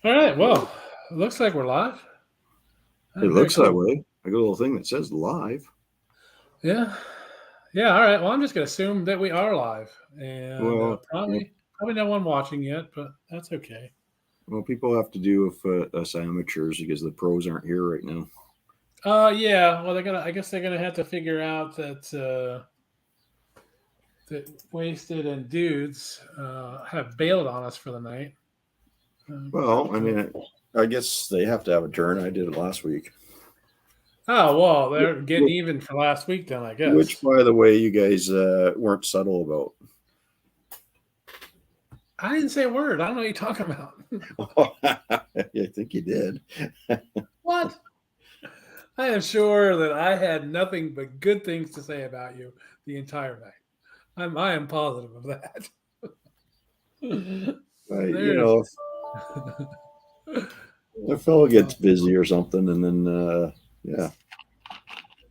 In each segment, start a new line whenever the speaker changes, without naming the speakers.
All right. Well, it looks like we're live.
It
Very
looks that
cool.
way. I got a little thing that says live.
Yeah. Yeah. All right. Well, I'm just going to assume that we are live, and
Well, you
probably no one watching yet, but that's okay.
well, people have to do with us amateurs because the pros aren't here right now.
Yeah. Well, they're gonna. I guess they're gonna have to figure out that wasted and dudes have bailed on us for the night. But
Well, I mean, I guess they have to have a turn. I did it last week.
oh well, they're getting
Which,
even for last week then, I
which
guess.
by the way, you guys weren't subtle about.
I didn't say a word. I don't know what you're talking about.
I think you did.
What? I am sure that I had nothing but good things to say about you the entire night. I am positive of that.
You
There's
know, if a fellow
uh,
gets busy or something, and then yeah,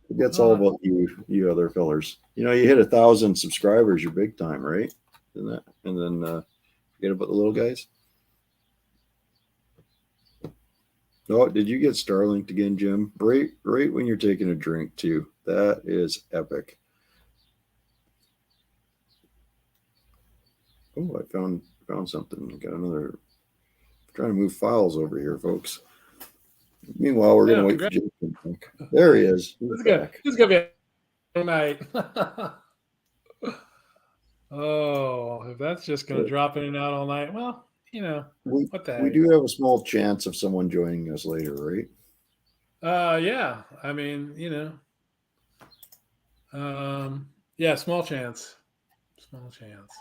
forgets all
uh,
about you other fellers. You know, you hit 1,000 subscribers, you're big time, right? And then forget about the little guys. Oh, did you get Starlinked again, Jim? Right when you're taking a drink too. That is epic. Oh, I found something. Got another. Trying to move files over here, folks. Meanwhile, we're gonna
yeah,
wait for
congrats.
Jim to come back. There he is. He's
This is good.
back.
This is gonna be a night. Oh, if that's just gonna
But
drop in and out all night, well,
we
what the
we
heck?
do have a small chance of someone joining us later, right?
Yeah. I mean, yeah, small chance. Small chance.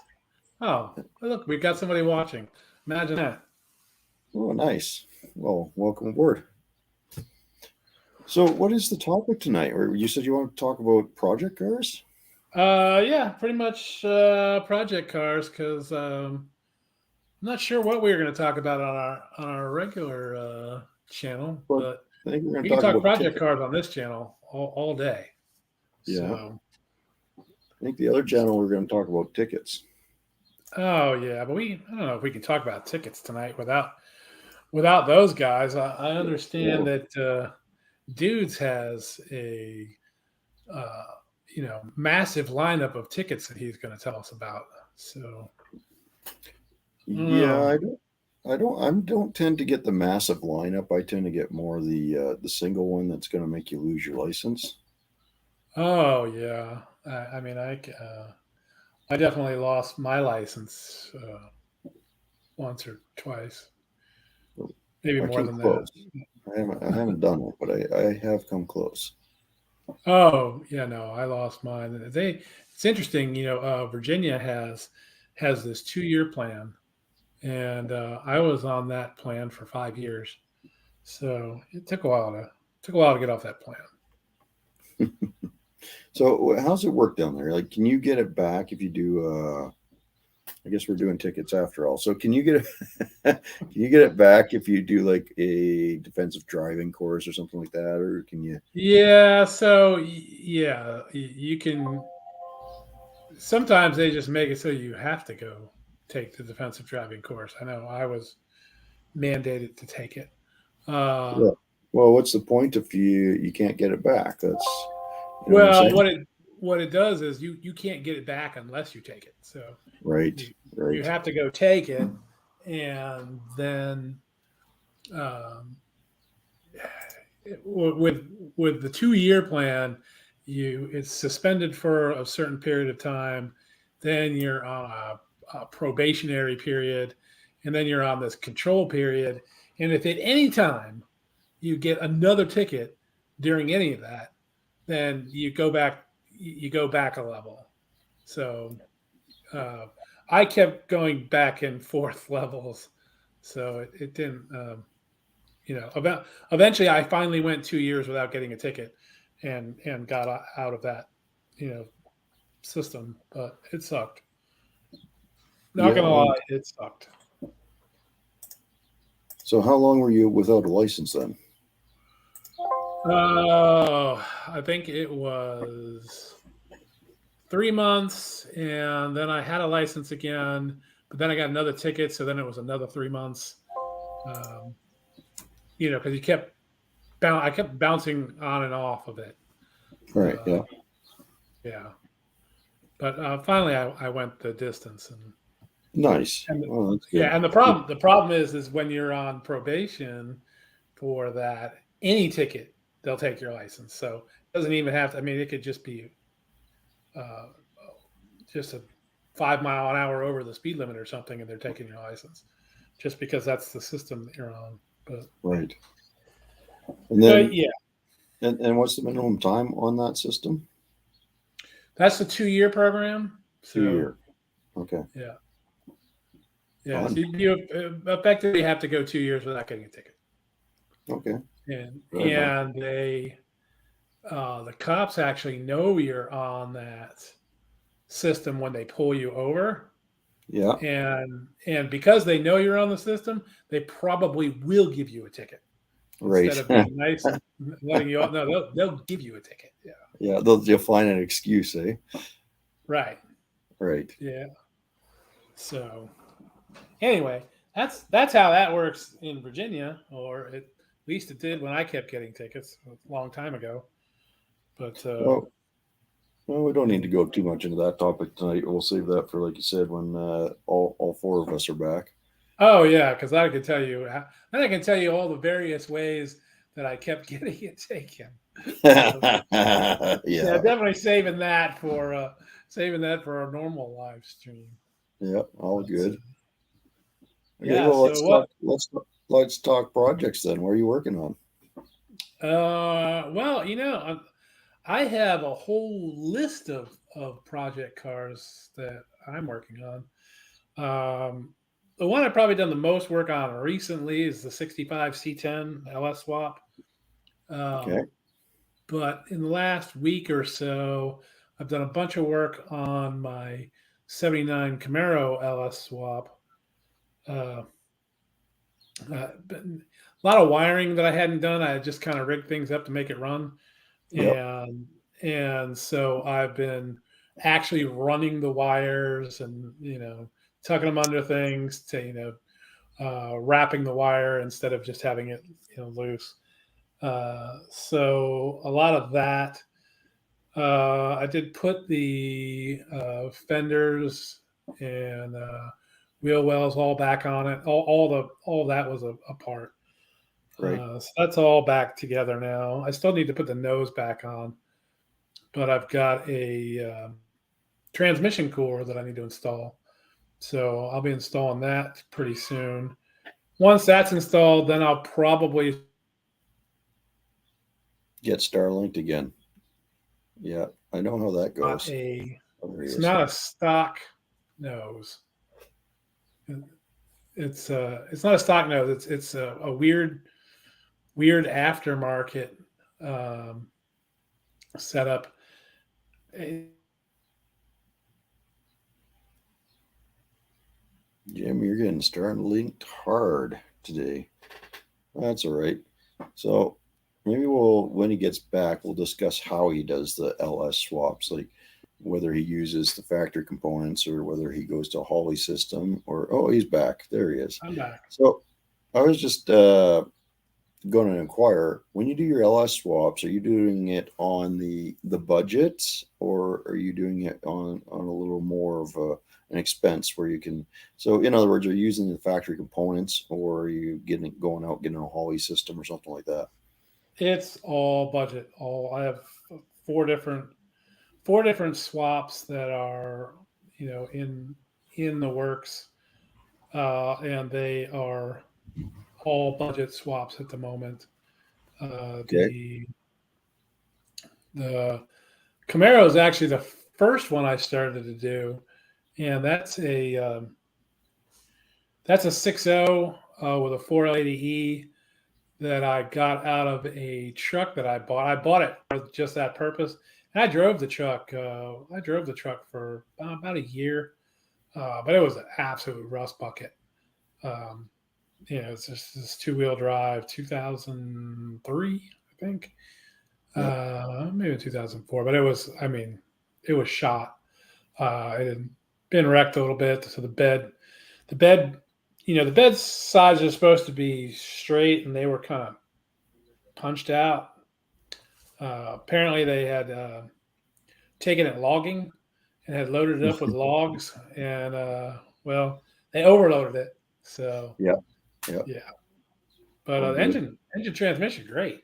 Oh, look, we've got somebody watching. Imagine that.
Oh, nice. Well, welcome aboard. So, what is the topic tonight? Or you said you want to talk about project cars?
Yeah, pretty much project cars because I'm not sure what we were going to talk about on our regular channel,
But
but
I think we're going
we
to
can
talk
talk
about
project
ticket.
cars on this channel all day.
Yeah.
So,
I think the other channel we're going to talk about tickets.
oh yeah, but I don't know if we can talk about tickets tonight without those guys. I understand
Well,
that Dudes has a massive lineup of tickets that he's going to tell us about. So,
yeah,
oh,
I don't tend to get the massive lineup. I tend to get more the single one that's going to make you lose your license.
oh yeah. I mean, I definitely lost my license once or twice, maybe
I
more
came
than that.
close. I haven't done it, but I have come close.
Oh yeah, no, I lost mine. It's interesting, Virginia has this 2 year plan, and I was on that plan for 5 years, so it took a while to get off that plan.
So how's it work down there? Like, can you get it back if you do? I guess we're doing tickets after all. So can you get it? Can you get it back if you do like a defensive driving course or something like that, or can you?
Yeah, so yeah, you can. Sometimes they just make it so you have to go take the defensive driving course. I know I was mandated to take it. Uh,
Yeah. Well, what's the point if you can't get it back? That's what I'm
well,
saying.
what it does is you can't get it back unless you take it. So
Right.
you
Right.
have to go take it, and then um, with the 2 year plan, it's suspended for a certain period of time. Then you're on a probationary period, and then you're on this control period. And if at any time you get another ticket during any of that, then you go back a level. So uh, I kept going back and forth levels, so it didn't. About eventually I finally went 2 years without getting a ticket, and got out of that, you know, system. But it sucked. Not
Yeah.
gonna lie, it sucked.
So how long were you without a license then?
Oh, I think it was 3 months, and then I had a license again, but then I got another ticket, so then it was another 3 months, um, because I kept bouncing on and off of it.
Right. Yeah.
Yeah, but finally I went the distance,
Nice.
and
Oh, that's good.
yeah, and the problem is when you're on probation for that, any ticket they'll take your license. So it doesn't even have to. I mean, it could just be uh, just a 5 mile an hour over the speed limit or something, and they're taking your license just because that's the system that you're on. But
Right. And
but
then,
yeah,
and what's the minimum time on that system?
that's the 2 year program.
2 year.
So
Okay.
yeah, yeah. So
Fun.
you effectively have to go 2 years without getting a ticket,
Okay.
and
Right on.
and the cops actually know you're on that system when they pull you over.
Yeah.
And because they know you're on the system, they probably will give you a ticket
Right.
instead of being nice and letting you off. No, they'll give you a ticket. Yeah,
Yeah. You'll find an excuse, eh?
right.
Right.
Yeah. So anyway, that's how that works in Virginia, or at least it did when I kept getting tickets a long time ago. But
Well, well, we don't need to
and,
go too much into that topic tonight. We'll save that for, like you said, when all four of us are back.
oh yeah, because I could tell you, then I can tell you all the various ways that I kept getting it taken. So yeah,
Yeah.
definitely saving that for a normal live stream.
Yeah. All
But,
good. Okay.
yeah.
Well,
So what?
let's talk projects then. What are you working on?
Well, I have a whole list of project cars that I'm working on. The one I've probably done the most work on recently is the 65 C10 LS swap.
Okay.
Um, but in the last week or so, I've done a bunch of work on my 79 Camaro LS swap. Uh, a lot of wiring that I hadn't done. I just kind of rigged things up to make it run,
Yep.
and so I've been actually running the wires and tucking them under things to wrapping the wire instead of just having it loose. So a lot of that. I did put the fenders and wheel wells all back on it. All that was a part.
Right.
So that's all back together now. I still need to put the nose back on, but I've got a transmission cooler that I need to install. So I'll be installing that pretty soon. Once that's installed, then I'll probably
Get Starlinked again. Yeah. I know how that
not
goes.
a.
Oh, there he
It's
is.
not a stock nose. It's not a stock nose. It's a weird aftermarket um, setup.
Jim, you're getting Starlinked hard today. That's all right. So maybe when he gets back, we'll discuss how he does the LS swaps, like whether he uses the factory components or whether he goes to a Holly system or, oh, he's back. There he is.
I'm back.
So I was just going to inquire, when you do your LS swaps, are you doing it on the budget, or are you doing it on a little more of an expense where you can, so in other words, are you using the factory components, or are you going out getting a Holly system or something like that?
It's all budget. All I have four different swaps that are in the works, and they are all budget swaps at the moment. Uh,
Okay.
the the Camaro is actually the first one I started to do, and that's a 6.0 with a 480E that I got out of a truck that I bought. I bought it for just that purpose, and I drove the truck. I drove the truck for about a year, but it was an absolute rust bucket. Um, it's just this two-wheel drive, 2003, I think,
Yep.
maybe 2004. But it was, I mean, it was shot. It had been wrecked a little bit, so the bed the bed sides are supposed to be straight, and they were kind of punched out. Apparently, they had taken it logging and had loaded it up with logs, and well, they overloaded it. So
Yeah, yeah.
yeah, but
Oh,
the
good.
engine transmission great.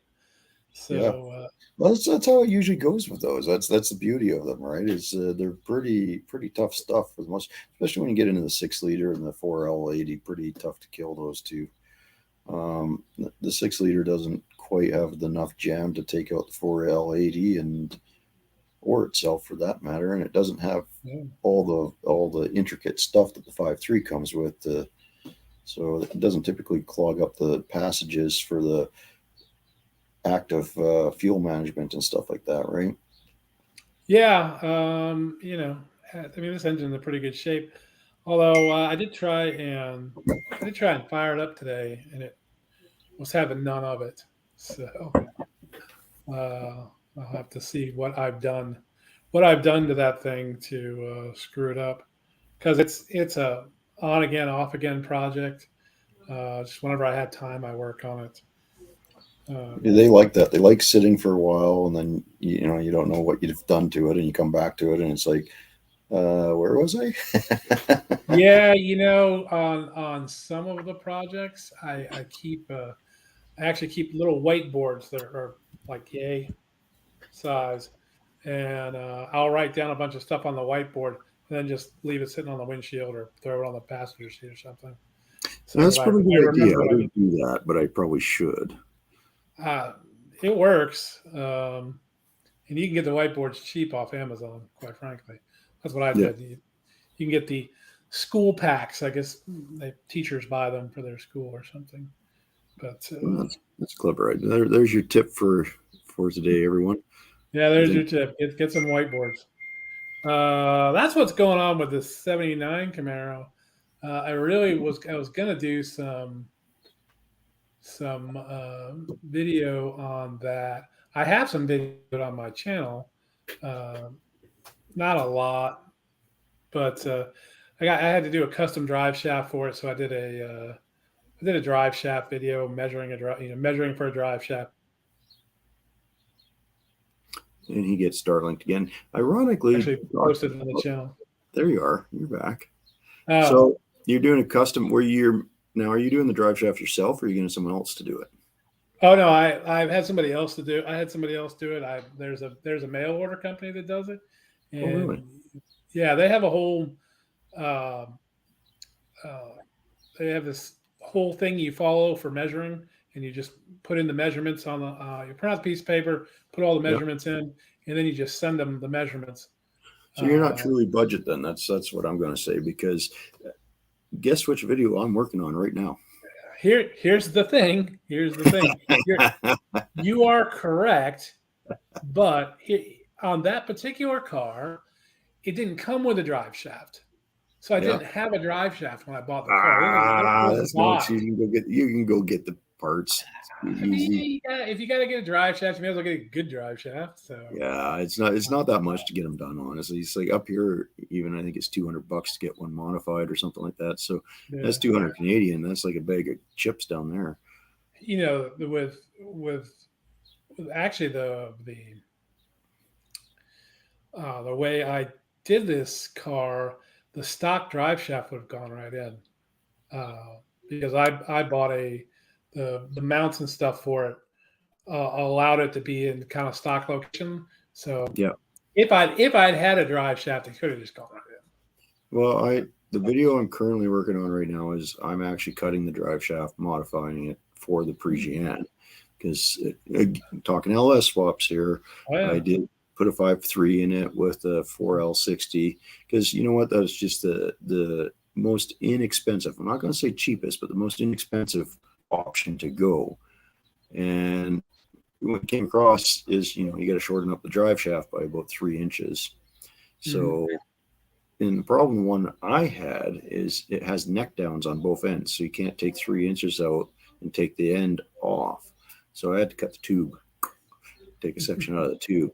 Yeah.
So
Well, that's how it usually goes with those. That's the beauty of them, right? Is they're pretty tough stuff for the most, especially when you get into the 6 liter and the 4L80. Pretty tough to kill those two. The 6 liter doesn't quite have enough jam to take out the 4L80 and or itself for that matter, and it doesn't have
yeah.
all the intricate stuff that the 5.3 comes with. So it doesn't typically clog up the passages for the active fuel management and stuff like that, right?
Yeah, I mean, this engine's in pretty good shape. Although I did try and fire it up today, and it was having none of it. So I'll have to see what I've done to that thing to screw it up, because it's a on again, off again project. Just whenever I had time, I work on it.
They like that. They like sitting for a while, and then you don't know what you've done to it, and you come back to it, and it's like, where was I?
Yeah, on some of the projects, I actually keep little whiteboards that are like yay size, and I'll write down a bunch of stuff on the whiteboard, and then just leave it sitting on the windshield or throw it on the passenger seat or something, so
That's
that
a pretty
I
good idea.
remember
I
what I
don't
need.
do that, but I probably should.
It works, and you can get the whiteboards cheap off Amazon. Quite frankly, that's what I
Yeah,
did. You can get the school packs. I guess teachers buy them for their school or something. But
well, that's clever. Right there's your tip for today, everyone.
yeah,
I
there's your
think.
tip. Get some whiteboards. That's what's going on with the '79 Camaro. I was gonna do some video on that. I have some video on my channel. Uh, Not a lot, but I had to do a custom drive shaft for it, so I did a drive shaft video measuring for a drive shaft.
And he gets Starlinked again. Ironically,
Actually posted on the channel.
there you are. You're back.
Oh,
So you're doing a custom where you're now. Are you doing the drive shaft yourself, or are you getting someone else to do it?
oh no, I've had somebody else to do. I had somebody else do it. There's a mail order company that does it,
Oh, really?
and yeah, they have a whole uh, uh, they have this whole thing you follow for measuring, and you just put in the measurements on the you print out the piece of paper, put all the
Yeah.
measurements in, and then you just send them the measurements.
So you're not
Uh,
truly budget then. That's what I'm going to say because guess which video I'm working on right now.
here's the thing. Here's the thing. You are correct, but on that particular car, it didn't come with a drive shaft. So I
Yeah.
didn't have a drive shaft when I bought the car. It was
That's no
bought.
excuse. You can go get the parts.
I mean,
Easy.
if you got to get a drive shaft, you may as well get a good drive shaft. So
Yeah, it's not that much to get them done. Honestly, it's like up here. Even I think it's $200 to get one modified or something like that. So that's
yeah,
200 Canadian. That's like a bag of chips down there.
with actually the way I did this car, the stock drive shaft would have gone right in, because I bought the mounts and stuff for it, allowed it to be in kind of stock location. So
Yeah.
if I'd had a drive shaft, it could have just gone right in.
Well, the video I'm currently working on right now is I'm actually cutting the drive shaft, modifying it for the Parisienne. Because talking LS swaps here,
Oh
I
yeah,
did put a 5.3 in it with a 4L60. Because you know what, that was just the most inexpensive. I'm not going to say cheapest, but the most inexpensive option to go. And what came across is you got to shorten up the drive shaft by about 3 inches. So. And the problem one I had is it has neck downs on both ends, so you can't take 3 inches out and take the end off. So I had to cut the tube, take a section out of the tube.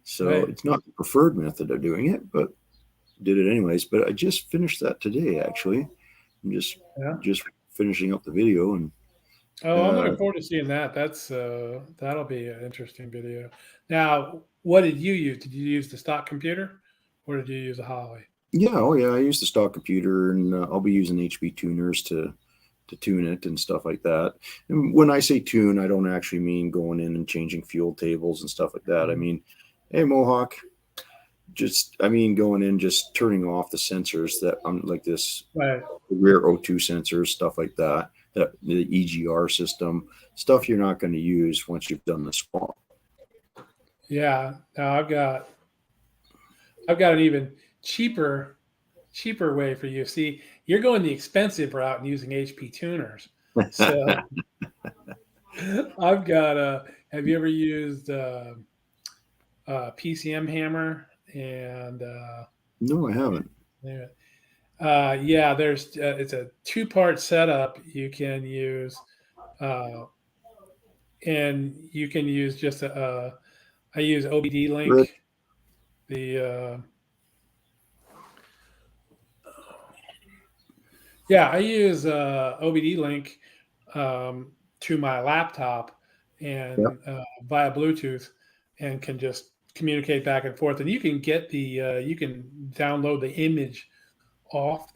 So
right.
it's not the preferred method of doing it, but did it anyways. But I just finished that today, actually. I'm just
Yeah.
just finishing up the video, and
Oh, I'm looking forward to seeing that. That's that'll be an interesting video. Now, what did you use? Did you use the stock computer, or did you use a Holly?
yeah, oh yeah, I use the stock computer, and I'll be using HB tuners to tune it and stuff like that. And when I say tune, I don't actually mean going in and changing fuel tables and stuff like that. I mean, hey Mohawk, just I mean going in, just turning off the sensors that I'm like this
Right.
rear O2 sensors, stuff like that, that the EGR system, stuff you're not going to use once you've done the swap.
Yeah. Now I've got an even cheaper way for you. See, you're going the expensive route and using HP tuners. So I've got a. Have you ever used PCM hammer and
No, I haven't.
yeah, yeah, there's it's a two-part setup you can use, uh, and you can use just a. I use OBD
Rick,
link. The Yeah, I use OBD link to my laptop
yep.
and via Bluetooth, and can just communicate back and forth. And you can get you can download the image off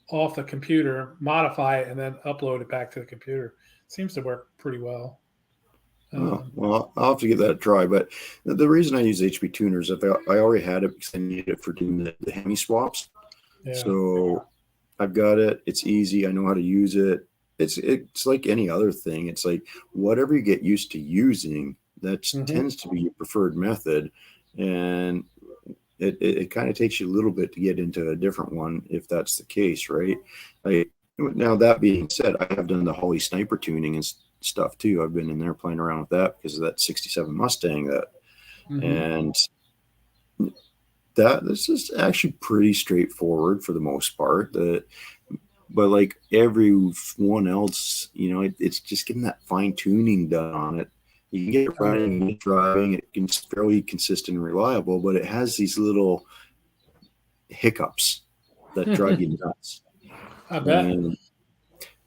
off the computer, modify it, and then upload it back to the computer. Seems to work pretty well.
Oh, well, I'll have to give that a try. But the reason I use HP tuners, if I already had it because I needed it for doing the Hemi swaps.
Yeah.
So I've got it. It's easy. I know how to use it. It's like any other thing. It's like whatever you get used to using, that tends to be your preferred method. And it kind of takes you a little bit to get into a different one if that's the case, right? Now that being said, I have done the Holly sniper tuning and stuff too. I've been in there playing around with that because of that 67 Mustang and this is actually pretty straightforward for the most part. But like everyone else, it's just getting that fine tuning done on it. You can get it running, get driving, it's fairly consistent and reliable, but it has these little hiccups that drive you nuts.
I bet.
And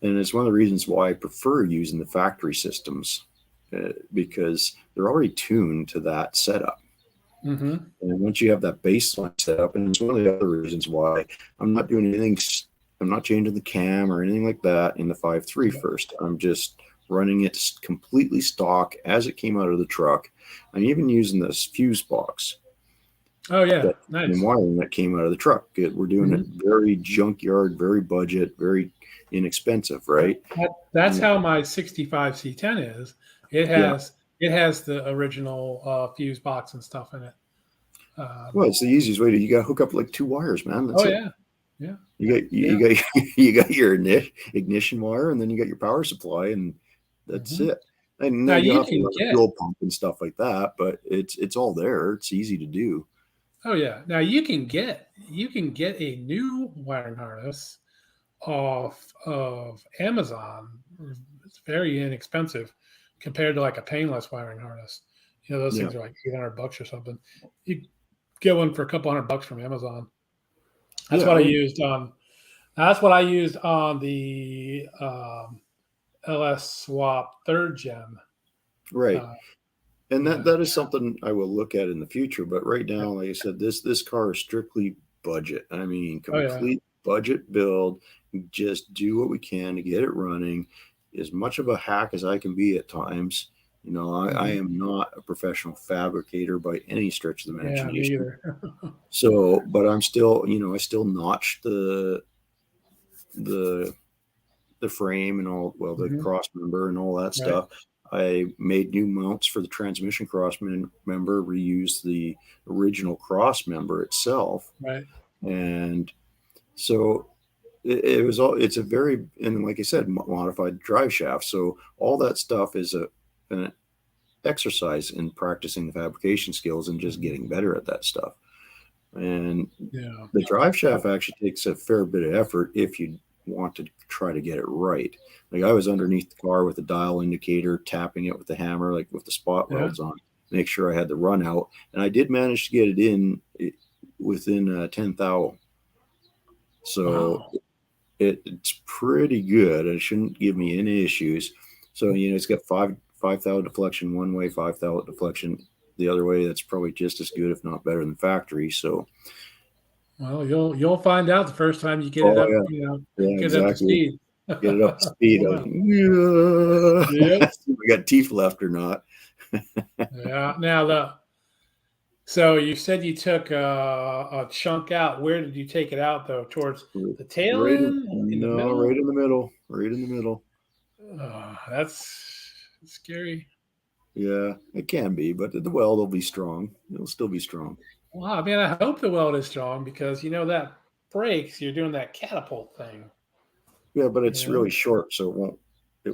it's one of the reasons why I prefer using the factory systems because they're already tuned to that setup. And once you have that baseline set up, and it's one of the other reasons why I'm not doing anything, I'm not changing the cam or anything like that in the 5.3 first. I'm just running it completely stock as it came out of the truck. I'm even using this fuse box.
Oh yeah, nice.
And wiring that came out of the truck. We're doing it very junkyard, very budget, very inexpensive, right?
That's how my 65 C10 is. It has the original fuse box and stuff in it.
Well, it's the easiest way you got to hook up like 2 wires, man. That's it.
Yeah.
You got your ignition wire, and then you got your power supply, and that's it. And now you have to run a fuel pump and stuff like that, but it's all there. It's easy to do.
Oh yeah. Now you can get a new wiring harness off of Amazon. It's very inexpensive compared to like a painless wiring harness. Those things are like $800 or something. You get one for a couple $100 from Amazon. That's what I used on. That's what I used on the LS Swap 3rd Gen.
Right. And that is something I will look at in the future. But right now, like I said, this car is strictly budget. I mean, complete budget build. Just do what we can to get it running. As much of a hack as I can be at times. I am not a professional fabricator by any stretch of the imagination.
Yeah, me either.
So, but I'm still, I still notched the frame and all, the cross member and all that stuff. I made new mounts for the transmission cross member, reused the original cross member itself.
Right.
And so it's a very, and like I said, modified drive shaft. So all that stuff is an exercise in practicing the fabrication skills and just getting better at that stuff. And the drive shaft actually takes a fair bit of effort if you want to try to get it right. Like I was underneath the car with a dial indicator, tapping it with the hammer, like with the spot welds on, make sure I had the run out. And I did manage to get it in within 10 thou. So it's pretty good. It shouldn't give me any issues. So it's got 5 thou deflection one way, 5 thou deflection the other way. That's probably just as good, if not better, than factory. So,
Well, you'll find out the first time you get it
oh
up,
yeah,
get it up to
exactly.
speed.
Get it up to speed. I was
Yeah.
like,
Yep.
see if we got teeth left or not.
Yeah. Now so you said you took a chunk out. Where did you take it out though? Towards the tail
Right
end, in the
no,
middle?
right in the middle. Right in the middle.
That's scary.
Yeah, it can be, but the weld will be strong. It'll still be strong.
Well, I mean, I hope the weld is strong because that breaks. You're doing that catapult thing.
Yeah, but
You
it's
know.
really short, so it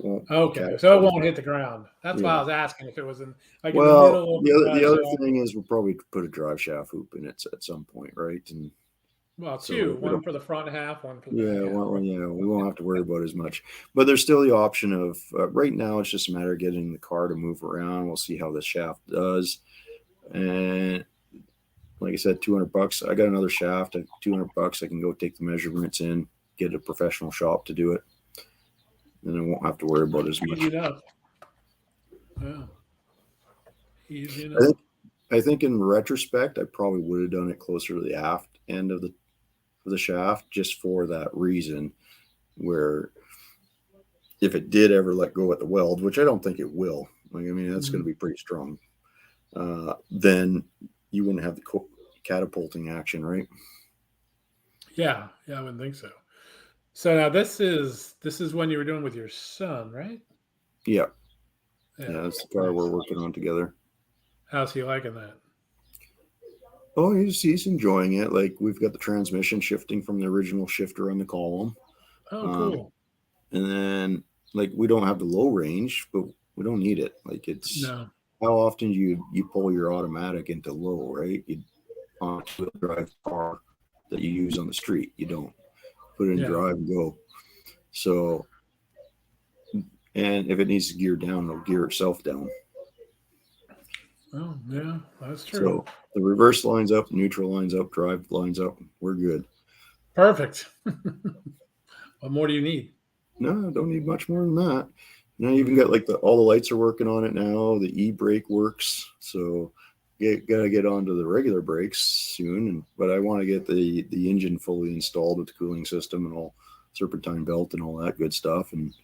won't
Okay, so it
catapult.
won't hit the ground. That's why I
Yeah.
was asking if it was in the
Well,
middle of the
the
drive
other
shaft.
thing is we'll probably put a drive shaft hoop in it at some point, right? And
Well,
so
two, one for the front half, one for the back
yeah,
half.
we won't have to worry about as much. But there's still the option of right now. It's just a matter of getting the car to move around. We'll see how the shaft does, and like I said, $200. I got another shaft at $200. I can go take the measurements in, get a professional shop to do it, and I won't have to worry about as much.
Easy enough. Yeah, easy
I
enough.
think I think in retrospect, I probably would have done it closer to the aft end of the shaft, just for that reason. Where if it did ever let go at the weld, which I don't think it will, like I mean that's going
Mhm.
to be pretty strong, then you wouldn't have the catapulting action, right?
Yeah, I wouldn't think so. So now this is when you were doing with your son, right?
Yeah,
Yeah,
yeah, that's the car we're
nice.
working on together.
How's he liking that?
Oh, he's enjoying it. Like we've got the transmission shifting from the original shifter on the column,
Oh,
um,
cool.
and then like we don't have the low range, but we don't need it. Like it's
No,
how often you pull your automatic into low, right? You on a two-wheel drive car that you use on the street, you don't put it in
yeah.
drive and go. So, and if it needs to gear down, it'll gear itself down.
Oh, yeah, that's true.
So the reverse lines up, neutral lines up, drive lines up. We're good.
Perfect. What more do you need?
No, don't need much more than that. Now you even got like all the lights are working on it now. The e-brake works, so gotta get onto the regular brakes soon. But I want to get the engine fully installed with the cooling system and all serpentine belt and all that good stuff, and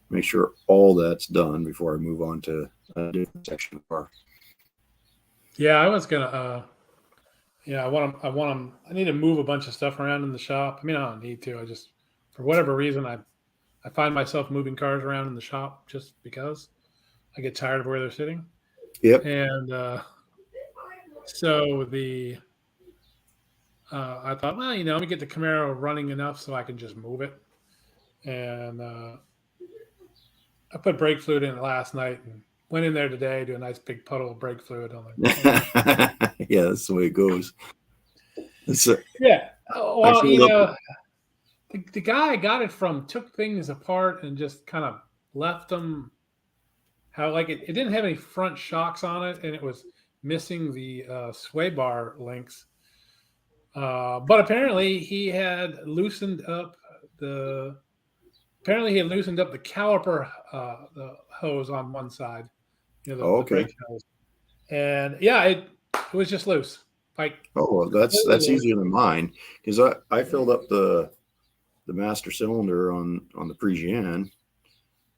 make sure all that's done before I move on to a different section of the car.
Yeah, I was gonna. Yeah, I need to move a bunch of stuff around in the shop. I mean, I don't need to. I just, for whatever reason, I find myself moving cars around in the shop just because I get tired of where they're sitting.
Yep.
And so I thought, well, let me get the Camaro running enough so I can just move it. And I put brake fluid in it last night and went in there today, do a nice big puddle of brake fluid on the.
Yeah, that's the way it goes. So
Yeah.
I
Well,
filled up.
the guy I got it from took things apart and just kind of left them how like it didn't have any front shocks on it and it was missing the sway bar links. But apparently the he had loosened up the caliper, the hose on one side,
Oh,
the
okay.
brake hose, and yeah, it was just loose, like
Oh, well,
completely
that's
loose.
easier than mine because I filled up the master cylinder on the Parisienne.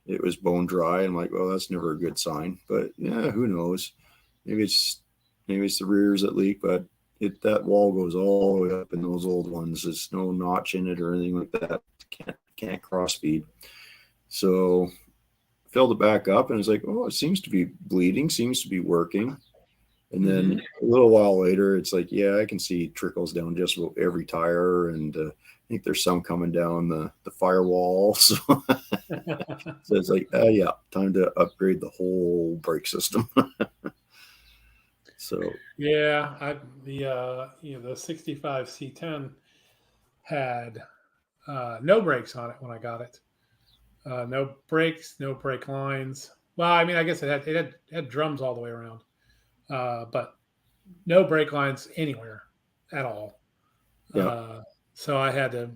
It was bone dry. I'm like, well, that's never a good sign. But yeah, who knows? Maybe it's the rears that leak, but that wall goes all the way up in those old ones. There's no notch in it or anything like that. Can't cross feed. So filled it back up and it's like, oh, it seems to be bleeding, seems to be working. And then
Hmm.
a little while later, it's like, yeah, I can see trickles down just about every tire, and I think there's some coming down the firewall. So, so it's like, yeah, time to upgrade the whole brake system. So,
Yeah, the 65 C10 had no brakes on it when I got it. No brakes, no brake lines. Well, I mean, I guess it had drums all the way around, but no brake lines anywhere at all.
yeah,
Uh, so I had to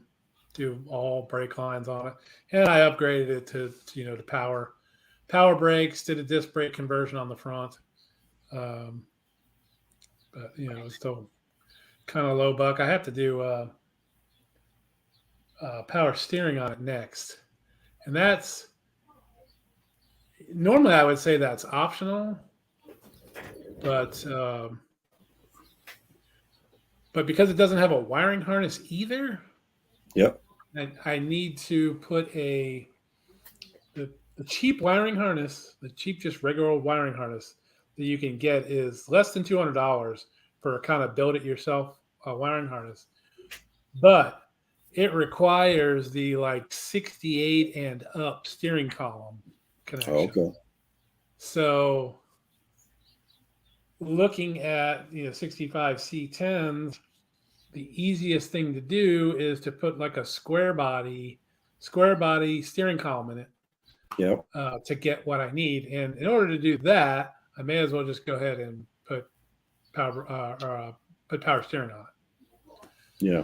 do all brake lines on it, and I upgraded it to to power brakes. Did a disc brake conversion on the front, um, but it's still kind of low buck. I have to do power steering on it next, and that's normally I would say that's optional, but because it doesn't have a wiring harness either,
Yep.
I need to put the cheap wiring harness, the cheap just regular old wiring harness that you can get is less than $200 for a kind of build it yourself wiring harness, but it requires the like 68 and up steering column connection.
Oh, okay.
So looking at 65 C10s, the easiest thing to do is to put like a square body steering column in it
Yep.
to get what I need. And in order to do that, I may as well just go ahead and put power steering on it.
Yeah.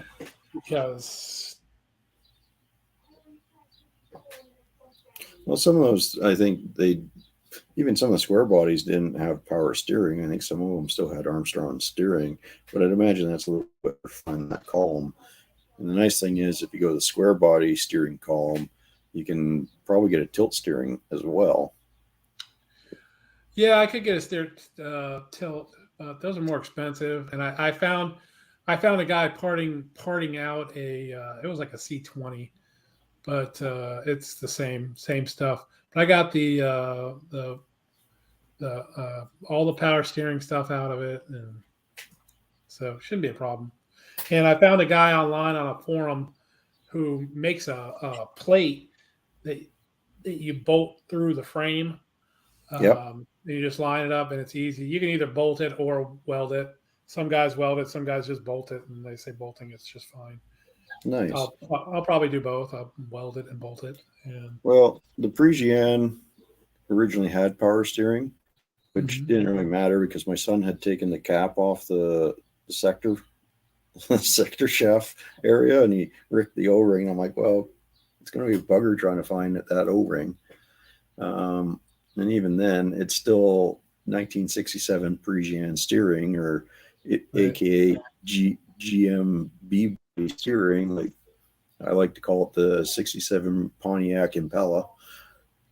Because
some of those, I think even some of the square bodies didn't have power steering. I think some of them still had Armstrong steering, but I'd imagine that's a little bit fun, that column. And the nice thing is, if you go to the square body steering column, you can probably get a tilt steering as well.
Yeah, I could get a steer tilt. Those are more expensive, and I found a guy parting out it was like a C20, but it's the same stuff. But I got the all the power steering stuff out of it, and so it shouldn't be a problem. And I found a guy online on a forum who makes a plate that you bolt through the frame.
Yep.
You just line it up, and it's easy. You can either bolt it or weld it. Some guys weld it, some guys just bolt it, and they say bolting it's just fine.
Nice.
I'll probably do both. I'll weld it and bolt it. And
well, the Parisienne originally had power steering, which didn't really matter because my son had taken the cap off the sector shaft area, and he ripped the O-ring. I'm like, well, it's going to be a bugger trying to find that O-ring. And even then, it's still 1967 Parisienne steering, or AKA GMB steering. Like I like to call it the 67 Pontiac Impala.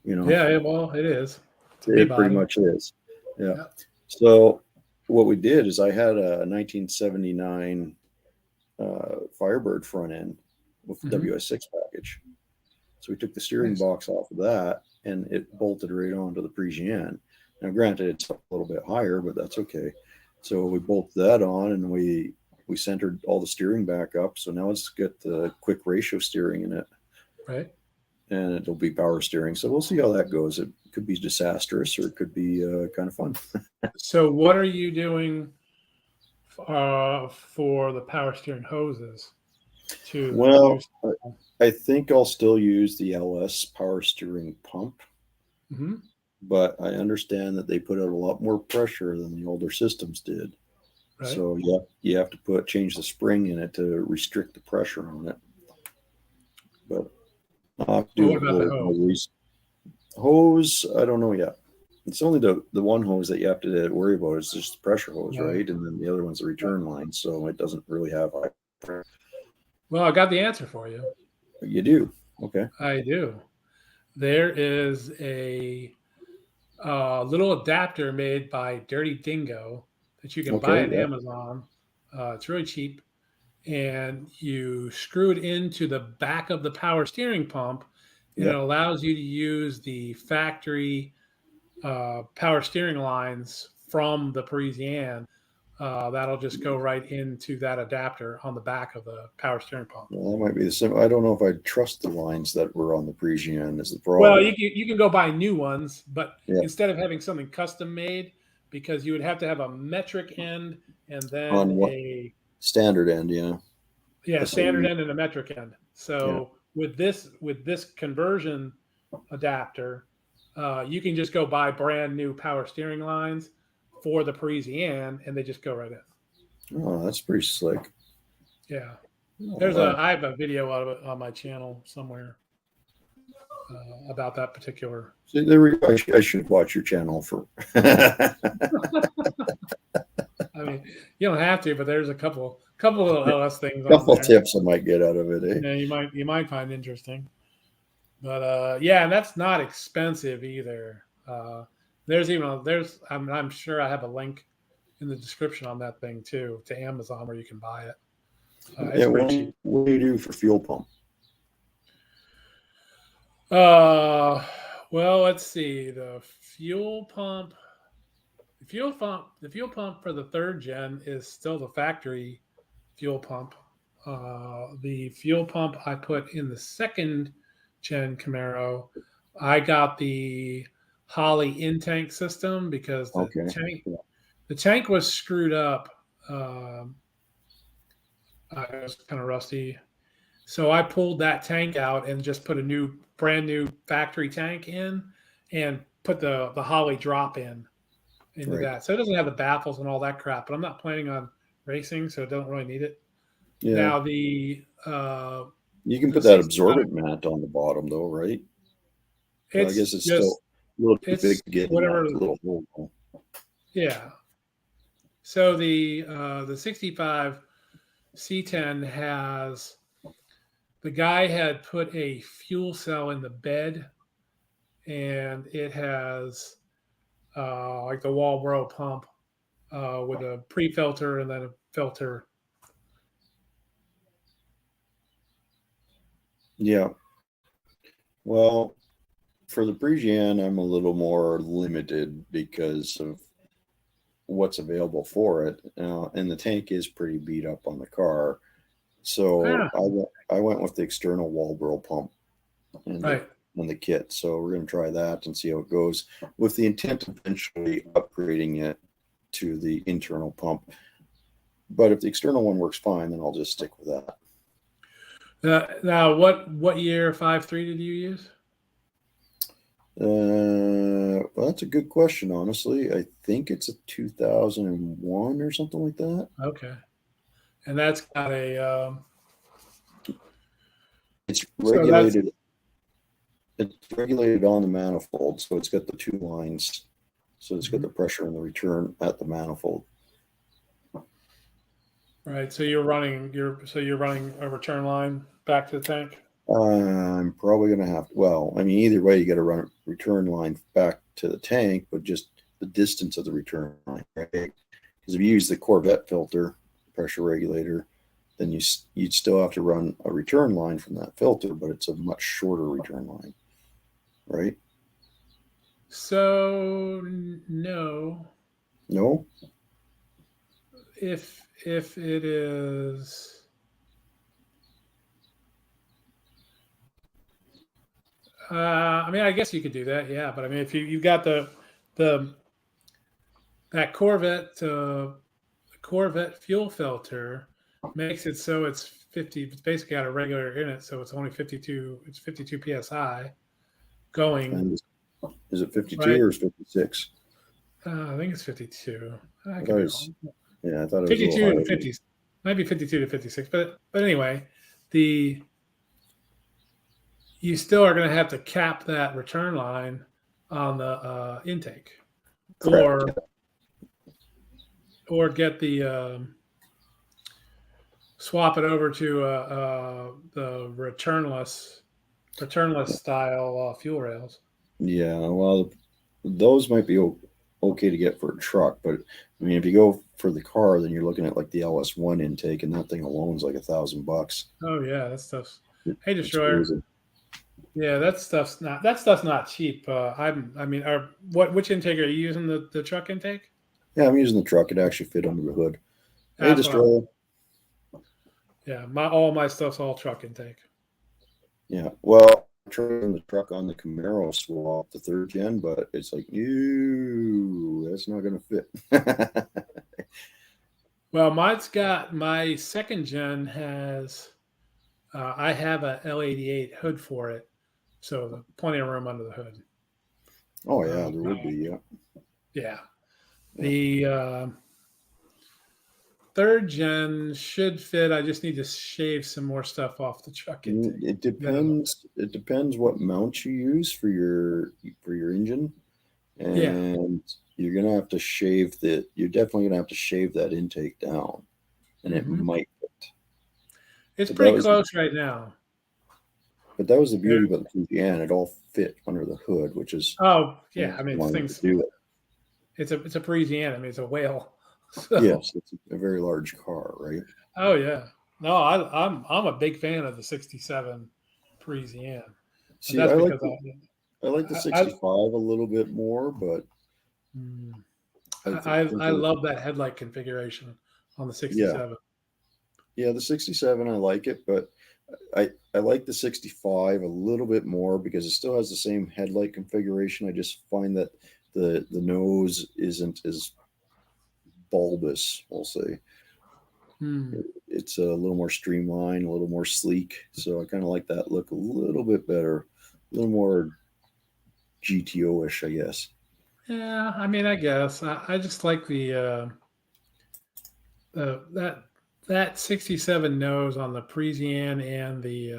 Yeah, well, it is.
It pretty much is. Yeah. So what we did is I had a 1979 Firebird front end with the WS6 package. So we took the steering box off of that, and it bolted right onto the Parisienne. Now, granted, it's a little bit higher, but that's okay. So we bolted that on, and we centered all the steering back up. So now it's got the quick ratio steering in it.
Right.
And it'll be power steering. So we'll see how that goes. It could be disastrous, or it could be kind of fun.
So what are you doing for the power steering hoses?
Well, I think I'll still use the LS power steering pump, but I understand that they put out a lot more pressure than the older systems did. Right. So you have to change the spring in it to restrict the pressure on it. But I'll have to do
what about the
hose? I don't know yet. It's only the one hose that you have to worry about is just the pressure hose, right? And then the other one's the return line, so it doesn't really have high pressure.
Well, I got the answer for you.
You do? Okay.
I do. There is a little adapter made by Dirty Dingo that you can buy at Amazon. It's really cheap. And you screw it into the back of the power steering pump, and it allows you to use the factory power steering lines from the Parisienne. That'll just go right into that adapter on the back of the power steering pump.
Well, that might be the same. I don't know if I trust the lines that were on the Parisienne is the problem.
Well, you can go buy new ones, but instead of having something custom made, because you would have to have a metric end and then a
standard end,
standard end and a metric end. So with this conversion adapter, you can just go buy brand new power steering lines for the Parisienne, and they just go right in.
Oh, that's pretty slick.
Yeah. I have a video of it on my channel somewhere about that particular.
See, I should watch your channel for.
I mean, you don't have to, but there's a couple little LS things on
Couple
there.
tips I might get out of it. Eh?
Yeah, you might find interesting. But yeah, and that's not expensive either. I'm sure I have a link in the description on that thing too, to Amazon, where you can buy it. It's pretty cheap.
What do you do for fuel pump?
Well, let's see. The fuel pump for the third gen is still the factory fuel pump. The fuel pump I put in the second gen Camaro, I got the Holley in-tank system because the tank was screwed up. It was kind of rusty. So I pulled that tank out and just put a brand new factory tank in and put the Holley drop into that. So it doesn't have the baffles and all that crap, but I'm not planning on racing, so I don't really need it.
Yeah.
Now
you can put that absorbent mat on the bottom though, right? I guess it's still a little too big to get
whatever
in that little hole.
Yeah. So the 65 C10 has, the guy had put a fuel cell in the bed, and it has like the Walbro pump with a pre-filter and then a filter.
Yeah. Well, for the pre-gen, I'm a little more limited because of what's available for it. And the tank is pretty beat up on the car. So I went with the external Walbro pump and the kit. So we're going to try that and see how it goes, with the intent of eventually upgrading it to the internal pump. But if the external one works fine, then I'll just stick with that.
Now, what year 5.3 did you use?
Well, that's a good question. Honestly, I think it's a 2001 or something like that.
Okay, and that's got a.
It's regulated. It's regulated on the manifold, so it's got the two lines. So it's got the pressure and the return at the manifold.
Right. So you're running a return line back to the tank.
I'm probably going to have to. Well, I mean, either way, you got to run a return line back to the tank, but just the distance of the return line, right? Because if you use the Corvette filter pressure regulator, then you'd still have to run a return line from that filter, but it's a much shorter return line, right?
So no. If it is. I mean, I guess you could do that, yeah. But I mean, if you've got that Corvette fuel filter makes it so it's 50. It's basically got a regulator in it, so it's only 52. It's 52 psi going.
And is it 52 or is 56?
I think it's 52. I
thought it was
52 to 50. Might be 52 to 56, but anyway, you still are going to have to cap that return line on the intake.
Correct.
Or get the swap it over to the returnless style fuel rails.
Yeah, well, those might be okay to get for a truck, but I mean, if you go for the car, then you're looking at like the LS1 intake, and that thing alone is like $1,000.
Oh yeah, that stuff's. Hey, Destroyer. Yeah, that stuff's not cheap. Which intake are you using? The truck intake?
Yeah, I'm using the truck. It actually fit under the hood. Hey, Destroyer.
Yeah, all my stuff's all truck intake.
Yeah, well, I'm trying the truck on the Camaro swap, the third gen, but it's like, no, that's not going to fit.
Well, my second gen has. I have a L88 hood for it, so plenty of room under the hood.
Oh yeah, there would be, yeah.
Yeah. The third gen should fit. I just need to shave some more stuff off the truck intake.
It
Then it'll
depends. It depends what mount you use for your engine,
fit. Yeah.
and you're gonna have to shave the. You're definitely gonna have to shave that intake down, and it
Hmm.
might fit.
It's
But that
pretty
was
close right now.
the beauty about the Fujian. It all fit under the hood, which is
Oh yeah,
why
I
I
mean
wanted to
things.
do it.
It's a Parisienne. I mean it's a whale. So
Yes, it's a very large car, right?
oh yeah, no, I'm a big fan of the '67 Parisienne, and
See,
that's because
I like the
I
65 a little bit more, but
mm,
I think
I
that
love that headlight configuration on the
yeah,
'67.
yeah, the 67 I like it, but I like the 65 a little bit more because it still has the same headlight configuration. I just find that the nose isn't as bulbous, we'll say.
Hmm.
It's a little more streamlined, a little more sleek. So I kind of like that look a little bit better, a little more GTO-ish, I guess.
Yeah, I mean I guess I just like that that '67 nose on the Parisienne and the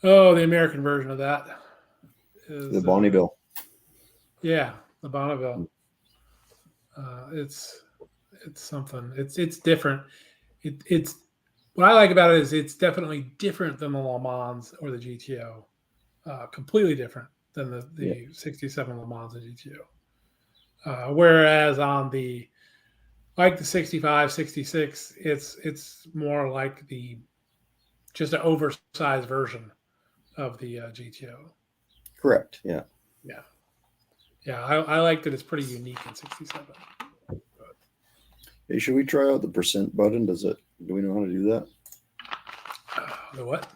the American version of that
The
is
Bonneville.
yeah, the Bonneville. It's something. It's different. It's what I like about it is it's definitely different than the Le Mans or the GTO. Completely different than
Yeah,
the '67 Le Mans and GTO. Whereas on the like the '65, '66, it's more like the just an oversized version of the GTO.
correct. Yeah.
Yeah, yeah. I like that it's pretty unique in '67.
Hey, should we try out the percent button? Do we know how to do that?
The what?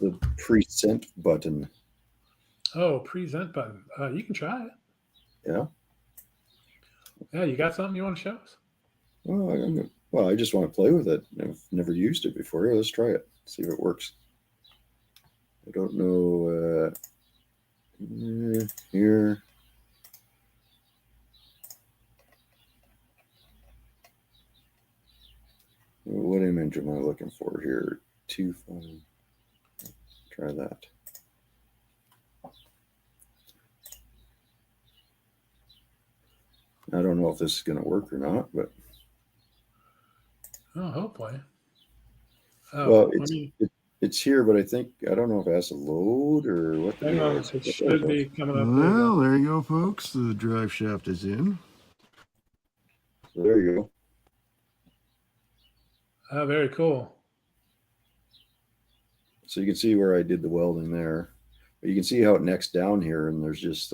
The present button.
Oh, present button. You can try it.
Yeah.
Yeah, you got something you want to show us?
Well, I just want to play with it. I've never used it before. Let's try it. See if it works. I don't know. Here. What image am I looking for here? 2 5. Try that. I don't know if this is going to work or not, but
Oh, hopefully.
well,
Oh, let me
it's here, but I don't know if it has to load or what the
hang
deal
on.
is.
It
But there we
should
go.
be coming up. There you go.
Well, there you go, folks. The drive shaft is in.
So there you go.
Oh, very cool.
So you can see where I did the welding there. But you can see how it necks down here, and there's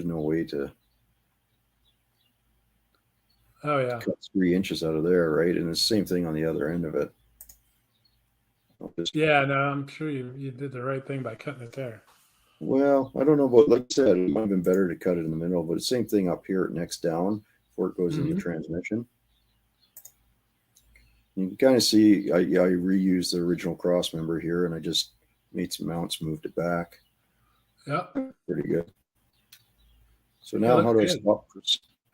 no way to
Oh yeah.
cut 3 inches out of there, right? And it's the same thing on the other end of it.
Yeah, no, I'm sure you did the right thing by cutting it there.
Well, I don't know about, like I said, it might have been better to cut it in the middle, but the same thing up here, it necks down before it goes into the transmission. You can kind of see, I reused the original cross member here, and I just made some mounts, moved it back.
Yep.
Pretty good. So now, how do I
good.
stop?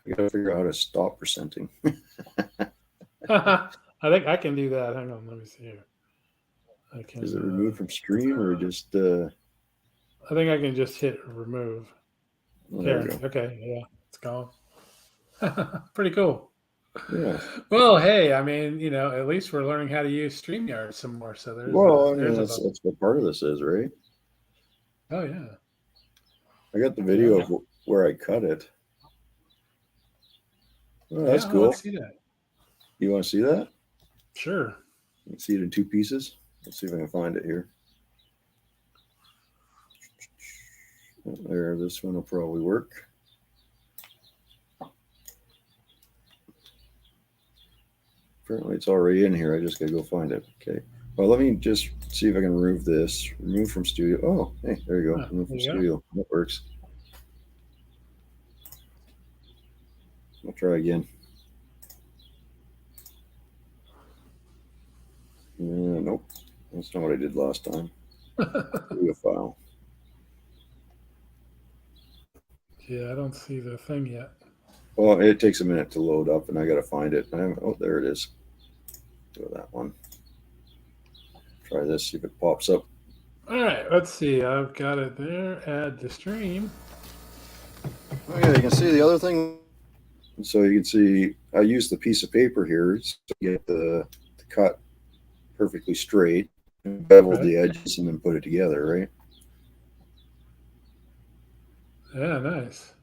I got to figure out how to stop percenting.
I think I can do that. Hang on, let me see here. I can.
Is it removed from stream or just?
I think I can just hit remove.
Oh, there we go.
Okay, yeah, it's gone. Pretty cool.
Yeah.
Well, hey, I mean, at least we're learning how to use StreamYard some more. So there's
Well, I mean, that's what part of this is, right?
Oh yeah.
I got the video of where I cut it. Oh, that's cool.
I want to see that.
You want to see that?
Sure.
You can see it in 2 pieces. Let's see if I can find it here. There, this one will probably work. Apparently it's already in here. I just gotta go find it. Okay. Well, let me just see if I can remove this. Remove from studio. Oh, hey, there you go. Remove from studio. That works. I'll try again. Nope. That's not what I did last time. Studio file.
Yeah, I don't see the thing yet.
Well, it takes a minute to load up, and I got to find it. Oh, there it is. Go to that one. Try this, see if it pops up.
All right, let's see. I've got it there. Add to stream.
Oh yeah, you can see the other thing.
So you can see I used the piece of paper here to get the cut perfectly straight, and beveled
Okay.
the edges, and then put it together, right?
Yeah, nice.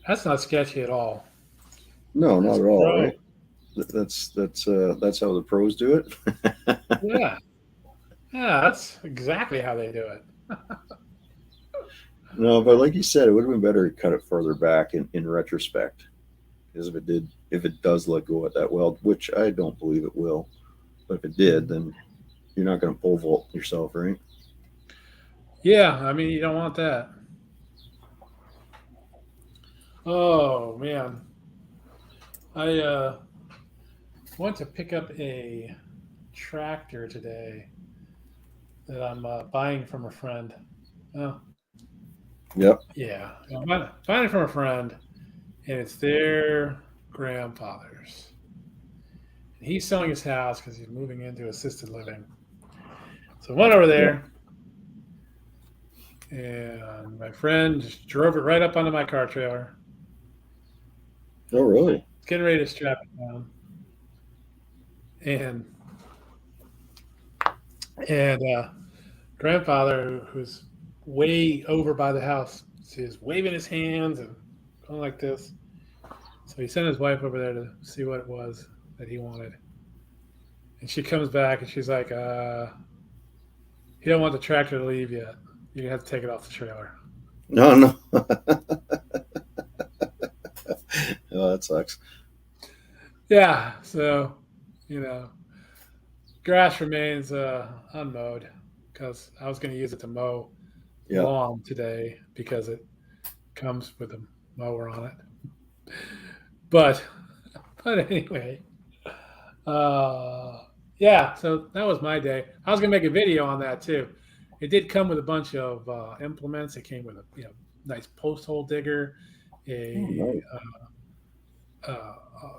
That's not sketchy at all.
No, not at all,
Pro.
right? That's how the pros do it.
Yeah. Yeah, that's exactly how they do it.
No, but like you said, it would have been better to cut it further back in retrospect. Because if it does let go at that weld, which I don't believe it will, but if it did, then you're not going to pole vault yourself, right?
Yeah, I mean, you don't want that. Oh, man. I went to pick up a tractor today that I'm buying from a friend. Oh,
Yep.
yeah. I'm buying it from a friend, and it's their grandfather's. He's selling his house because he's moving into assisted living. So I went over there, and my friend just drove it right up onto my car trailer.
Oh, really?
Getting ready to strap it down, and grandfather who's way over by the house is waving his hands and going like this. So he sent his wife over there to see what it was that he wanted, and she comes back and she's like, "He don't want the tractor to leave yet. You have to take it off the trailer."
No, no. Oh, that sucks.
Yeah, so grass remains unmowed because I was going to use it to mow
Yeah.
lawn today because it comes with a mower on it. But anyway, yeah. So that was my day. I was going to make a video on that too. It did come with a bunch of implements. It came with a nice post hole digger, a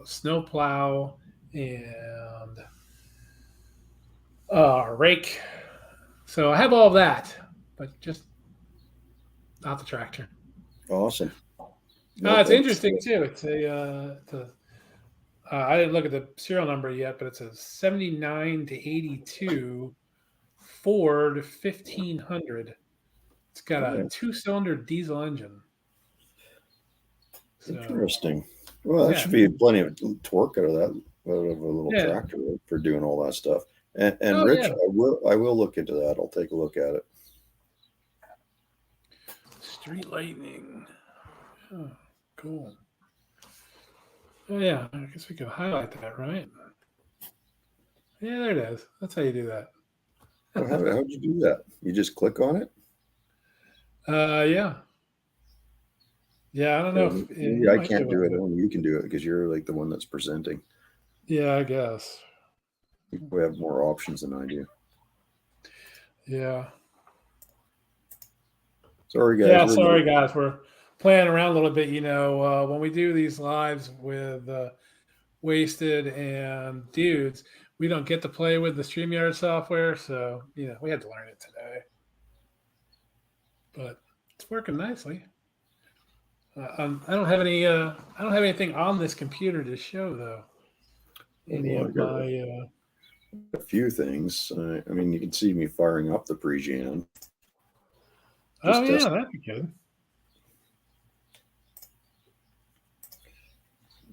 snow plow, and rake. So I have all that, but just not the tractor.
Awesome.
It's interesting too. It's I didn't look at the serial number yet, but it's a 79 to 82 Ford 1500. It's got a 2-cylinder diesel engine. So,
interesting. Well, that should be plenty of torque out of that, out of a little tractor for doing all that stuff. And Rich, I will look into that. I'll take a look at it.
Street Lightning. Oh, cool. Oh yeah, I guess we could highlight that, right? Yeah, there it is. That's how you do that.
How'd you do that? You just click on it?
Yeah. Yeah, I don't know if
I can't do it. Only you can do it because you're like the one that's presenting.
Yeah, I guess.
We have more options than I do.
Yeah.
Sorry, guys.
Yeah, sorry, guys. We're playing around a little bit. When we do these lives with Wasted and Dudes, we don't get to play with the StreamYard software, so we had to learn it today. But it's working nicely. I don't have any. I don't have anything on this computer to show though. Any of my.
A few things. I mean, you can see me firing up the pre-gen.
Oh yeah, that'd be good.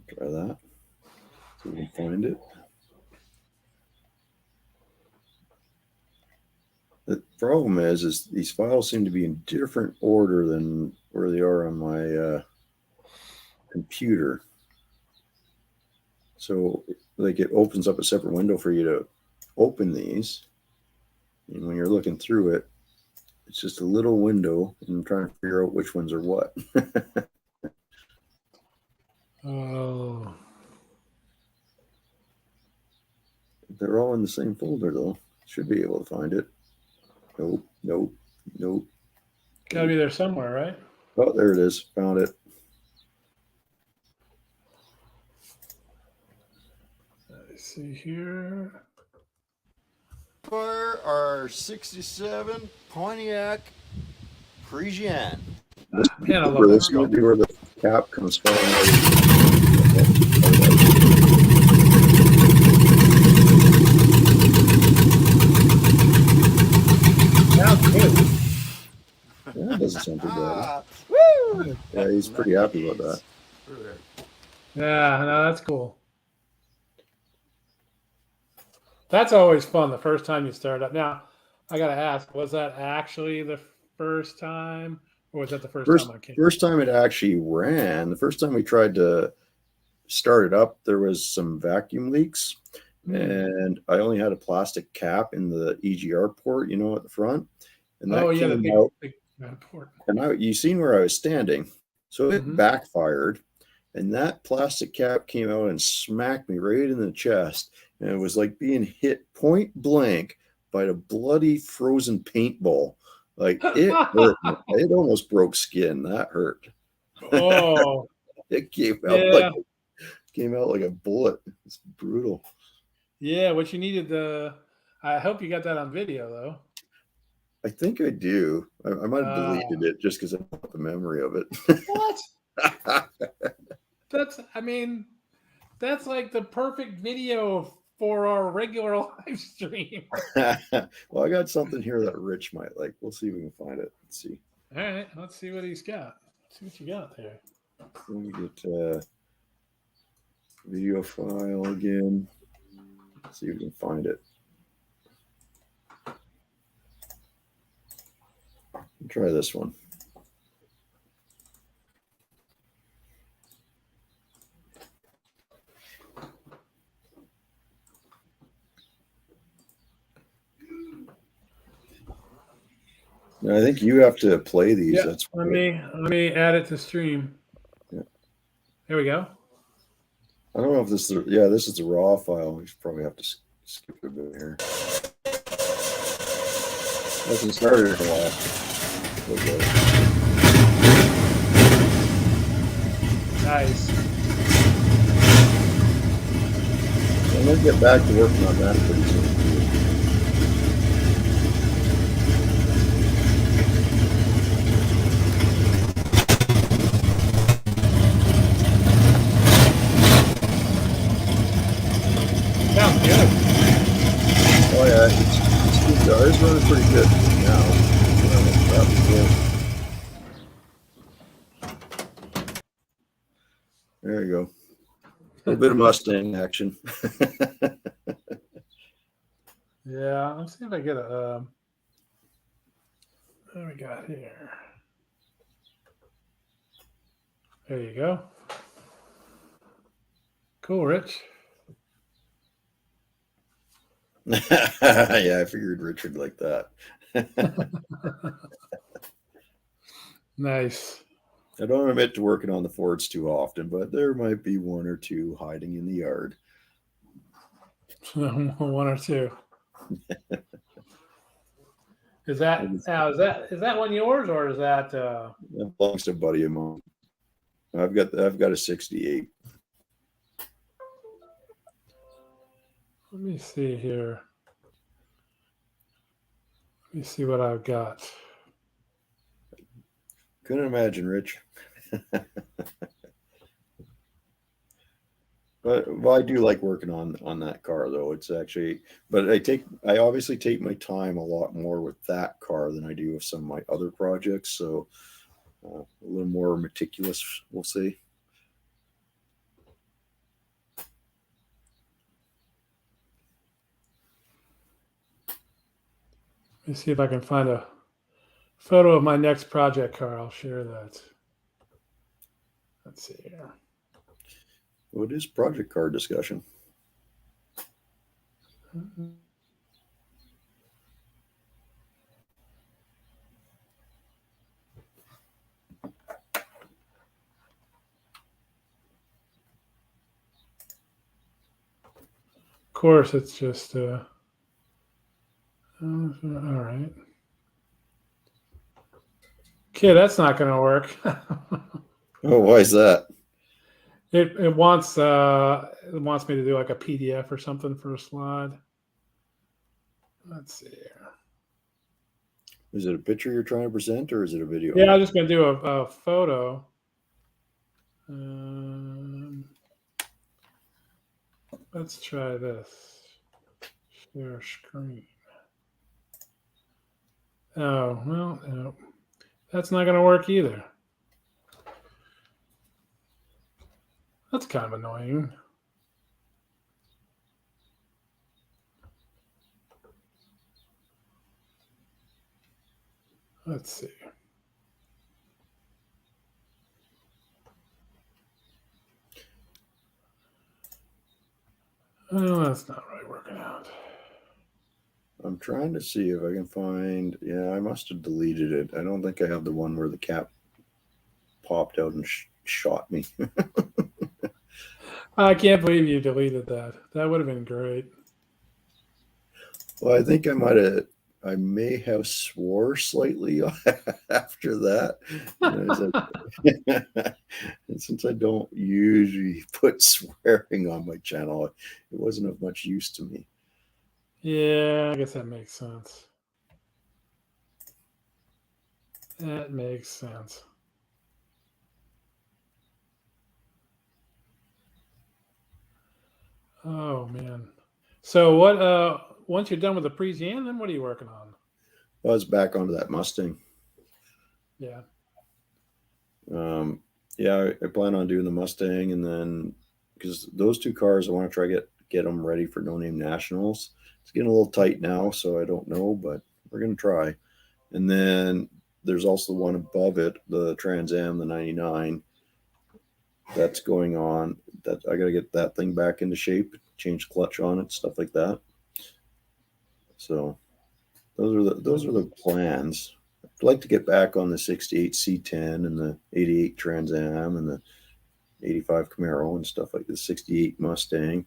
Try that. So we can find it. The problem is these files seem to be in different order than where they are on my computer. So, like, it opens up a separate window for you to open these, and when you're looking through it, it's just a little window, and I'm trying to figure out which ones are what.
Oh.
They're all in the same folder, though. Should be able to find it. Nope.
Gotta be there somewhere, right?
Oh, there it is. Found it.
Let's see here.
For our 67 Pontiac Parisienne.
Man, I love
Remember,
that
this
car.
might be where the cap comes falling out.
Sounds good.
Yeah, that doesn't sound too bad.
Ah, woo!
Yeah, he's pretty happy about that.
Yeah, no, that's cool. That's always fun. The first time you start up. Now, I gotta ask: was that actually the first time, or was that the first time
First,
on camera?
first time it actually ran. The first time we tried to start it up, there was some vacuum leaks, and I only had a plastic cap in the EGR port, you know, at the front, and that
Oh yeah, the
came out.
big port.
And you seen where I was standing, so it
Mhm.
backfired, and that plastic cap came out and smacked me right in the chest, and it was like being hit point blank by a bloody frozen paintball. Like it hurt. It almost broke skin. That hurt.
Oh
It
yeah,
came out like a bullet. It's brutal.
yeah. What you needed the. I hope you got that on video though.
I think I do. I might have
Uh,
deleted it just because I want the memory of
what? That's. I mean, that's like the perfect video for our regular live stream.
Well, I got something here that Rich might like. We'll see if we can find it. Let's see.
All right, let's see what he's got. Let's see what you got there.
Let me get video file again. Let's see if we can find it. Try this one. Now, I think you have to play these.
Yeah,
That's
let me add it to stream.
Yeah.
There we go.
I don't know if this is. Yeah, this is the raw file. We should probably have to skip a bit here. Hasn't started in a while. Okay.
Nice.
I'm gonna get back to working on that pretty soon.
Sounds good.
Oh yeah, it's running pretty good now. That was good. There you go. A little bit of Mustang action.
Yeah, let's see if I get a. What do we got here? There you go. Cool, Rich.
Yeah, I figured Richard like that.
Nice.
I don't admit to working on the Fords too often, but there might be one or two hiding in the yard.
One or two. Is that now? Is that one yours or is that?
That belongs to a buddy of mine. I've got a 68.
Let me see here. Let me see what I've got.
Couldn't imagine, Rich. But well, I do like working on that car though. It's actually, but I obviously take my time a lot more with that car than I do with some of my other projects. So a little more meticulous, we'll see.
Let me see if I can find a photo of my next project car. I'll share that. Let's see here.
What is project car discussion?
Of course, it's just all right. Okay, that's not going to work.
Oh, why is that?
It wants me to do like a PDF or something for a slide. Let's see here.
Is it a picture you're trying to present, or is it a video?
Yeah, I'm just going to do a photo. Let's try this. Share screen. Oh, well, no. That's not going to work either. That's kind of annoying. Let's see. Oh, that's not really working out.
I'm trying to see if I can find. Yeah, I must have deleted it. I don't think I have the one where the cap popped out and shot me.
I can't believe you deleted that. That would have been great.
Well, I think I may have swore slightly after that. And since I don't usually put swearing on my channel, it wasn't of much use to me.
Yeah, I guess that makes sense. That makes sense. Oh man. So what once you're done with the Parisienne, then what are you working on?
I was back onto that Mustang.
Yeah.
Yeah, I plan on doing the Mustang, and then because those two cars, I want to try get them ready for No Name Nationals. It's getting a little tight now, so I don't know, but we're gonna try. And then there's also the one above it, the Trans Am, the '99. That's going on. That I got to get that thing back into shape, change the clutch on it, stuff like that. So those are the plans. I'd like to get back on the '68 C10 and the '88 Trans Am and the '85 Camaro and stuff like the '68 Mustang,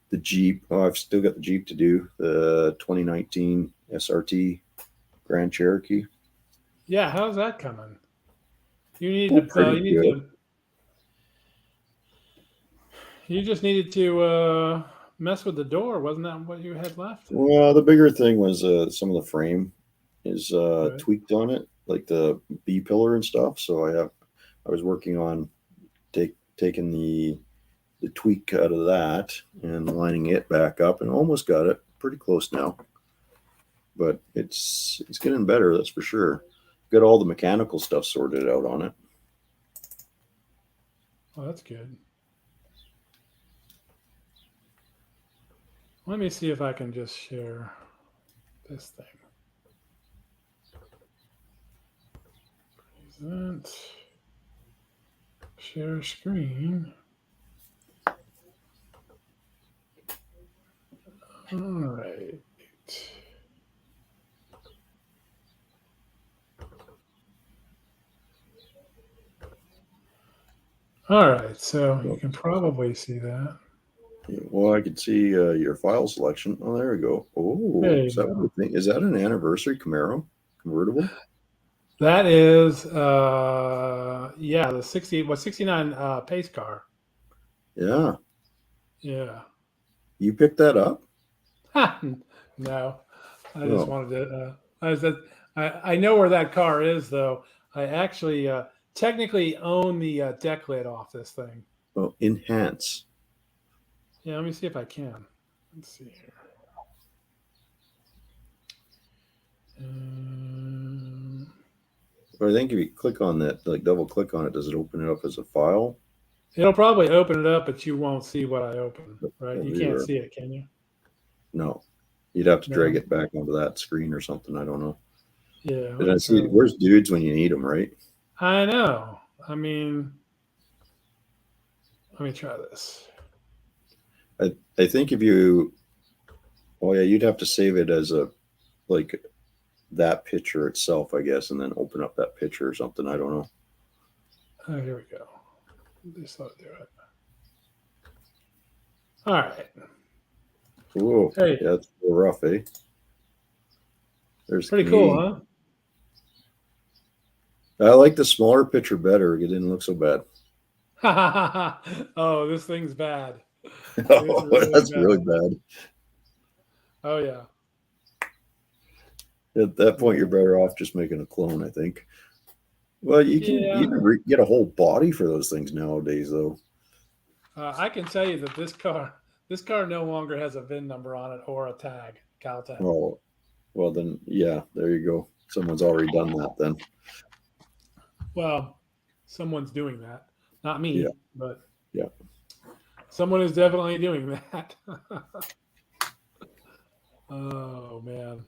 the Jeep. Oh, I've still got the Jeep to do. The 2019 SRT Grand Cherokee.
Yeah, how's that coming? You need
Oh,
to
pretty
you need
good.
to you just needed to mess with the door. Wasn't that what you had left?
Well, the bigger thing was some of the frame is
Right.
tweaked on it, like the B pillar and stuff. So I was working on taking the tweak out of that and lining it back up, and almost got it pretty close now. But it's getting better, that's for sure. Got all the mechanical stuff sorted out on it.
Oh, that's good. Let me see if I can just share this thing. Present. Share screen. All right. All right, so you can probably see that.
Well, I could see your file selection. Oh, there we go. Oh,
There you
is that
go.
what I think? Is that an anniversary Camaro convertible?
That is yeah, the 69 pace car.
Yeah.
Yeah.
You picked that up?
No. I just
Oh,
wanted to I know where that car is though. I actually technically own the deck lid off this thing.
oh, enhance.
Yeah, let me see if I can. Let's see here.
But I think if you click on that, like double click on it, does it open it up as a file?
It'll probably open it up, but you won't see what I open, right? You can't
Viewer.
see it, can you?
No. You'd have to drag
No.
it back onto that screen or something. I don't know.
Yeah.
But I see, where's dudes when you need them, right?
I know. I mean, let me try this.
I think if you, oh yeah, you'd have to save it as a, like that picture itself, I guess, and then open up that picture or something. I don't know.
Oh, here we go. This ought to do it. All right.
Whoa.
Hey.
Yeah, it's a little rough, eh? There's
Pretty cool, huh?
I like the smaller picture better. It didn't look so bad.
Oh, this thing's bad. It's
Oh,
really
that's really
bad.
bad.
Oh yeah.
At that point,
Yeah.
you're better off just making a clone, I think. Well, you can
Yeah.
even get a whole body for those things nowadays, though.
I can tell you that this car no longer has a VIN number on it or a tag, cal tag.
Oh, well then, yeah, there you go. Someone's already done that then.
Well, someone's doing that. Not
Yeah,
me, but
yeah.
someone is definitely doing that. Oh man,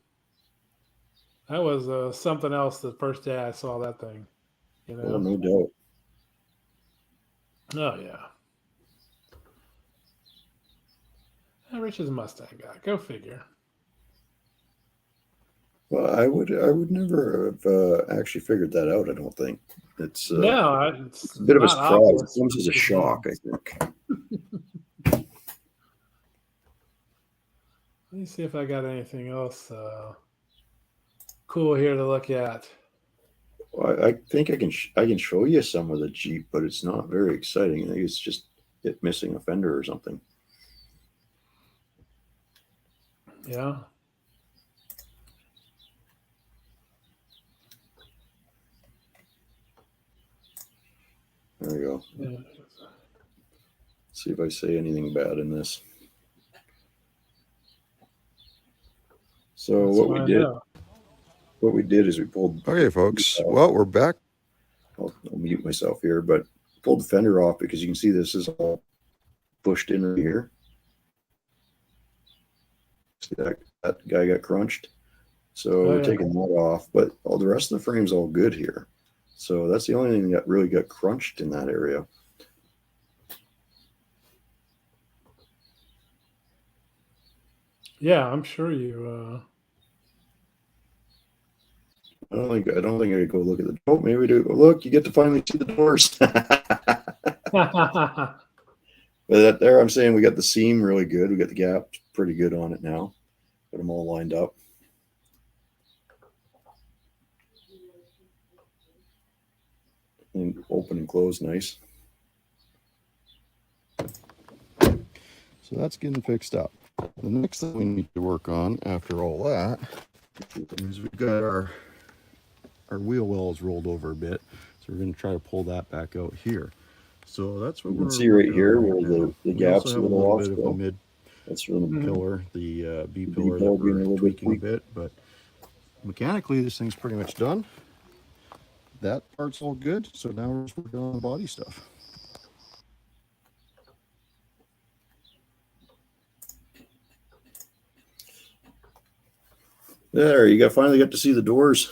that was something else. The first day I saw that thing, you
Oh,
know.
no doubt.
Oh yeah, Rich is a Mustang guy. Go figure.
Well, I would never have actually figured that out. I don't think
No,
it's
it's
a bit of a
not
surprise. It
obvious
comes
from
as a
the
shock,
beginning.
I think.
Let me see if I got anything else cool here to look at.
I think I can show you some of the Jeep, but it's not very exciting. I think it's just it missing a fender or something.
Yeah.
There you go.
Yeah.
See if I say anything bad in this. So
Let's find out.
what we did is we pulled.
Okay, folks. Well, we're back.
I'll mute myself here, but pulled the fender off because you can see this is all pushed in right here. See that guy got crunched. So
Oh,
we're
yeah.
taking that off, but all the rest of the frame's all good here. So that's the only thing that really got crunched in that area.
Yeah, I'm sure you.
I don't think I could go look at the. Oh, maybe we do. Look, you get to finally see the doors. But there, I'm saying we got the seam really good. We got the gap pretty good on it now. Got them all lined up. And open and close, nice.
So that's getting fixed up. The next thing we need to work on after all that is we've got our wheel wells rolled over a bit. So we're going to try to pull that back out here. So that's what
You can
we're
see right
working
here
on
where
now.
the
We
gap's
also
a
have a
little
little
off
bit of a
still.
mid
That's really
pillar, the B
B
pillar
pillar
that
being a
we're
little bit
tweaking a
tweaked.
bit, but mechanically this thing's pretty much done. That part's all good. So now we're just working on the body stuff.
There, you finally got to see the doors.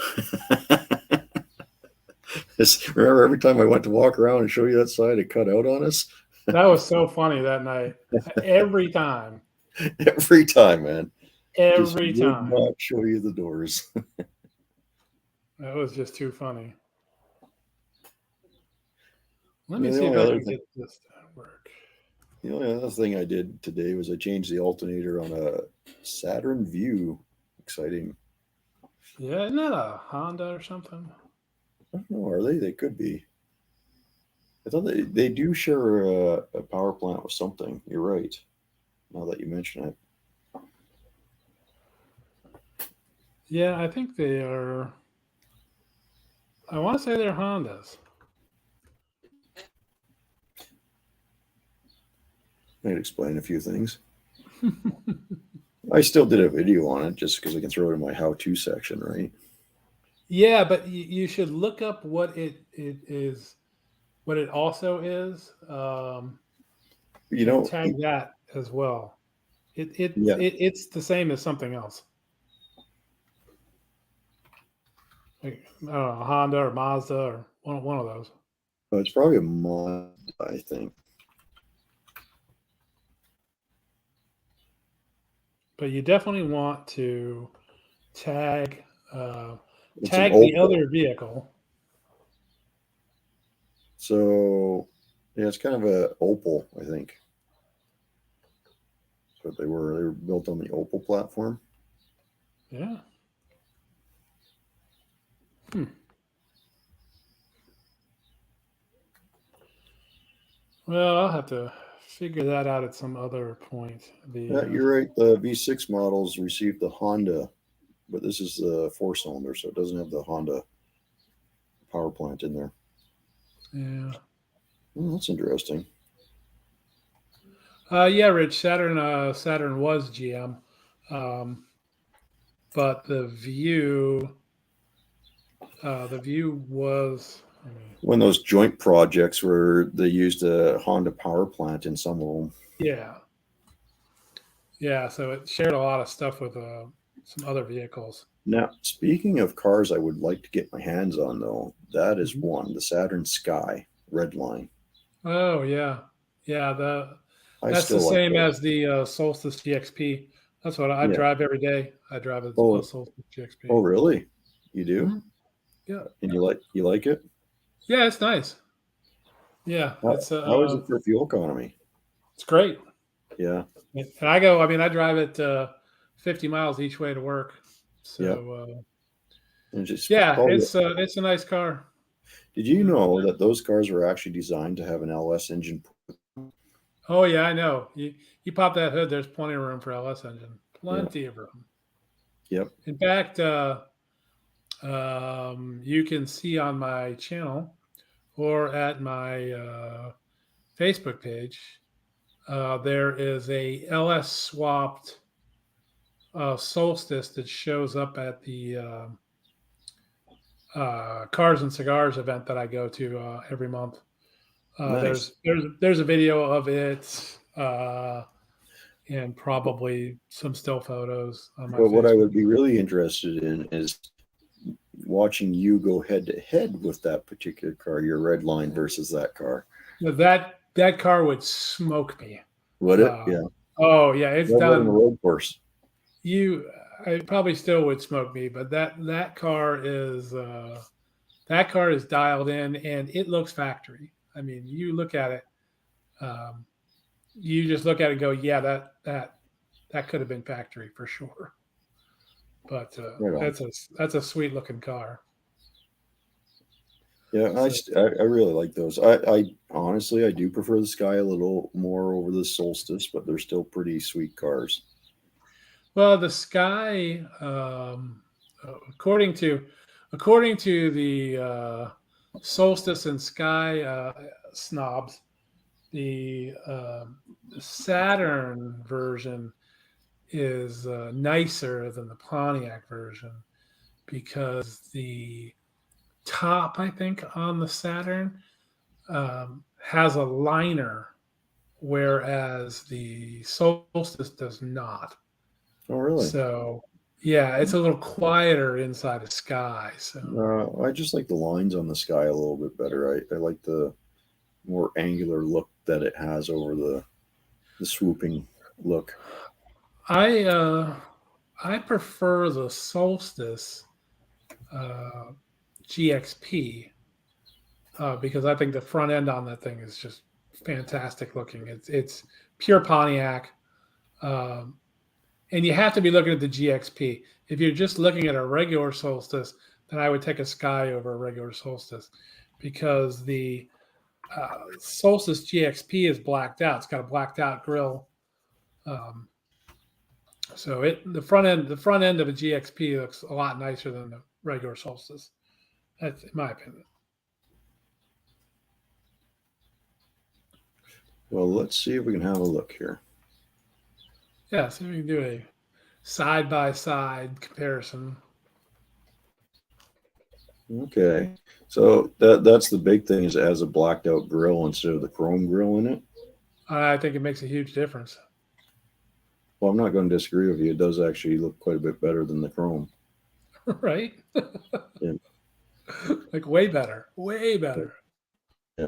Remember, every time I went to walk around and show you that side, it cut out on us.
That was so funny that night. Every time.
Every time, man. Just
Every
would
time.
not show you the doors.
That was just too funny. Let
Yeah,
me
the
see if
only
I
other
can
thing,
get this to work.
the only other thing I did today was I changed the alternator on a Saturn Vue. Exciting.
Yeah, isn't that a Honda or something?
I don't know. Are they? They could be. I thought they do share a power plant with something. You're right. Now that you mention it.
Yeah, I think they are. I want to say they're Hondas.
Might explain a few things. I still did a video on it just because I can throw it in my how-to section, right?
Yeah, but you should look up what it is, what it also is,
You
and
know,
tag that as well.
yeah,
It's the same as something else. Like, I don't know, Honda or Mazda or one of those.
it's probably a mod, I think.
But you definitely want to tag
It's an
tag the
Opel.
other vehicle.
So, yeah, it's kind of a Opel, I think. That's what they were. They were built on the Opel platform.
Yeah. Hmm. Well, I'll have to figure that out at some other point.
Yeah, you're right. The V6 models received the Honda, but this is the 4-cylinder, so it doesn't have the Honda power plant in there.
Yeah.
Oh, that's interesting.
Yeah, Rich. Saturn was GM, um, but the View was.
When those joint projects where they used a Honda power plant in some of them.
Yeah, yeah. So it shared a lot of stuff with some other vehicles.
Now, speaking of cars I would like to get my hands on, though, that is
Mhm.
one, the Saturn Sky Redline.
Oh yeah, yeah.
I
That's the
still like
same
those.
as the Solstice GXP. That's what I
Yeah.
drive every day. I drive a
Oh,
Solstice
oh,
GXP.
really? You do?
Mhm. Yeah,
And you like it?
yeah. It's nice. Yeah,
How is it for fuel economy?
it's great.
Yeah.
And I go. I mean, I drive it 50 miles each way to work.
Yeah.
So
And just
yeah,
probably.
it's a nice car.
Did you know that those cars were actually designed to have an LS engine?
Oh yeah, I know. You pop that hood. There's plenty of room for LS engine.
Yeah.
Plenty of room.
Yep.
In fact, you can see on my channel or at my Facebook page, there is a LS swapped Solstice that shows up at the Cars and Cigars event that I go to every month.
Nice.
There's a video of it and probably some still photos on my
But what I
Facebook.
would be really interested in is watching you go head to head with that particular car, your red line versus that car.
That car would smoke me.
Would it?
Uh,
Yeah.
oh yeah, it's
What about on the
done.
road course?
I probably still would smoke me, but that car is dialed in and it looks factory. I mean, you look at it, um, you just look at it and go, yeah, that could have been factory for sure. But
Right on.
that's a sweet looking car.
Yeah,
So,
I really like those. I honestly I do prefer the Sky a little more over the Solstice, but they're still pretty sweet cars.
well, the Sky, according to the Solstice and Sky snobs, the Saturn version is nicer than the Pontiac version because the top, I think, on the Saturn has a liner, whereas the Solstice does not.
Oh, really?
So, yeah, it's a little quieter inside of Sky. So,
I just like the lines on the Sky a little bit better. I like the more angular look that it has over the swooping look.
I uh, I prefer the Solstice uh, GXP because I think the front end on that thing is just fantastic looking. It's pure Pontiac, um, and you have to be looking at the GXP. If you're just looking at a regular Solstice, then I would take a Sky over a regular Solstice because the Solstice GXP is blacked out. It's got a blacked out grill. Um, so the front end of a GXP looks a lot nicer than the regular Solstice. That's in my opinion.
Well, let's see if we can have a look here.
Yeah, so we can do a side by side comparison.
Okay. So that's the big thing is it has a blacked out grill instead of the chrome grill in it.
I think it makes a huge difference.
Well, I'm not going to disagree with you. It does actually look quite a bit better than the chrome.
Right?
Yeah.
Like way better. Way better.
Yeah.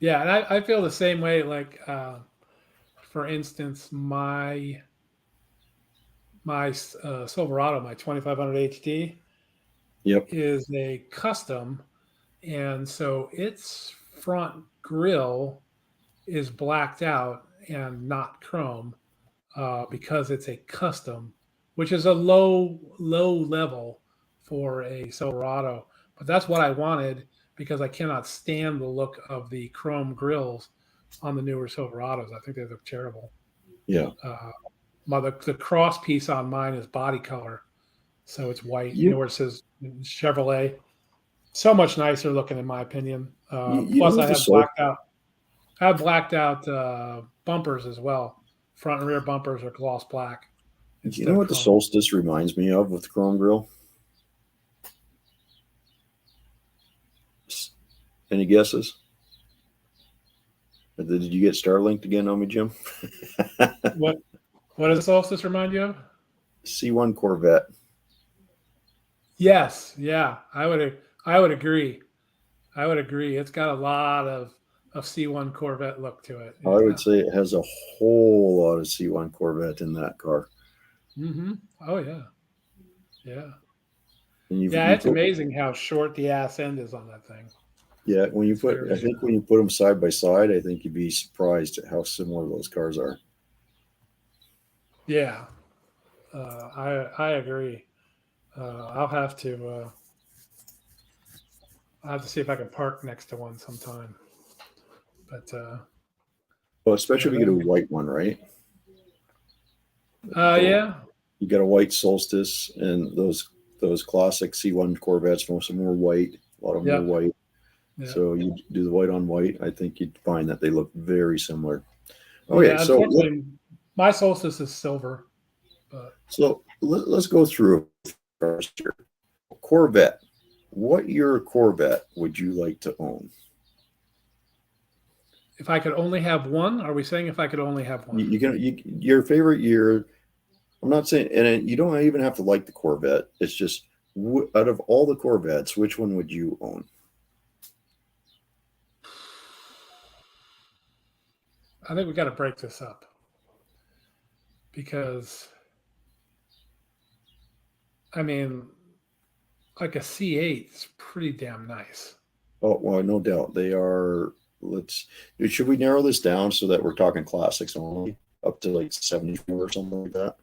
Yeah, and I feel the same way. Like, for instance, my Silverado, my 2500 HD,
Yep.
is a custom, and so its front grill is blacked out and not chrome because it's a custom, which is a low level for a Silverado. But that's what I wanted because I cannot stand the look of the chrome grills on the newer Silverados. I think they look terrible.
Yeah.
The cross piece on mine is body color, so it's white. Where it says Chevrolet. So much nicer looking, in my opinion. Plus, I have blacked out. I have blacked out bumpers as well. Front and rear bumpers are gloss black.
You know what the Solstice reminds me of with the chrome grill? Any guesses? Did you get Starlinked again on me, Jim?
What does Solstice remind you of?
C1 Corvette.
Yes, yeah, I would agree. I would agree. It's got a lot of C1 Corvette look to it.
Yeah. I would say it has a whole lot of C1 Corvette in that car.
Mm-hmm. Oh yeah, yeah.
And
it's amazing how short the ass end is on that thing.
Yeah, when you put them side by side, I think you'd be surprised at how similar those cars are.
Yeah, I agree. I'll have to see if I can park next to one sometime. But
well, especially if you get a white one, right?
Yeah.
You got a white Solstice, and those classic C1 Corvettes, most of them were white. A lot of them were white. Yeah. So you do the white on white. I think you'd find that they look very similar. Okay,
yeah, so my Solstice is silver.
So let's go through first here. Corvette. What year Corvette would you like to own?
If I could only have one, are we saying if I could only have one?
Your favorite year. I'm not saying, and you don't even have to like the Corvette. It's just out of all the Corvettes, which one would you own?
I think we got to break this up because, I mean, like a C8 is pretty damn nice.
Oh, well, no doubt. They are. Should we narrow this down so that we're talking classics only, up to like 74 or something like that?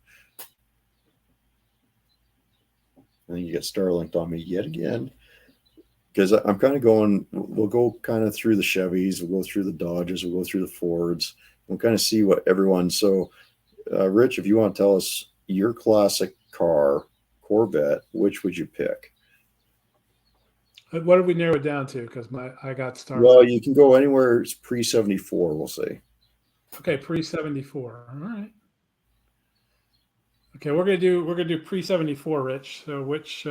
I think you get Starlinked on me yet again. Because I'm kind of going, we'll go kind of through the Chevys, we'll go through the Dodges, we'll go through the Fords, we'll kind of see what everyone. So, Rich, if you want to tell us your classic car, Corvette, which would you pick?
What did we narrow it down to? Because I got started.
Well, you can go anywhere. It's pre-74, we'll say.
Okay, pre-74. All right. Okay, we're gonna do pre-74, Rich. So which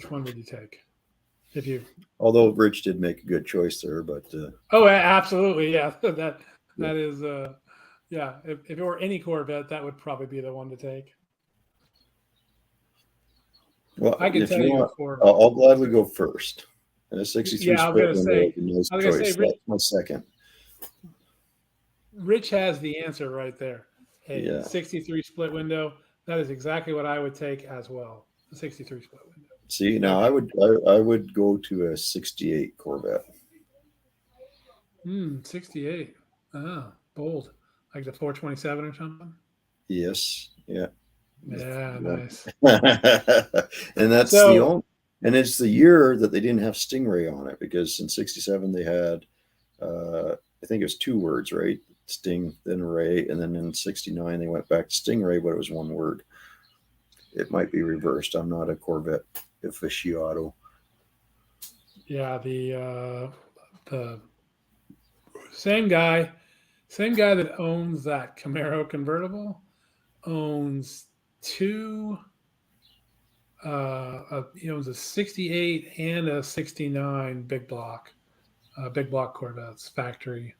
one would you take?
Although Rich did make a good choice there, but
oh, absolutely, yeah. that is yeah. If it were any Corvette, that would probably be the one to take.
Well,
I can tell you.
I'll gladly go first. And a 63
yeah,
split window is a nice choice.
Rich,
that's my second.
Rich has the answer right there. Hey,
yeah.
63 split window. That is exactly what I would take as well. A 63 split window.
See, now I would go to a 68 Corvette.
68. Bold. Like the 427 or something?
Yes. Yeah.
Yeah, nice.
And that's and it's the year that they didn't have Stingray on it, because in 67 they had I think it was 2 words, right? Sting, then Ray, and then in 69 they went back to Stingray, but it was 1 word. It might be reversed. I'm not a Corvette aficionado.
Yeah, the same guy that owns that Camaro convertible owns 2 he owns a 68 and a 69 big block Corvettes factory.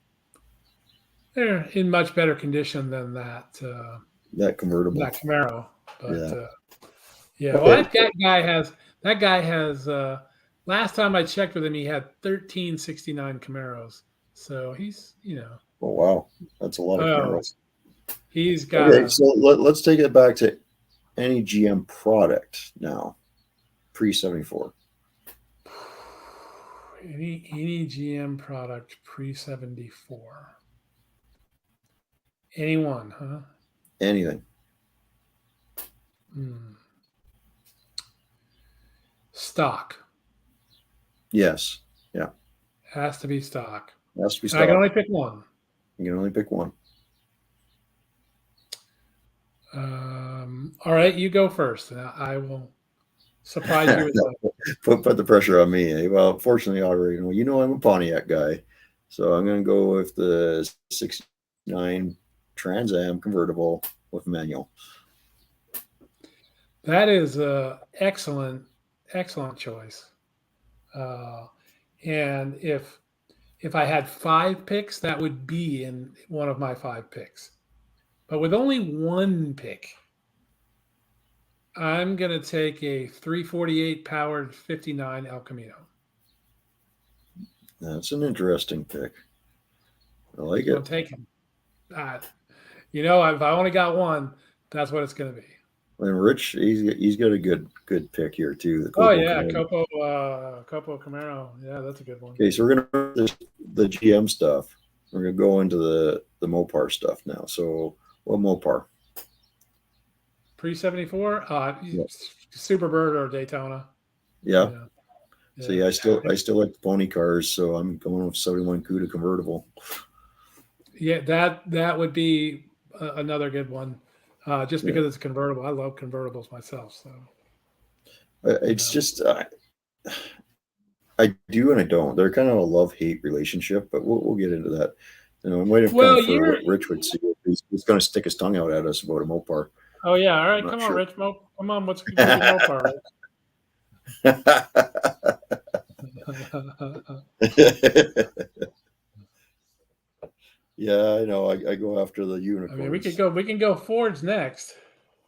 They're in much better condition than that
convertible,
that Camaro. But yeah,
okay.
Well, that guy has last time I checked with him, he had 13 69 Camaros. So he's,
oh wow, that's a lot of Camaros.
He's got
okay, so let's take it back to any GM product now, pre-74.
Any GM product pre-74. Anyone, huh?
Anything.
Stock.
Yes. Yeah.
Has to be stock.
Has to be
And I can
stock.
only pick one.
You can only pick one.
All right, you go first, and I will surprise you with
No,
that.
put the pressure on me. Eh? Well, fortunately, I already know. You know I'm a Pontiac guy, so I'm going to go with the '69 Trans Am convertible with manual.
That is a excellent choice. Uh, and if I had 5 picks, that would be in one of my 5 picks. But with only one pick, I'm gonna take a 348 powered 59 El Camino.
That's an interesting pick. I like
I'm
it.
taking that. If I only got one, that's what it's gonna be.
And Rich, he's got a good pick here too. The
Oh
Copo
yeah,
Camaro.
Copo Camaro. Yeah, that's a good one.
Okay, so we're gonna the GM stuff. We're gonna go into the Mopar stuff now. So what Mopar?
Pre 74,
Yeah.
Superbird or Daytona.
Yeah.
Yeah,
See,
yeah.
I still like the pony cars, so I'm going with 71 Cuda convertible.
Yeah, that would be another good one. Just
Yeah.
because it's convertible. I love convertibles myself. So
It's just I do and I don't. They're kind of a love-hate relationship, but we'll get into that. I'm waiting kind
well,
of for
you're.
what Rich would see. He's going to stick his tongue out at us about a Mopar.
Oh yeah, all
I'm
right.
not
Come on,
sure.
Rich. Come on. What's your Mopar?
Yeah, I know. I go after the
I
unicorns.
mean, we can go Fords next.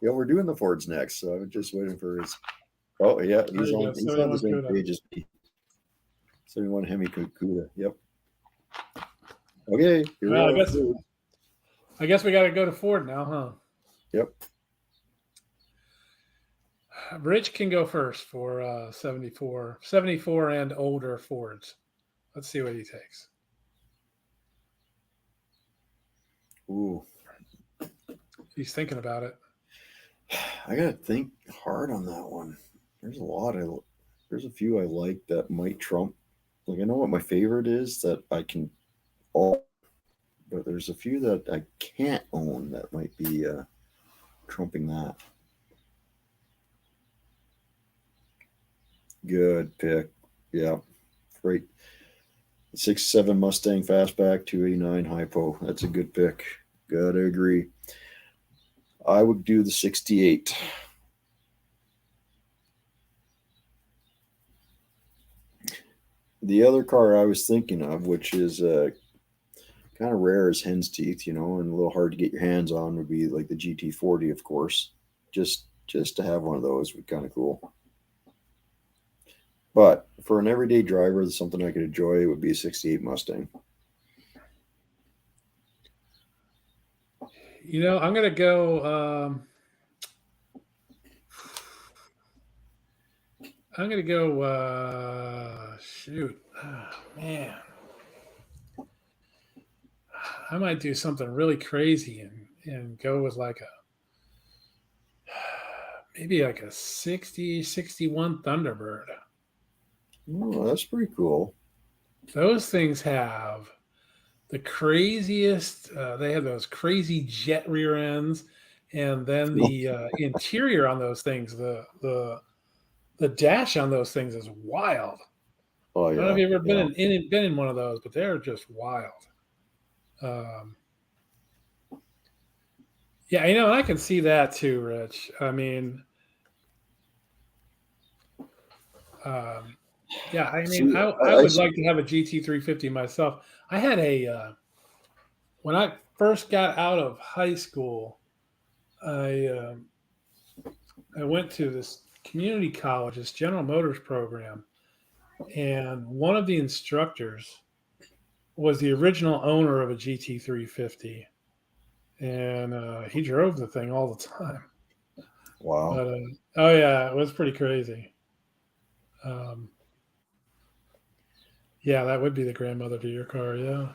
Yeah, we're doing the Fords next, so I'm just waiting for his. Oh yeah,
There you go.
he's on the
71
same
Cuda.
page as me. 71 Hemi Cuda. Yep. Okay, here we
Well,
are.
I guess we got to go to Ford now, huh?
Yep.
Rich can go first for 74 and older Fords. Let's see what he takes.
Ooh,
He's thinking about it.
I gotta think hard on that one. There's a lot. There's a few I like that might trump. Like I know what my favorite is that I can all, but there's a few that I can't own that might be trumping that. Good pick. Yeah, great. 67 Mustang Fastback, 289 Hypo. That's a good pick. Gotta agree. I would do the 68. The other car I was thinking of, which is kind of rare as hen's teeth, and a little hard to get your hands on, would be like the GT40, of course. Just to have one of those would be kind of cool. But for an everyday driver, something I could enjoy, it would be a 68 Mustang.
I'm going to go. I'm going to go. Shoot. Oh, man. I might do something really crazy and go with maybe like a 61 Thunderbird.
Oh, that's pretty cool.
Those things have the craziest. They have those crazy jet rear ends, and then the interior on those things, the dash on those things is wild.
Oh yeah.
I don't know if you've ever been in one of those, but they're just wild. Yeah, I can see that too, Rich. I mean, yeah, I mean, I would like to have a GT350 myself. I had when I first got out of high school, I went to this community college, this General Motors program, and one of the instructors was the original owner of a GT350, and he drove the thing all the time.
Wow.
But oh yeah, it was pretty crazy. Yeah, that would be the grandmother to your car, yeah.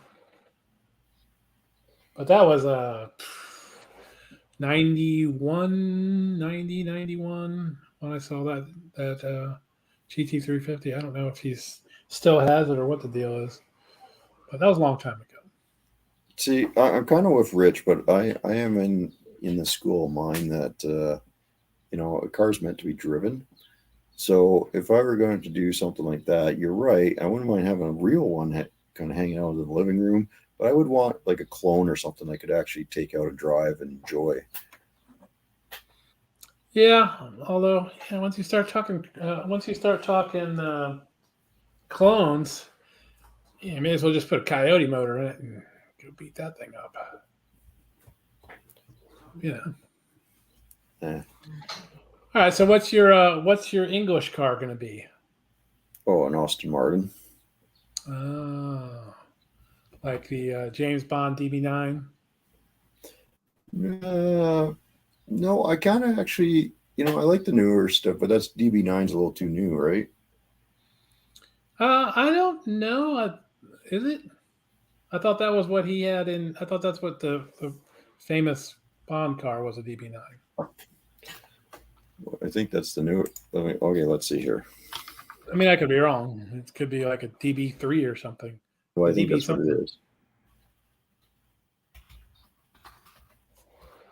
But that was 91 when I saw that GT350. I don't know if he's still has it or what the deal is. But that was a long time ago.
See, I'm kind of with Rich, but I am in the school of mind that a car's meant to be driven. So if I were going to do something like that, you're right. I wouldn't mind having a real one kind of hanging out in the living room, but I would want like a clone or something I could actually take out and drive and enjoy.
Yeah, although once you start talking clones, you may as well just put a Coyote motor in it and go beat that thing up.
Eh.
All right. So what's your English car going to be?
Oh, an Aston Martin.
Oh, like the James Bond DB9.
No, I kind of actually, I like the newer stuff, but that's DB9's a little too new, right?
I don't know. Is it? I thought that was what he had in. I thought that's what the famous Bond car was, a DB9.
I think that's the new. Okay, let's see here.
I mean, I could be wrong. It could be like a DB3 or something.
Well, I think
DB
that's what
something.
it is.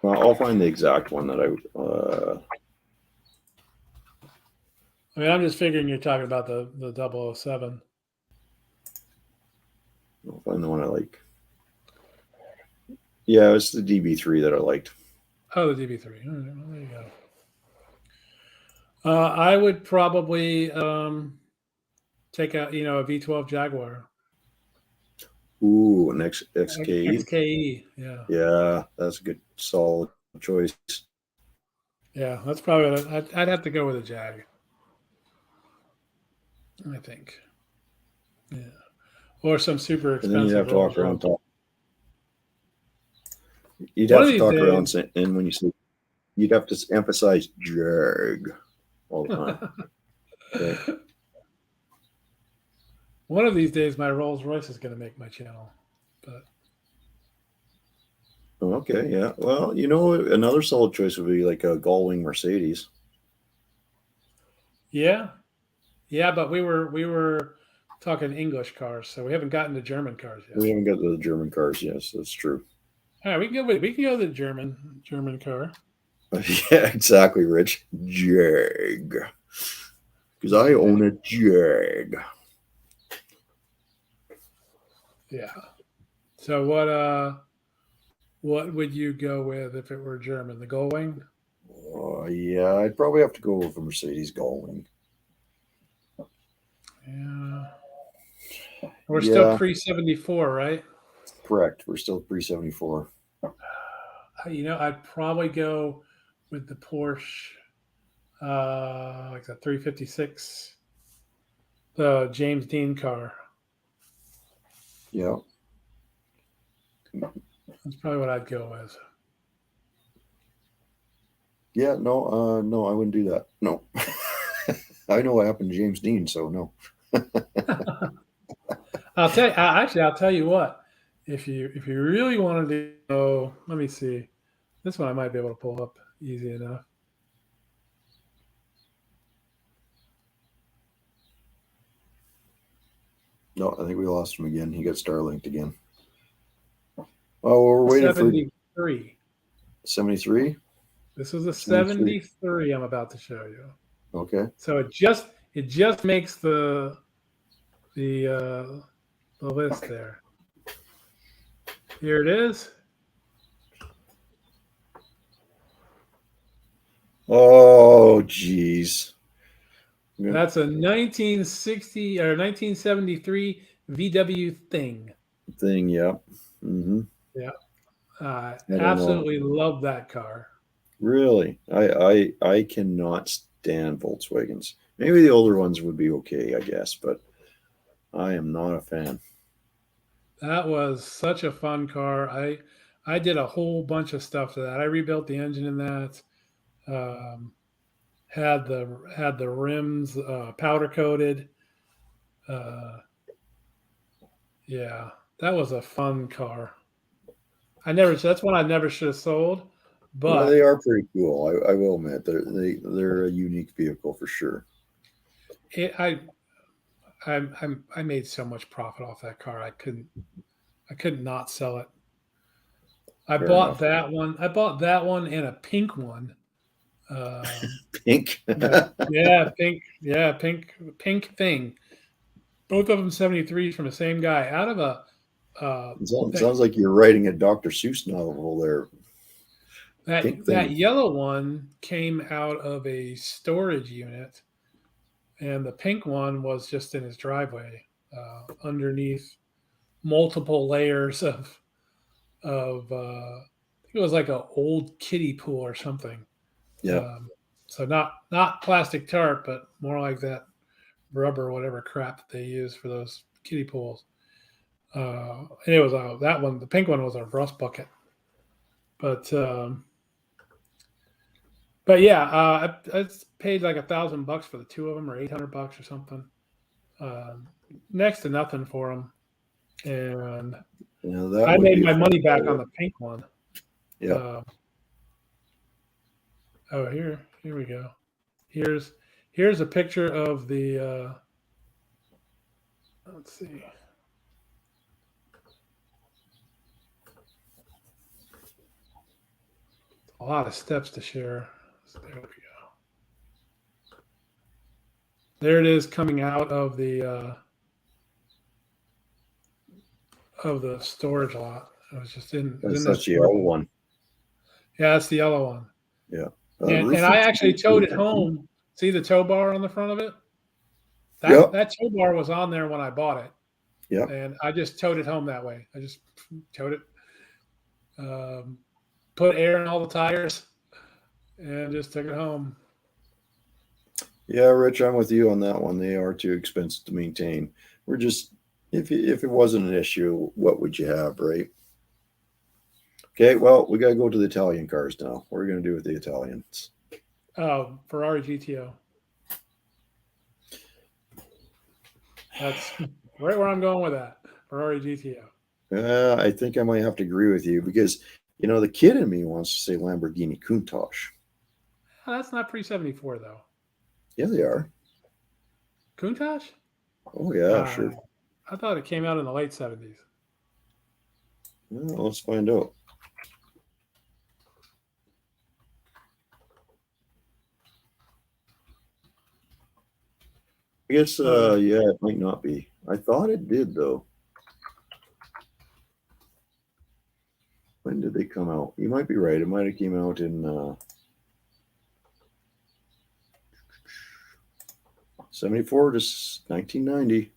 Well, I'll find the exact one that
I mean, I'm just figuring you're talking about the 007.
I'll find the one I like. Yeah, it's the DB3 that I liked.
Oh, the DB3. All right, well, there you go. I would probably take a V12 Jaguar.
Ooh, an XKE.
XKE. Yeah.
Yeah, that's a good, solid choice.
Yeah, that's probably what I'd have to go with a Jag. I think. Yeah. Or some super
And
expensive.
then you'd have to walk around talk. You'd
One
have
of
to talk
these
around, and when you say, you'd have to emphasize Jag all the time. Okay.
One of these days, my Rolls Royce is going to make my channel. But
Okay, yeah. Well, another solid choice would be like a Gullwing Mercedes.
yeah, but we were talking English cars, so we haven't gotten to German cars yet.
We haven't got the German cars. Yes, that's true.
All right, we can go to the German car.
Yeah, exactly, Rich. Jag. Because I own a Jag.
Yeah. So what would you go with if it were German? The Gullwing?
Yeah, I'd probably have to go with a Mercedes Gullwing.
Yeah. We're still pre-74, right?
Correct. We're still pre-74.
I'd probably go with the Porsche, like the 356, the James Dean car.
Yeah.
That's probably what I'd go with.
Yeah, no, I wouldn't do that. No. I know what happened to James Dean, so no.
I'll tell you what. If you really wanted to go, let me see. This one I might be able to pull up easy enough.
No, I think we lost him again. He got Starlinked again. Oh, we're waiting
73.
for 73.
This is a 73 I'm about to show you.
Okay.
So it just makes the list there. Here it is.
Oh, geez.
That's a 1960 or 1973 VW Thing.
Yeah. Mm-hmm.
Yeah. Absolutely love that car.
Really? I cannot stand Volkswagens. Maybe the older ones would be okay, I guess, but I am not a fan.
That was such a fun car. I did a whole bunch of stuff to that. I rebuilt the engine in that. Had the rims powder coated. Yeah, that was a fun car. That's one I never should have sold, but
they are pretty cool. I will admit they're a unique vehicle for sure.
I made so much profit off that car. I could not sell it. I
Fair
bought
enough.
that one. I bought that one and a pink one.
Pink.
Yeah, pink. Yeah, pink thing. Both of them 73s from the same guy. Out of a thing.
Sounds like you're writing a Dr. Seuss novel there. Pink
That
thing.
yellow one came out of a storage unit, and the pink one was just in his driveway, underneath multiple layers of I think it was like an old kiddie pool or something.
Yeah.
So not plastic tarp, but more like that rubber, whatever crap that they use for those kiddie pools. And it was that one. The pink one was a rust bucket, but yeah, I paid like $1,000 for the two of them, or $800 or something. Next to nothing for them, and
That
I
would
made
be a
my
fun
money back
car.
on the pink one.
Yeah.
Oh, here we go. Here's a picture of the. Let's see. A lot of steps to share. So there we go. There it is coming out of the storage lot. It was just in
That's
this.
the yellow one.
Yeah, that's the yellow one.
Yeah.
And I actually towed it home. See the tow bar on the front of it?
Yep.
That tow bar was on there when I bought it.
Yeah.
And I just towed it home that way. I just towed it, put air in all the tires, and just took it home.
Yeah, Rich, I'm with you on that one. They are too expensive to maintain. We're just, if it wasn't an issue, what would you have, right? Okay, well, we got to go to the Italian cars now. What are we going to do with the Italians?
Oh, Ferrari GTO. That's right where I'm going with that. Ferrari GTO.
I think I might have to agree with you because, the kid in me wants to say Lamborghini Countach.
Oh, that's not pre-74 though.
Yeah, they are.
Countach?
Oh, yeah, sure.
I thought it came out in the late 70s.
Well, let's find out. I guess, yeah, it might not be. I thought it did, though. When did they come out? You might be right. It might have came out in 74 to 1990.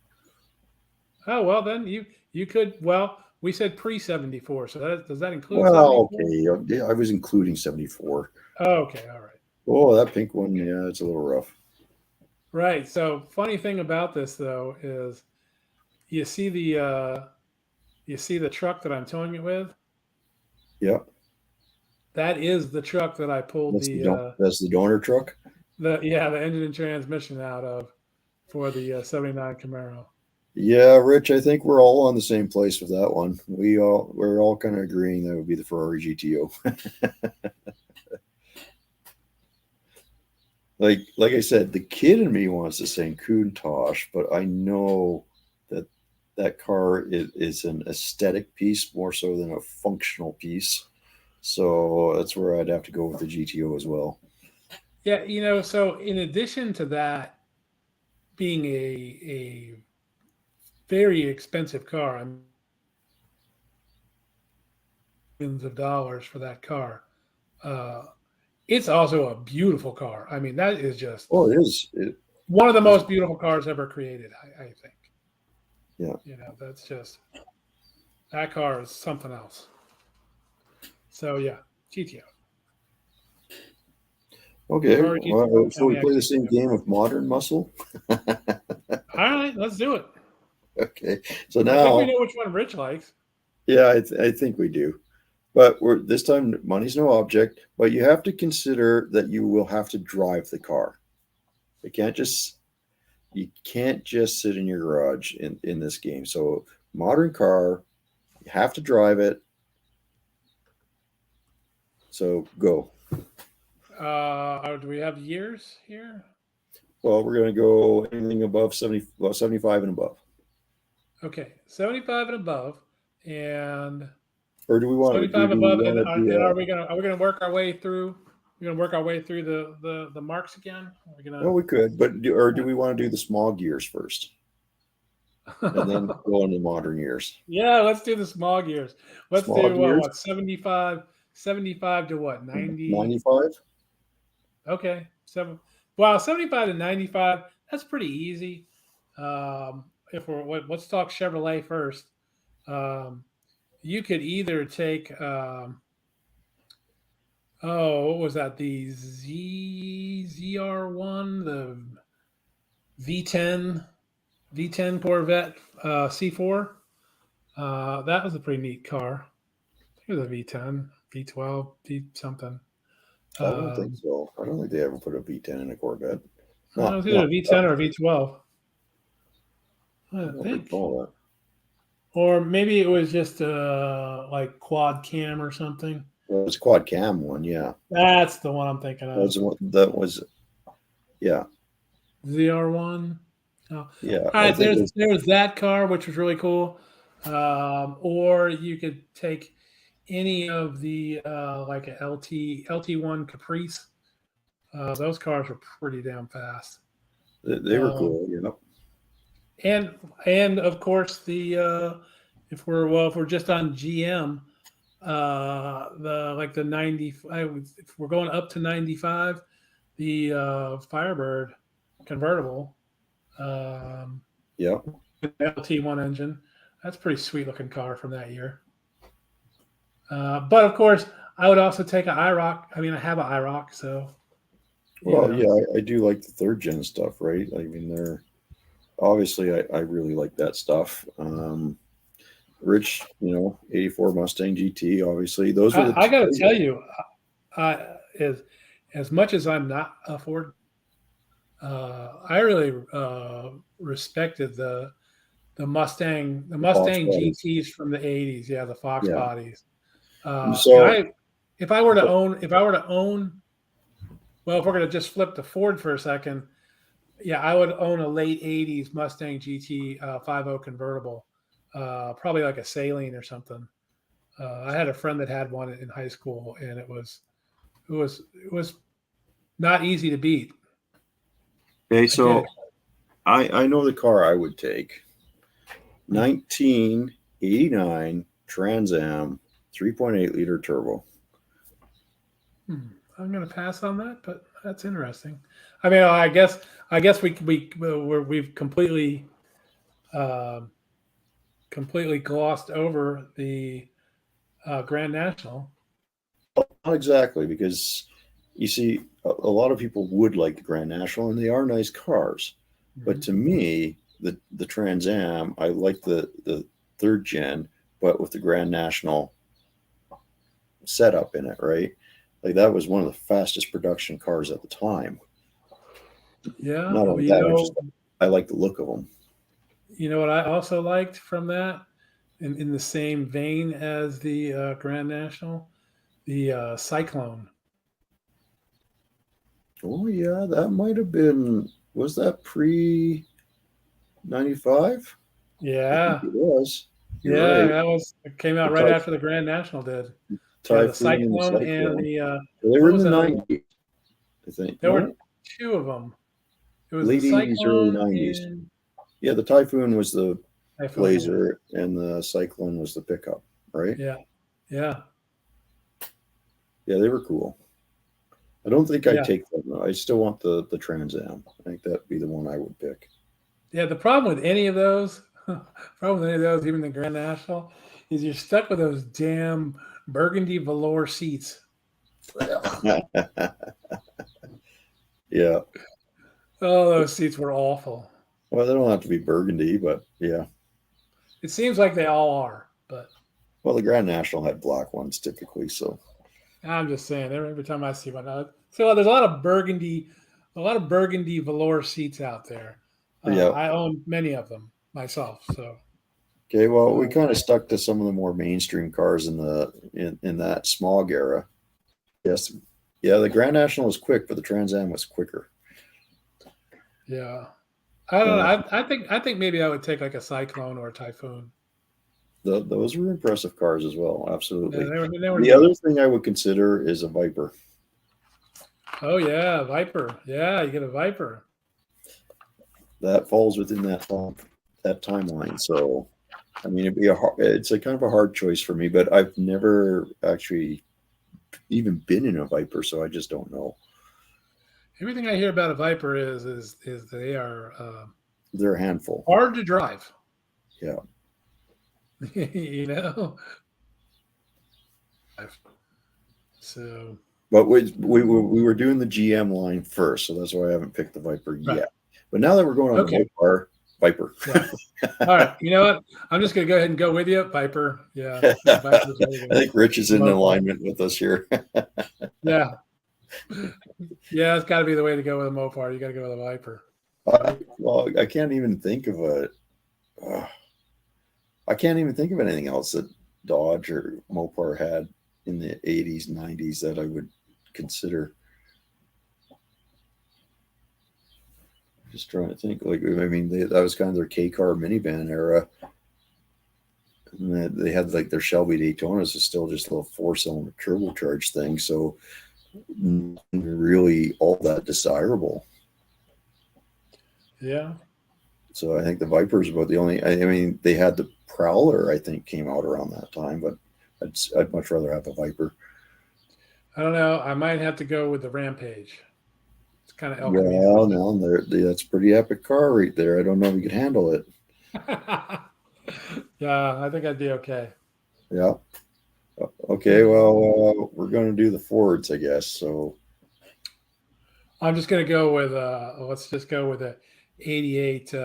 Oh, well, then you could, well, we said pre-74, so does that include
Well,
74?
okay. Yeah, I was including 74.
Oh, okay, all right.
Oh, that pink one, yeah, it's a little rough.
Right. So funny thing about this though is you see the truck that I'm towing it with?
Yeah.
That is the truck that I pulled
That's the donor truck.
the engine and transmission out of for the 79 Camaro.
Yeah, Rich, I think we're all on the same place with that one. We're all kind of agreeing that would be the Ferrari GTO. Like I said, the kid in me wants to say Countach, but I know that car is an aesthetic piece more so than a functional piece. So that's where I'd have to go with the GTO as well.
Yeah, so in addition to that being a very expensive car, I mean, millions of dollars for that car. It's also a beautiful car. I mean, that is just
it is
one of the most beautiful cars ever created, I think.
Yeah.
That's just, that car is something else. So yeah, GTO.
Okay. Well, so we play the
actually
same game of modern muscle.
All right, let's do it.
Okay. So
I think
now,
we know which one Rich likes.
yeah, I think we do. But this time money's no object, but you have to consider that you will have to drive the car. You can't just sit in your garage in this game. So modern car, you have to drive it. So go.
Do we have years here?
Well, we're going to go anything above 70, well, 75 and above.
Okay, 75 and above, and
Or do we want to
75
do we
above,
want to do
and are we gonna work our way through? We're gonna work our way through the marks again. Are we
well,
gonna?
we could, but do we want to do the small gears first and then go into modern years?
Yeah, let's do the small gears. Let's
Small
do
gears?
what 75 to what 90?
95?
Okay, 75 to 95. That's pretty easy. If let's talk Chevrolet first. You could either take what was that? The ZR1, the V10 Corvette C4. That was a pretty neat car. It was a V10, V12, V something.
I don't think so. I don't think they ever put a V10 in a Corvette.
It was either a V10 or a V12. I think.
That.
Or maybe it was just like quad cam or something.
Well, it was quad cam one, yeah.
That's the one I'm thinking of.
That was yeah.
ZR1. Oh.
Yeah.
All right, there's that car, which was really cool. Or you could take any of the like a LT1 Caprice. Those cars were pretty damn fast.
They were cool, yeah.
And of course the if we're just on GM, the 90, if we're going up to 95, the Firebird convertible,
yeah,
LT1 engine, that's a pretty sweet looking car from that year. But of course, I would also take an IROC. I mean, I have an IROC, so.
Well, yeah, I do like the third gen stuff, right? I mean, they're obviously I really like that stuff. Rich, 84 Mustang GT, obviously those are.
I got to tell you, as much as I'm not a Ford, I really respected the Mustang GTs from the 80s. Yeah, the Fox bodies. If I were to own, well, if we're going to just flip to Ford for a second, yeah, I would own a late 80s Mustang GT 5.0 convertible, probably like a Saline or something. I had a friend that had one in high school, and it was not easy to beat.
Okay, so I know the car I would take. 1989 Trans Am 3.8 liter turbo.
I'm going to pass on that, but that's interesting. I mean, I guess we've completely glossed over the Grand National.
Not exactly, because you see, a lot of people would like the Grand National, and they are nice cars. Mm-hmm. But to me, the Trans Am, I like the third gen, but with the Grand National setup in it, right? Like that was one of the fastest production cars at the time.
Yeah.
Not only that, I like the look of them.
You know what I also liked from that, in the same vein as the Grand National, the Cyclone.
Oh yeah, that might have been. Was that pre 95?
Yeah,
it was.
You're right. It came out right after the Grand National did. The Cyclone and the.
They were in the 90s, I think.
There were two of them. It was
late
the
80s, early
Cyclone
90s. Yeah, the Typhoon was the Blazer, and the Cyclone was the pickup, right?
Yeah.
Yeah, they were cool. I don't think I'd take them though. I still want the Trans Am. I think that'd be the one I would pick.
Yeah, the problem with any of those, even the Grand National, is you're stuck with those damn burgundy velour seats.
Yeah.
Oh, those seats were awful.
Well, they don't have to be burgundy, but yeah.
It seems like they all are, but.
Well, the Grand National had black ones typically, so.
I'm just saying, every time I see one, so there's a lot of burgundy velour seats out there. I own many of them myself. So.
Okay, well, we kind of stuck to some of the more mainstream cars in that smog era. Yes, yeah, the Grand National was quick, but the Trans Am was quicker.
Yeah. I don't know. I think maybe I would take like a Cyclone or a Typhoon.
Those were impressive cars as well.
Yeah,
Absolutely.
they were
The
neat.
other thing I would consider is a Viper.
Oh yeah, Viper. Yeah, you get a Viper.
That falls within that timeline. So, I mean, it's a kind of a hard choice for me, but I've never actually even been in a Viper, so I just don't know.
Everything I hear about a Viper is they are
They're a handful.
hard to drive.
Yeah.
You know. So
But we were doing the GM line first, so that's why I haven't picked the Viper
Right.
yet. But now that we're going on
Okay.
the Mopar, Viper.
yeah. All right. You know what? I'm just gonna go ahead and go with you, Viper. Yeah. Viper's
I
way to go.
think Rich is in
Mopar.
alignment with us here.
Yeah. Yeah, it's got to be the way to go with a Mopar. You got to go with a Viper.
Well, I can't even think of I can't even think of anything else that Dodge or Mopar had in the 80s, 90s that I would consider. Just trying to think. Like, I mean, that was kind of their K car minivan era. And they had like their Shelby Daytonas is still just a little 4-cylinder turbocharged thing. So, really all that desirable.
Yeah.
So I think the Viper's about the only. I mean, they had the Prowler. I think came out around that time, but I'd much rather have a Viper.
I don't know. I might have to go with the Rampage. It's kind of El
Well, no, that's a pretty epic car right there. I don't know if you could handle it.
Yeah, I think I'd be okay.
Yeah. Okay. Well, we're going to do the Fords, I guess. So
I'm just gonna go with let's just go with a 88 50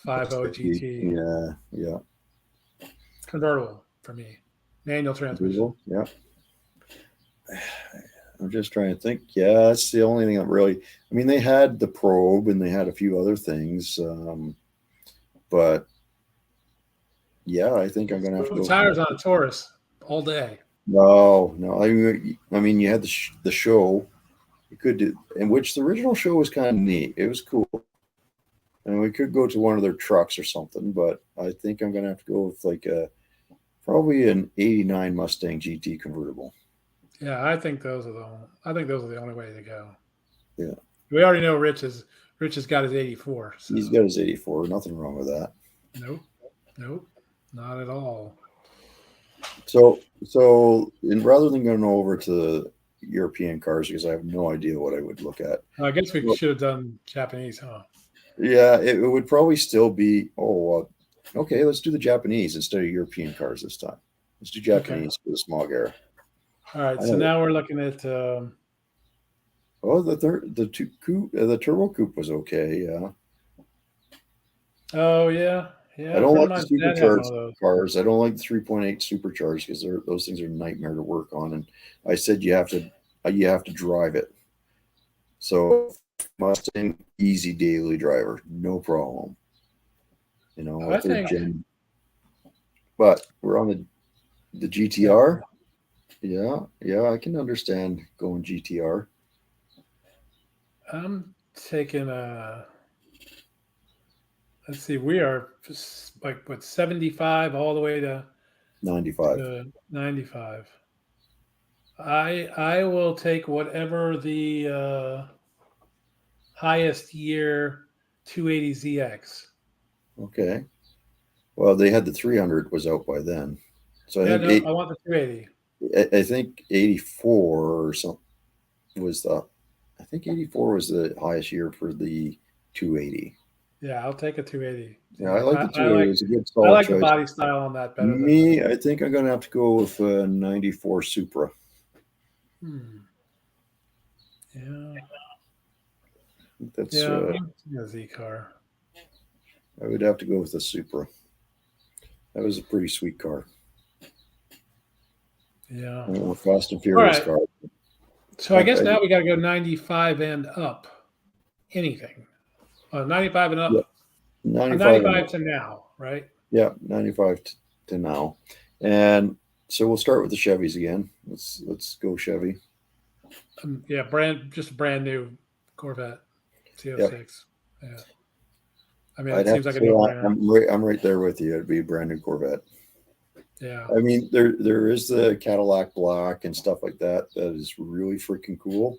GT
Yeah. Yeah.
convertible for me. Manual transmission.
Yeah. I'm just trying to think. Yeah, that's the only thing that really. I mean, they had the Probe and they had a few other things, but yeah, I think I'm gonna have to
Put
go.
tires on a Taurus all day.
No. I mean, you had the show. You could do, in which the original show was kind of neat. It was cool, and we could go to one of their trucks or something. But I think I'm gonna have to go with like probably an '89 Mustang GT convertible.
Yeah, I think those are the only way to go.
Yeah.
We already know Rich has got his 84. So.
He's got his 84. Nothing wrong with that.
Nope, not at all.
So rather than going over to European cars, because I have no idea what I would look at.
I guess we should have done Japanese, huh?
Yeah, it would probably still be. Okay, let's do the Japanese instead of European cars this time. Let's do Japanese for the smog era.
All right, so now we're looking at.
The turbo coupe was okay. Yeah.
Oh yeah.
I don't like the supercharged cars. I don't like the 3.8 supercharged because those things are a nightmare to work on. And I said you have to drive it. So Mustang, easy daily driver, no problem. You know,
I think.
But we're on the GTR. Yeah, I can understand going GTR.
I'm taking let's see, we are like 75 all the way to
95.
95. I will take whatever the highest year 280ZX.
Okay. Well, they had the 300 was out by then. So
I want the 280.
I think 84 or something was I think 84 was the highest year for the 280.
Yeah, I'll take a 280.
Yeah, I like the 280. It's a good solid
I like
choice.
the body style on that better.
I think I'm going to have to go with a 94 Supra.
Yeah.
That's
a Z car.
I would have to go with the Supra. That was a pretty sweet car.
Yeah.
Fast and Furious car.
So I guess now we got to go 95 and up. Anything. 95 and up. Yeah. 95 to now, right?
Yeah, 95 to now. And so we'll start with the Chevys again. Let's go Chevy.
Just a brand new Corvette C06. Yeah. I mean,
I'd
it
have
seems
to
like a
say
no-brainer.
I'm right there with you. It'd be a brand new Corvette.
Yeah.
I mean, there is the Cadillac Black and stuff like that. That is really freaking cool.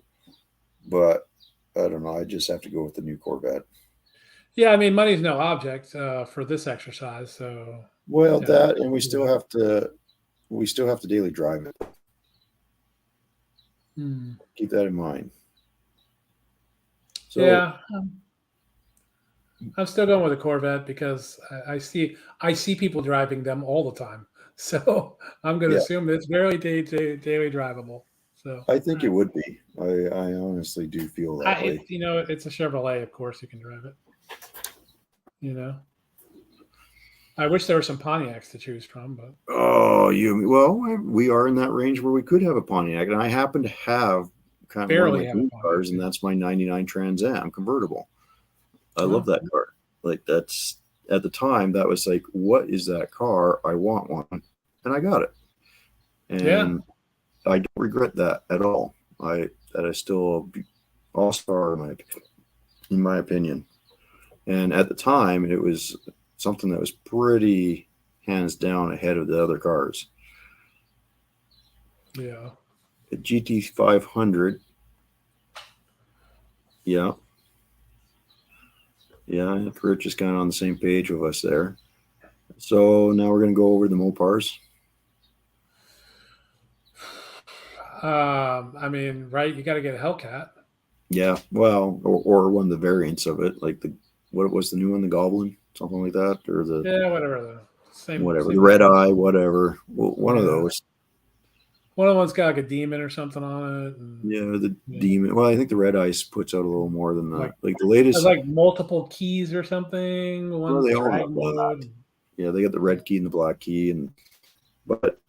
But I don't know. I just have to go with the new Corvette.
Yeah. I mean, money's no object for this exercise. So,
Well,
yeah.
that and we still have to daily drive it.
Hmm.
Keep that in mind. So
Yeah. I'm still going with a Corvette because I see people driving them all the time. So I'm going to
yeah,
assume it's very daily drivable. So
I think it would be. I honestly do feel that way.
it's a Chevrolet. Of course, you can drive it. You know, I wish there were some Pontiacs to choose from, but
Oh, we are in that range where we could have a Pontiac, and I happen to have kind of one of
barely
my
have a
dream
Pontiac.
cars, and that's my '99 Trans Am convertible. I love
Oh,
that car. Like that's at the time that was like, what is that car? I want one, and I got it,
yeah,
and I don't regret that at all. I still all star in my opinion, and at the time it was something that was pretty hands down ahead of the other cars.
yeah.
A GT 500. Yeah. Yeah. Rich is kind of on the same page with us there. So now we're going to go over the Mopars.
I mean, right? You got to get a Hellcat.
Yeah. Well, or one of the variants of it, like what was the new one, the Goblin, something like that, or the
Yeah, whatever. The
whatever, the
same
Red
thing.
Eye, whatever. Well, one of
Yeah.
those.
One of the ones got like a demon or something on it. And,
Yeah, the
yeah.
Demon. Well, I think the Red Ice puts out a little more than
Like
the
has
latest.
like multiple keys or something.
Well,
One's
they all
drag
have that.
mode.
Yeah, they got the red key and the black key, but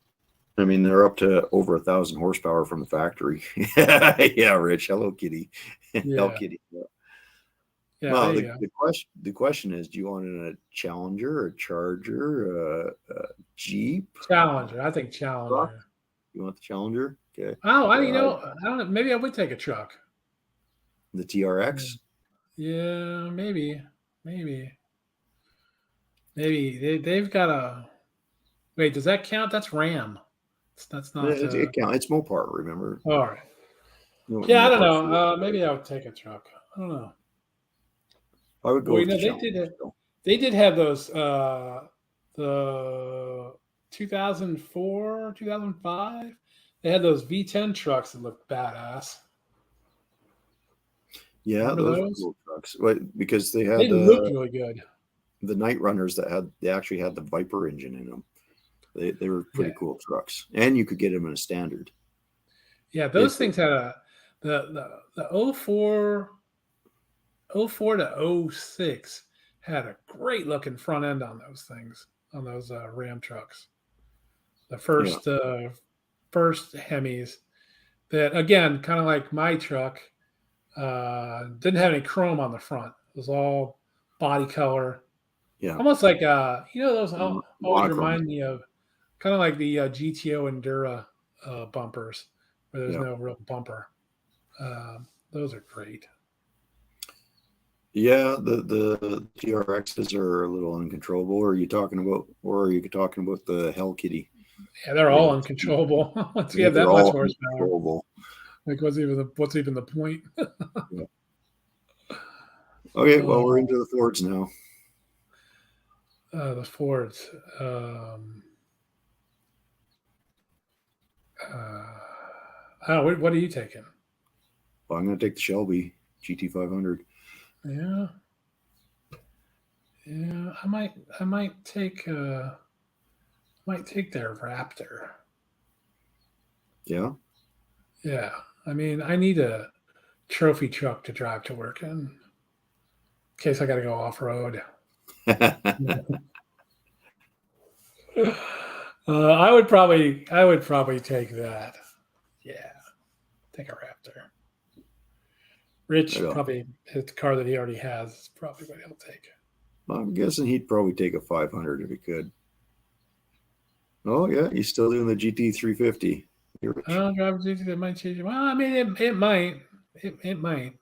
I mean they're up to over 1,000 horsepower from the factory. Yeah, Rich. Hello, Kitty. Hello,
Yeah.
Kitty. Yeah.
Yeah,
Well,
there you go.
the question is, do you want it in a Challenger, a Charger, a Jeep?
Challenger. I think Challenger.
You want the Challenger? Okay.
Oh, I
Uh,
don't know. Maybe I would take a truck.
the TRX.
Yeah, maybe. They've got a wait, does that count? That's Ram. That's
Yeah,
not
it counts. It's Mopar. Remember?
all right.
You know what
Yeah, I don't
Mopar
know.
is?
Maybe I would take a truck. I don't know.
I would go
Well,
with the
they
Challenger.
did have those the 2004, 2005. They had those V10 trucks that looked badass.
Yeah,
Remember
those were
those?
cool trucks. But because they
They
had
looked really good.
the Night Runners they actually had the Viper engine in them. They were pretty
Yeah.
cool trucks, and you could get them in a standard.
Yeah, those things had the 04 to 06 had a great looking front end on those things, on those Ram trucks. The first Hemis that, again, kind of like my truck, didn't have any chrome on the front. It was all body color.
Yeah,
Almost like those always
monochrome.
remind me of kind of like the GTO Endura bumpers, where there's
Yeah.
no real bumper. Those are great.
Yeah, the TRXs are a little uncontrollable. Or are you talking about the Hell Kitty?
Yeah, they're all uncontrollable. Once you have
They're
that much
all
horsepower,
uncontrollable.
like what's even the point?
Yeah. Okay, well we're into the Fords now.
The Fords. What are you taking?
Well, I'm going to take the Shelby GT500.
Yeah, I might take their Raptor.
Yeah.
Yeah, I mean, I need a trophy truck to drive to work in case I got to go off road. I would probably take that. Yeah, take a Raptor. Rich probably his car that he already has is probably what he'll take.
I'm guessing he'd probably take a 500 if he could. Oh yeah, he's still doing the GT350.
Oh, driver GT that might change. Well, I mean, it might. It might.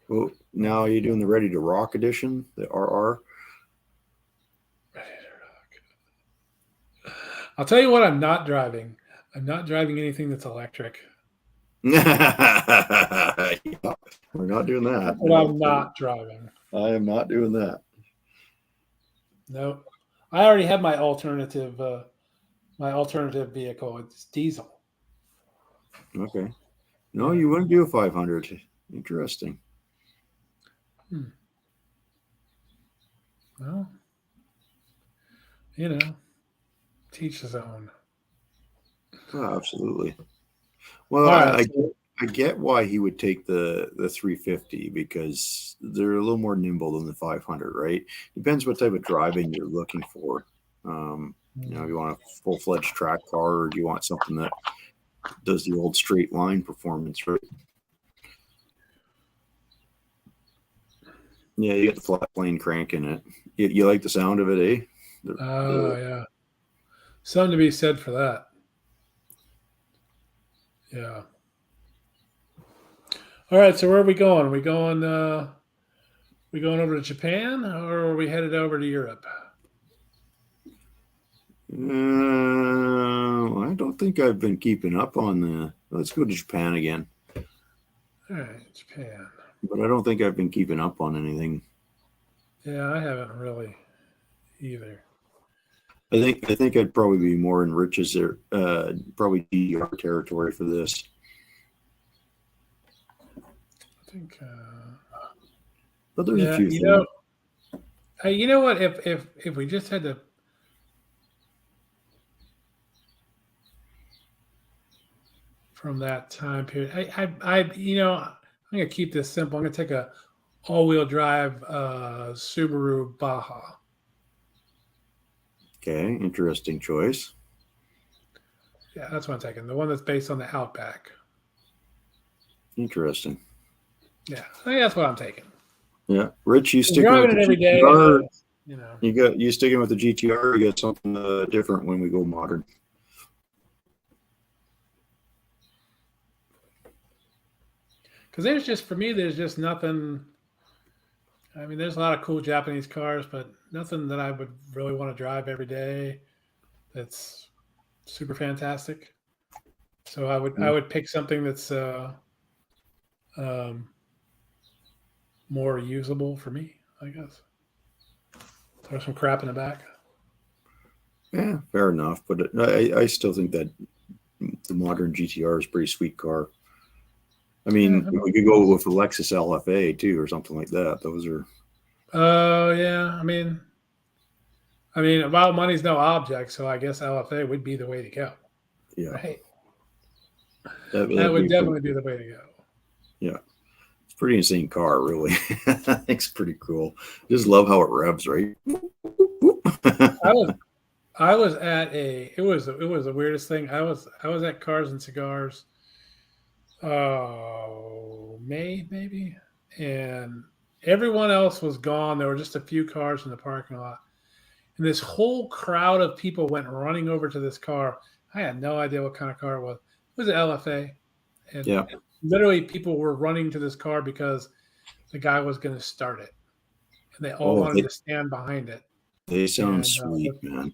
Well, now you're doing the Ready to Rock edition, the RR.
I'll tell you what I'm not driving. I'm not driving anything that's electric.
Yeah, we're not doing that.
That's what I'm not driving.
I am not doing that.
No. I already have my alternative vehicle. It's diesel.
Okay. No, you wouldn't do a 500. Interesting.
Well, teach his own.
Oh, absolutely. Well,
Right,
I get why he would take the 350 because they're a little more nimble than the 500, right? Depends what type of driving you're looking for. If you want a full-fledged track car, or do you want something that does the old straight line performance, right? Yeah, you get the flat plane crank in it. You like the sound of it, eh?
Yeah. Something to be said for that. Yeah. All right, so where are we going? Are we going over to Japan, or are we headed over to Europe?
I don't think I've been keeping up on the. Let's go to Japan again.
All right, Japan.
But I don't think I've been keeping up on anything.
Yeah, I haven't really either.
I think I'd probably be more in Rich's probably GR territory for this.
I think.
But there's a few
you
things.
know what? If we just had to. From that time period, I'm gonna keep this simple. I'm gonna take a all-wheel drive Subaru Baja.
Okay, interesting choice.
Yeah, that's what I'm taking. The one that's based on the Outback.
Interesting.
Yeah, I think that's what I'm taking.
Yeah, Rich, you sticking
Driving
with
it
the
every day.
GTR? You sticking with the GTR? Or you got something different when we go modern?
Because there's just nothing. I mean, there's a lot of cool Japanese cars, but nothing that I would really want to drive every day. That's super fantastic. So I would pick something that's more usable for me, I guess. Throw some crap in the back.
Yeah, fair enough. But I still think that the modern GTR is a pretty sweet car. I mean, we could go with the Lexus LFA too, or something like that. Those are.
Oh yeah, I mean, about money's no object, so I guess LFA would be the way to go.
Yeah,
right.
That
would definitely be the way to go.
Yeah, it's a pretty insane car, really. I think it's pretty cool. Just love how it revs, right?
I was at it was the weirdest thing. I was at Cars and Cigars. May maybe, and everyone else was gone. There were just a few cars in the parking lot, and this whole crowd of people went running over to this car. I had no idea what kind of car it was. It was an LFA, and literally people were running to this car because the guy was going to start it, and they all wanted to stand behind it.
They sound sweet, man.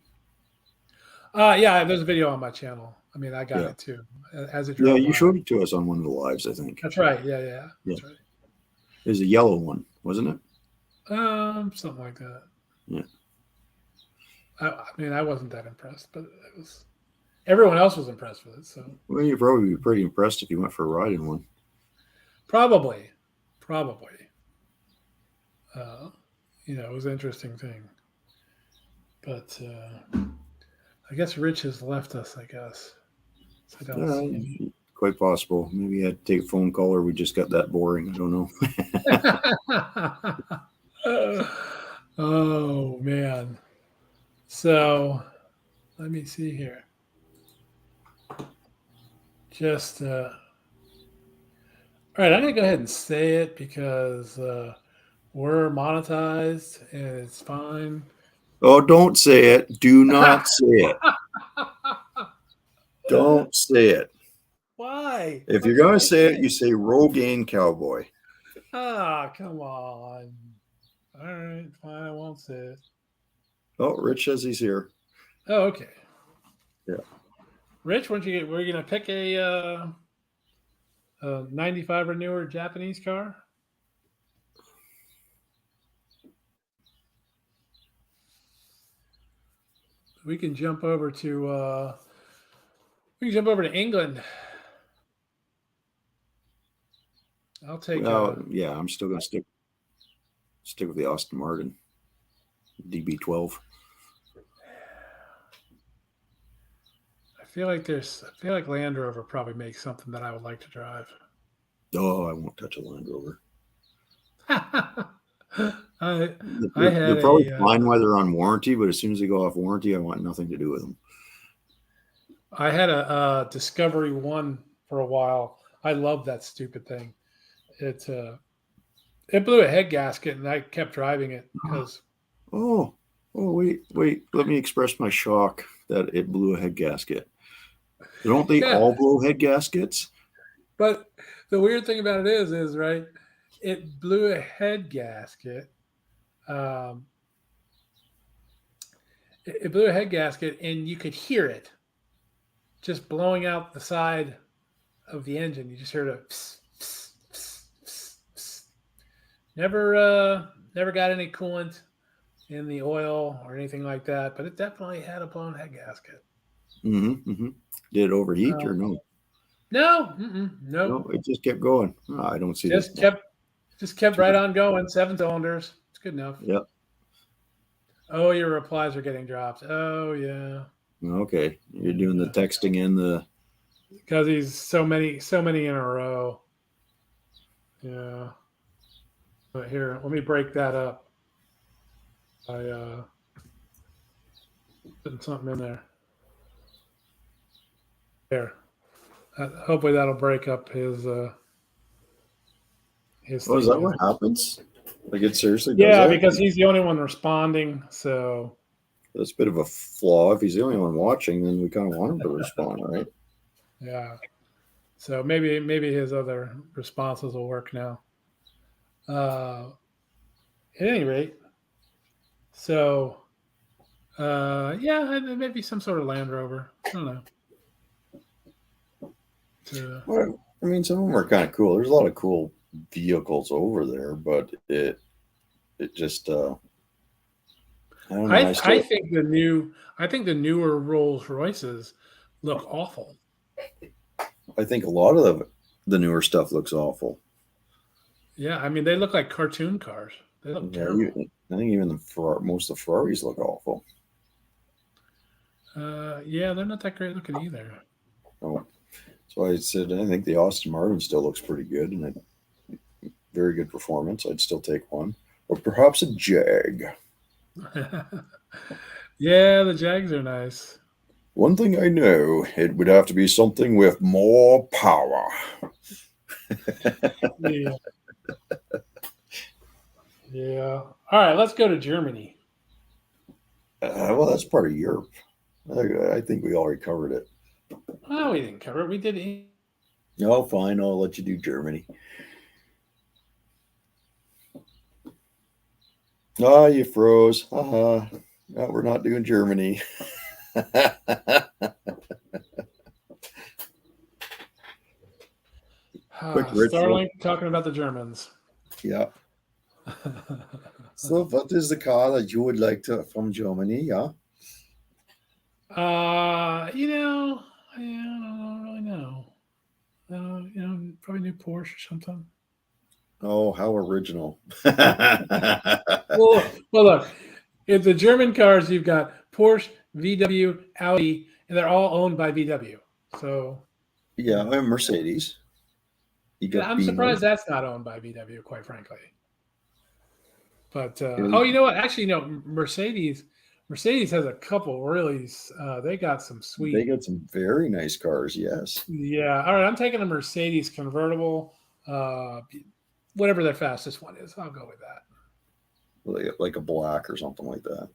Yeah, there's a video on my channel. I mean, I got it too. As it drove
you showed it to us on one of the lives, I think.
That's right. Yeah. That's right.
It was a yellow one, wasn't it?
Something like that.
Yeah.
I mean, I wasn't that impressed, but it was. Everyone else was impressed with it. So.
Well, you'd probably be pretty impressed if you went for a ride in one.
Probably. It was an interesting thing, but I guess Rich has left us. I guess. So I don't see him.
Quite possible. Maybe you had to take a phone call, or we just got that boring. I don't
know. Oh man. So let me see here. Just all right, I'm gonna go ahead and say it because we're monetized and it's fine.
Oh, don't say it. Do not say it. Don't say it.
Why?
If you're going to say it, you say Rogaine Cowboy.
Ah, come on. All right, fine. I won't say it.
Oh, Rich says he's here.
Oh, okay.
Yeah.
Rich, weren't you? Were you gonna pick a 95 or newer Japanese car? We can jump over to England. I'll take
Well, yeah, I'm still gonna stick with the Aston Martin DB12.
I feel like Land Rover probably makes something that I would like to drive.
Oh, I won't touch a Land Rover.
I
They're
had
probably
a
fine while they're on warranty, but as soon as they go off warranty, I want nothing to do with them.
I had a Discovery One for a while. I love that stupid thing. It blew a head gasket, and I kept driving it because
Oh, wait. Let me express my shock that it blew a head gasket. Don't they
yeah.
all blow head gaskets?
But the weird thing about it is right, it blew a head gasket. Um, it blew a head gasket, and you could hear it just blowing out the side of the engine. You just heard a pss, pss, pss, pss, pss. Never got any coolant in the oil or anything like that, but it definitely had a blown head gasket.
Mm-hmm. Did it overheat or
Um,
no?
no,
No,
nope.
it just kept going. Oh, I don't see this.
Just kept right on going. 7 cylinders. It's good enough.
Yep.
Oh, your replies are getting dropped. Oh yeah,
Okay. You're doing the texting and the.
because he's so many in a row. Yeah. But here, let me break that up. I putting something in there. There. Hopefully that'll break up his
Oh, is
thing.
that what happens? Like it seriously does
Yeah,
that?
because he's the only one responding. So
That's a bit of a flaw. If he's the only one watching, then we kind of want him to respond, right?
yeah. So maybe his other responses will work now. At any rate, so yeah, maybe some sort of Land Rover. I don't know.
Well, I mean, some of them are kind of cool. There's a lot of cool vehicles over there, but it just I don't know.
I think the newer Rolls Royces look awful.
I think a lot of the newer stuff looks awful.
Yeah, I mean they look like cartoon cars. They look
Yeah,
terrible.
I think even most of the Ferraris look awful.
Yeah, they're not that great looking either.
Oh, so I said I think the Aston Martin still looks pretty good and very good performance. I'd still take one, or perhaps a Jag.
Yeah, the Jags are nice.
One thing I know, it would have to be something with more power.
Yeah. Yeah. All right, let's go to Germany.
Well, that's part of Europe. I think we already covered it.
Oh, we didn't cover it. We did.
No, fine. I'll let you do Germany. Ah, you froze. No, we're not doing Germany. Quick, Rich.
Starlink talking about the Germans.
Yeah. So, what is the car that you would like to from Germany? Yeah.
I don't really know. Probably new Porsche or something.
Oh, how original.
Well, look, if the German cars, you've got Porsche, VW, Audi, and they're all owned by VW. So
Yeah, I'm Mercedes. You got
I'm
Beamer.
surprised that's not owned by VW, quite frankly. But you know what? Actually, no. Mercedes has a couple really. They got some sweet.
They got some very nice cars. Yes.
Yeah. All right. I'm taking a Mercedes convertible. Whatever their fastest one is, I'll go with that.
Like a black or something like that.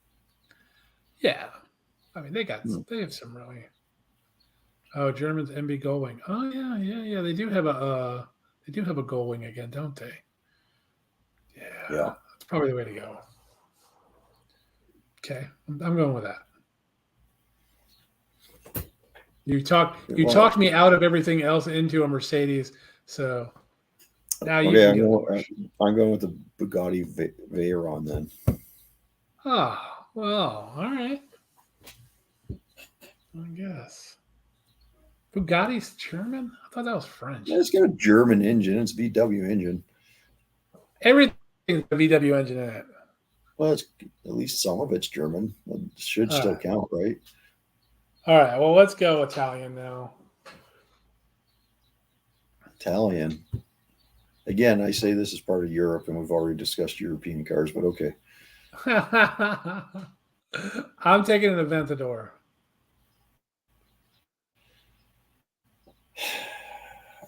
Yeah. I mean, they have some really. Oh, Germans MB Gullwing. Oh yeah. They do have a Gullwing again, don't they?
Yeah.
That's probably the way to go. Okay, I'm going with that. You
Well,
talked me out of everything else into a Mercedes, so now you
okay,
can get a Porsche.
I'm going with the Bugatti Veyron then.
Oh, well, all right. I guess. Bugatti's German? I thought that was French.
Yeah, it's got a German engine. It's VW engine.
Everything's a VW engine in it.
Well, it's at least some of it's German. It should still
Alright.
count, right?
All right, well, let's go Italian now.
Italian. Again, I say this is part of Europe, and we've already discussed European cars, but okay.
I'm taking an Aventador.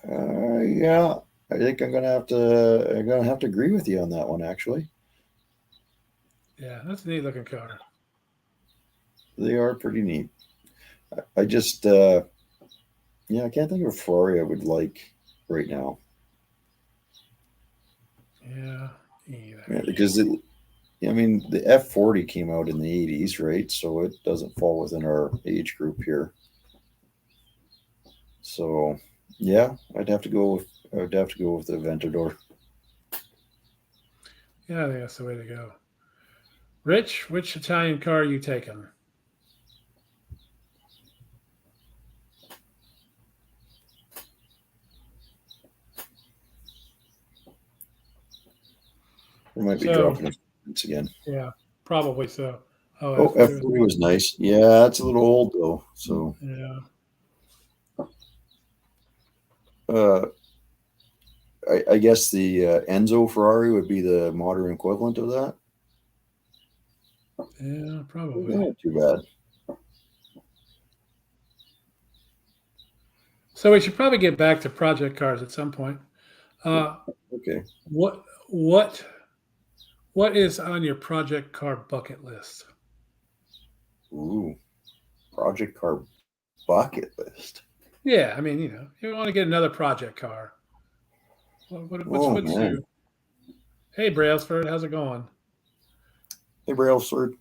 Yeah, I think I'm gonna have to agree with you on that one. Actually,
Yeah, that's a neat looking car.
they are pretty neat. I just, I can't think of a Ferrari I would like right now.
Yeah, either.
Yeah, because the F40 came out in the 80s, right? So it doesn't fall within our age group here. So yeah, I'd have to go with the Aventador.
Yeah, I think that's the way to go. Rich, which Italian car are you taking?
We might be
So-
dropping it again.
Yeah, probably so.
Oh, F40 was nice. Yeah, it's a little old though. So
Yeah.
I guess the Enzo Ferrari would be the modern equivalent of that.
Yeah, probably.
Not too bad.
So we should probably get back to project cars at some point.
Okay.
What is on your project car bucket list?
Ooh, project car bucket list.
Yeah, I mean, you want to get another project car. What's
man.
you? Hey, Brailsford, how's it going?
Hey, Brailsford.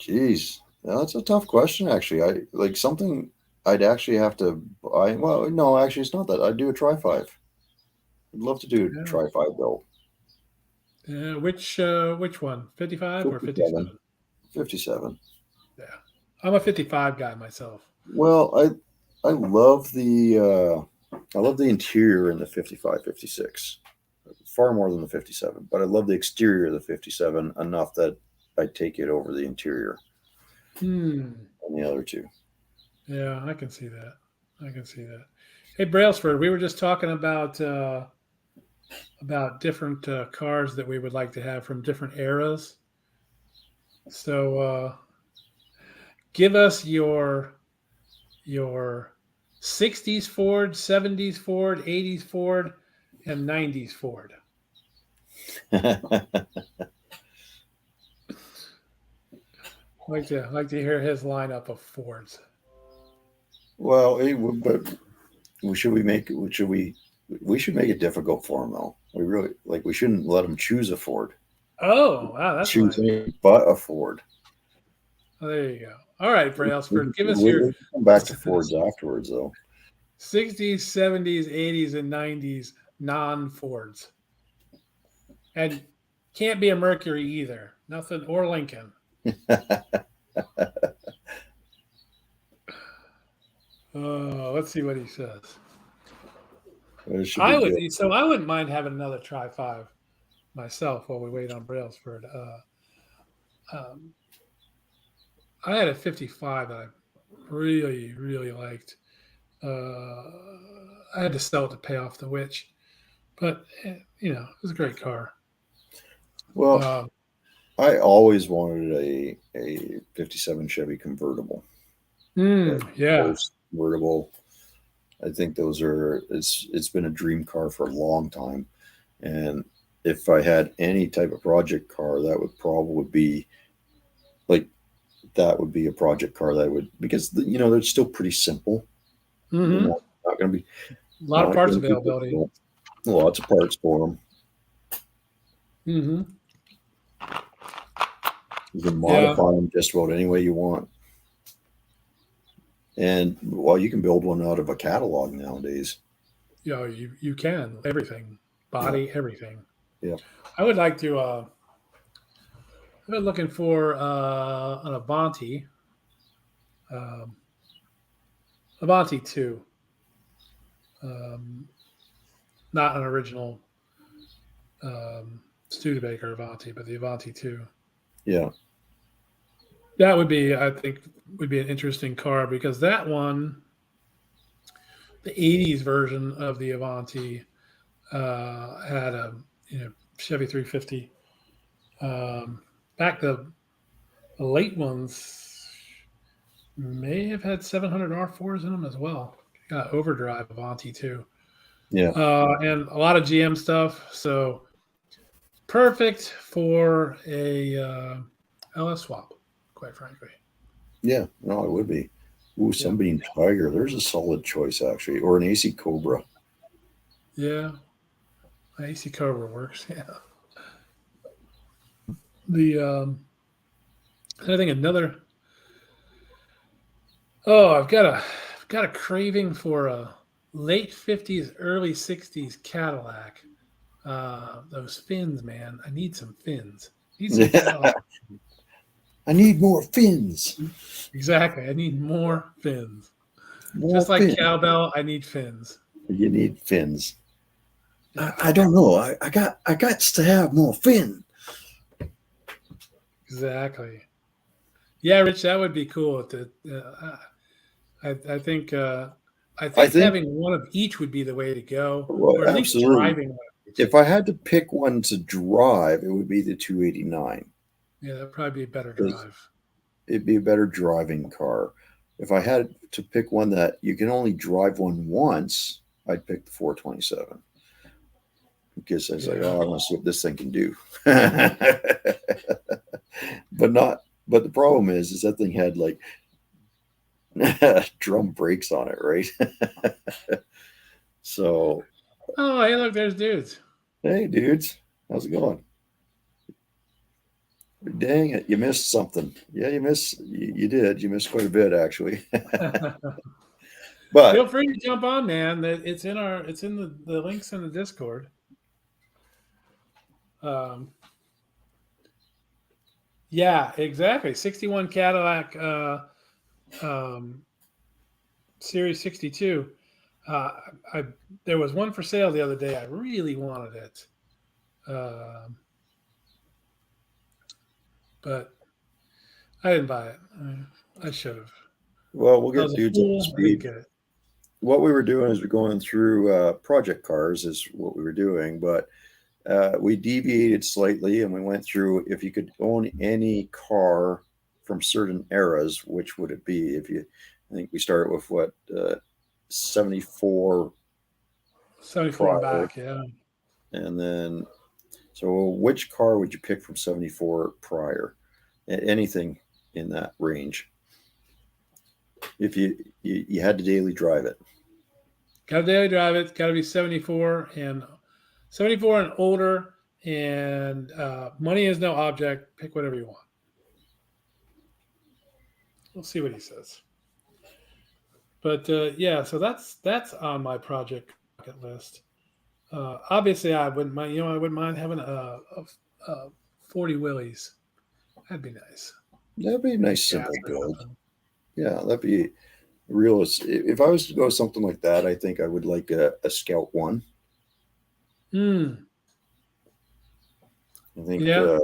Jeez, that's a tough question. Actually, I like something I'd actually have to buy. Well, no, actually, it's not that. I'd do a Tri-5. I'd love to do a
Yeah.
Tri-5 build.
Which one? 55 or 57?
57.
Yeah, I'm a 55 guy myself.
Well, I love the interior in the 55, 56 far more than the 57, but I love the exterior of the 57 enough that I'd take it over the interior on the other two.
Yeah, I can see that. Hey, Brailsford, we were just talking about different cars that we would like to have from different eras. So give us your 60s Ford, 70s Ford, 80s Ford, and 90s Ford. Like to hear his lineup of Fords.
Well, but we should make it difficult for him though. We shouldn't let him choose a Ford.
Oh, wow, that's
Choose
nice.
anything but a Ford.
Oh, there you go. All right, Brailsford, give us
We
your
can come back to Fords afterwards though.
60s, 70s, 80s, and 90s non-Fords. And can't be a Mercury either. Nothing, or Lincoln. Let's see what he says. I wouldn't mind having another Tri-5 myself while we wait on Brailsford. I had a 55 that I really, really liked. I had to sell it to pay off the witch, but it was a great car.
Well, I always wanted a 57 Chevy convertible.
Yeah.
Convertible. I think it's been a dream car for a long time. And if I had any type of project car, that would probably be a project car that would, because they're still pretty simple.
Mm-hmm.
Not going to be
a lot of parts availability.
Lots of parts for them.
Hmm.
You can
Yeah.
modify them just about any way you want. And well, you can build one out of a catalog nowadays.
You can everything,
Yeah.
body, everything.
Yeah.
I would like to. I've been looking for an Avanti, um, Avanti two, um, not an original Studebaker Avanti, but the Avanti two.
Yeah.
That would be, I think, would be an interesting car because that one, the '80s version of the Avanti, had a Chevy 350. Um, back the late ones may have had 700 R4s in them as well. Got overdrive Avanti too,
Yeah.
and a lot of GM stuff. So perfect for a LS swap, quite frankly.
Yeah. No, it would be. Ooh,
Yeah,
somebody Tiger. There's a solid choice actually, or an AC Cobra.
yeah. AC Cobra works. Yeah. The I think another. Oh, I've got a craving for a late '50s, early '60s Cadillac. Those fins, man. I need some fins. Need some Cadillac.
I need more fins.
Exactly. I need more fins.
More
Just like
fins.
cowbell, I need fins.
You need fins.
Yeah,
I don't know. I got to have more fin.
exactly. Yeah, Rich, that would be cool. I think I
I
think
think,
having one of each would be the way to go,
well,
or at least
absolutely.
driving one of each.
If I had to pick one to drive, it would be the 289
Yeah, that'd probably be a better
because
drive.
it'd be a better driving car. If I had to pick one that you can only drive one once, I'd pick the 427 because I was like,
Yeah.
oh, I want to see what this thing can do. but not. But the problem is that thing had like drum brakes on it, right? So,
Oh, hey, look, there's dudes.
hey, dudes, how's it going? Dang it, you missed something. Yeah, you did. You missed quite a bit actually.
Feel
But
free to jump on, man. It's in the links in the Discord. Um, yeah, exactly. 61 Cadillac um, Series 62. Uh, I there was one for sale the other day. I really wanted it, um, but I didn't buy it. I should have.
well, we'll
I
get
was a
dudes up to
fool. I didn't
speed.
get it.
What we were doing is we're going through project cars is what we were doing, but we deviated slightly and we went through if you could own any car from certain eras, which would it be? If you, I think we started with what 74
74 and
prior,
back. Yeah.
and then so which car would you pick from 74 prior? Anything in that range, if you had to daily drive it.
Got to daily drive it. Got to be 74 and older. And money is no object. Pick whatever you want. We'll see what he says. But yeah, so that's on my project bucket list. Obviously, I wouldn't mind. I wouldn't mind having a 40 Willies. That'd be nice.
That'd be a nice
Gas
simple
or
build.
something.
Yeah, that'd be real. If I was to go something like that, I think I would like a Scout One.
Hmm.
I think,
Yeah.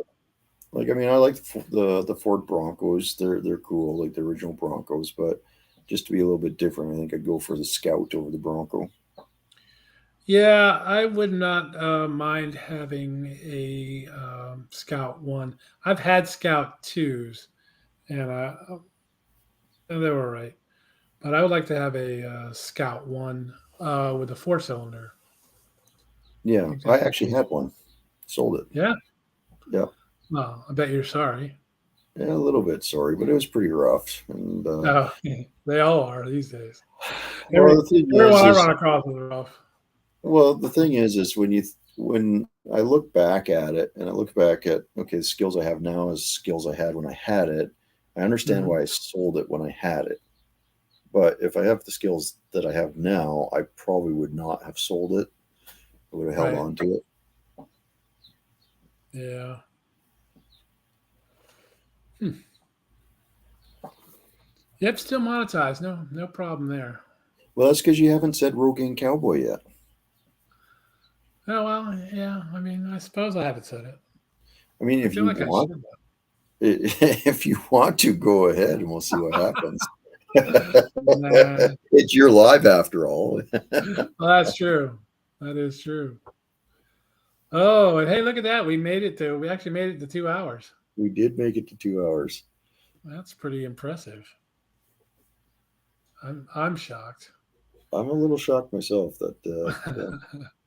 like I mean, I like the Ford Broncos. They're cool, like the original Broncos. But just to be a little bit different, I think I'd go for the Scout over the Bronco.
Yeah, I would not mind having a Scout one. I've had Scout twos, and and they were all right. But I would like to have a Scout one with a 4 cylinder.
Yeah,
Think
I
that'd be
actually
cool.
had one, sold it.
Yeah.
Yeah,
Well, I bet you're sorry.
yeah, a little bit sorry, but it was pretty rough. And
Oh, they all are these days.
well, the thing
Everyone I
is
run across is rough.
well, the thing is when when I look back at it, and I look back at, okay, the skills I have now is skills I had when I had it. I understand
Mhm.
why I sold it when I had it. But if I have the skills that I have now, I probably would not have sold it. I would have held
Right.
on to it.
Yeah. Yep, still monetized. No problem there.
Well, that's because you haven't said Rogaine Cowboy yet.
Oh well, yeah. I mean, I suppose I haven't said it.
I mean,
I
if
feel
you
like I
want,
should.
if you want to, go ahead and we'll see what happens.
Nah.
It's your live after all.
Well, that's true. That is true. Oh, and hey, look at that. We actually made it to 2 hours.
We did make it to 2 hours.
That's pretty impressive. I'm shocked.
I'm a little shocked myself that yeah.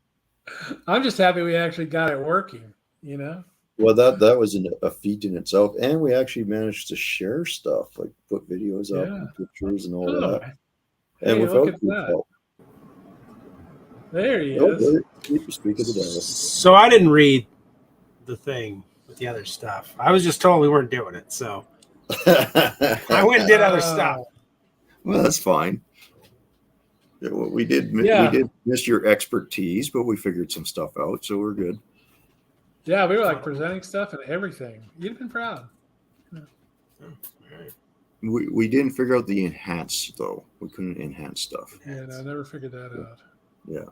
I'm just happy we actually got it working, you know?
Well, that was a feat in itself, and we actually managed to share stuff, like put videos up
Yeah.
and pictures and all
Oh,
that, and
hey, look
without
at
your
that.
help.
There he
No,
is.
you speak of the devil.
So I didn't read the thing with the other stuff. I was just told we weren't doing it, so I went and did other stuff.
Well, that's fine. Yeah, well, we did
Yeah.
miss your expertise, but we figured some stuff out, so we're good.
Yeah, we were like presenting stuff and everything. You'd have been proud.
We didn't figure out the enhance though. We couldn't enhance stuff.
Yeah, I never figured that out.
Yeah.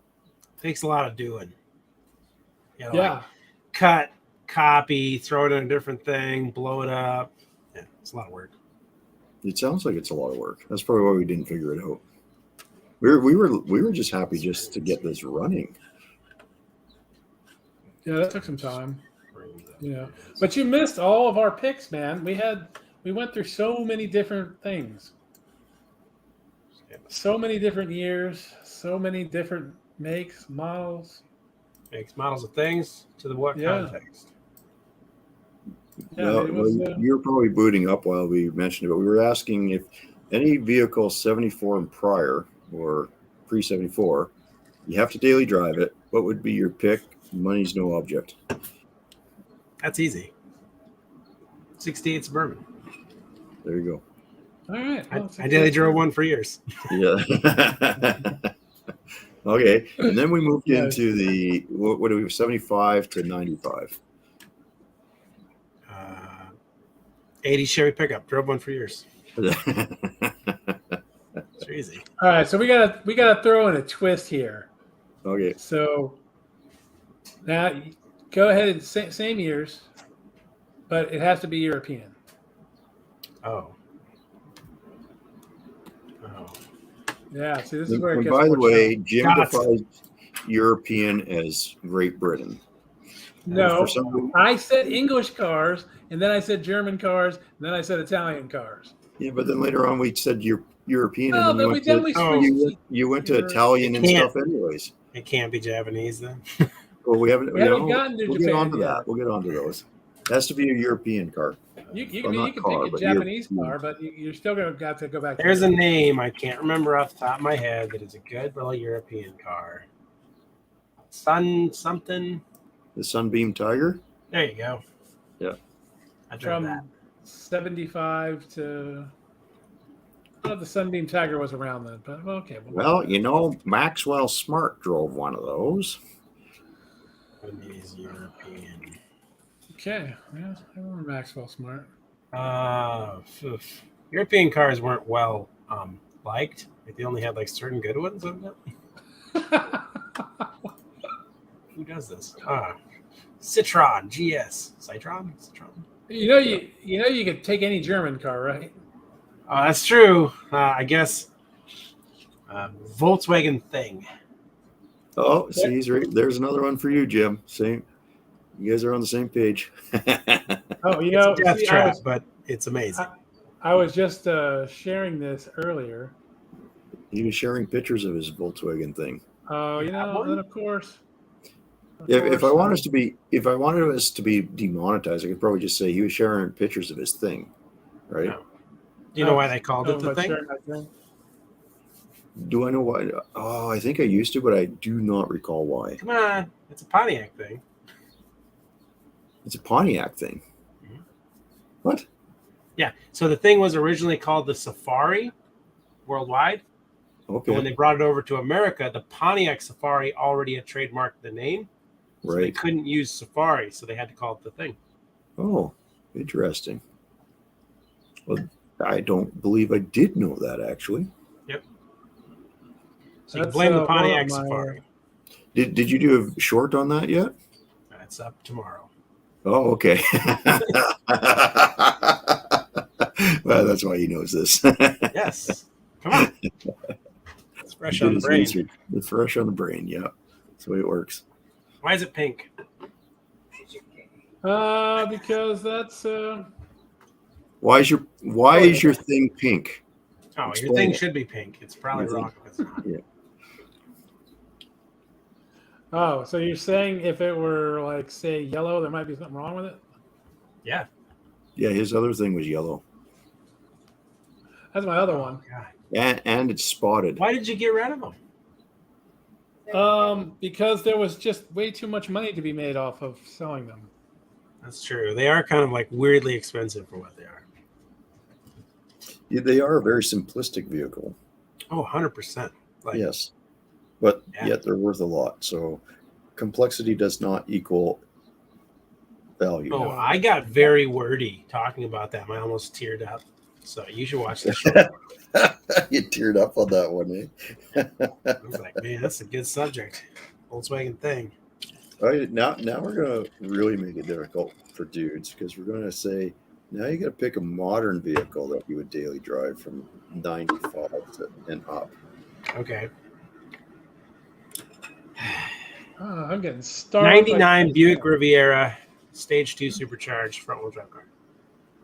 Takes a lot of doing. You know,
Yeah.
like cut, copy, throw it in a different thing, blow it up. Yeah, it's a lot of work.
It sounds like it's a lot of work. That's probably why we didn't figure it out. We were just happy just to get this running.
Yeah, that took some time. Yeah. But you missed all of our picks, man. We went through so many different things. So many different years, so many different makes, models.
Makes models of things to the what
Yeah.
context.
Yeah,
Well,
I mean, it was,
you're probably booting up while we mentioned it, but we were asking if any vehicle 74 and prior or pre 74, you have to daily drive it. What would be your pick? Money's no object.
That's easy. 68 Suburban.
There you
all right. Well,
I daily drove one for years.
go. Yeah. Okay, and then we moved
Yeah.
into the what do we 75 to 95.
80 Chevy pickup. Drove one for years. It's easy.
All right, so we gotta throw in a twist here.
Okay.
So now go ahead and same years, but it has to be European.
Oh.
Yeah, see, this is where it
And
gets
by the
more
way,
challenging.
Jim
Gotcha.
defines European as Great Britain.
No,
For some,
I said English cars, and then I said German cars, and then I said Italian cars.
yeah, but then later on we said European,
Oh,
and
then
then
we
Oh,
switched.
you went to
You're-
Italian and
Can't.
stuff, anyways.
It can't be Japanese then.
Well, we haven't.
We haven't
know,
gotten to
we'll
Japan
get on to
yet.
that. We'll get on to those. It has to be a European car.
You
Well,
can
not
pick
car,
a
but
Japanese
European.
car, but you're still gonna got to go back.
There's
to
a name I can't remember off the top of my head that is a good little European car. Sun something.
The Sunbeam Tiger.
There you go.
Yeah.
I drove
from
that.
75 to. I thought the Sunbeam Tiger was around then, but well, okay.
Well, you know, Maxwell Smart drove one of those.
Japanese European.
Okay, yeah, I remember Maxwell Smart.
European cars weren't well liked. Like, they only had like certain good ones. Who does this? Citroen GS. Citroen.
you could take any German car, right?
Oh, that's true. I guess Volkswagen thing.
Oh, see, he's right. There's another one for you, Jim. Same. You guys are on the same page.
Oh,
It's a death
see,
trap, but it's amazing.
I was just sharing this earlier.
He was sharing pictures of his Volkswagen thing.
Oh, then of course.
If I wanted us to be demonetized, I could probably just say he was sharing pictures of his thing, right?
No. Do you know why they called it the thing?
Do I know why? Oh, I think I used to, but I do not recall why.
Come on, it's a Pontiac thing.
It's a Pontiac thing.
Mhm.
What?
Yeah. So the thing was originally called the Safari worldwide.
Okay.
And when they brought it over to America, the Pontiac Safari already had trademarked the name. So they
Right.
couldn't use Safari, so they had to call it the thing.
Oh, interesting. Well, I don't believe I did know that actually.
Yep. So you can
That's,
blame the
one of
Pontiac
my,
Safari.
Did you do a short on that yet?
That's up tomorrow.
Oh, okay. Well, that's why he knows this.
Yes. Come on. It's fresh on the brain.
Research. It's fresh on the brain. Yeah, that's the way it works.
Why is it pink?
because that's
Why is your thing pink?
Oh, your
Explain
thing
it.
should be pink. It's probably
Your thing-
wrong if it's not.
oh, so you're saying if it were like say yellow, there might be something wrong with it?
Yeah.
Yeah, his other thing was yellow,
That's my other one.
God.
and it's spotted.
Why did you get rid of them?
Because there was just way too much money to be made off of selling them.
That's true. They are kind of like weirdly expensive for what they are.
Yeah, they are a very simplistic vehicle.
Oh, 100%. Like,
Yes, but
Yeah.
yet they're worth a lot. So complexity does not equal value.
oh, I got very wordy talking about that. I almost teared up. So you should watch the show.
You teared up on that one, eh?
I was like, man, that's a good subject. Volkswagen thing.
All right, now we're gonna really make it difficult for dudes because we're gonna say now you gotta pick a modern vehicle that you would daily drive from 95 and up.
Okay.
I'm getting started.
99 Buick Riviera, stage 2 supercharged front wheel drive car.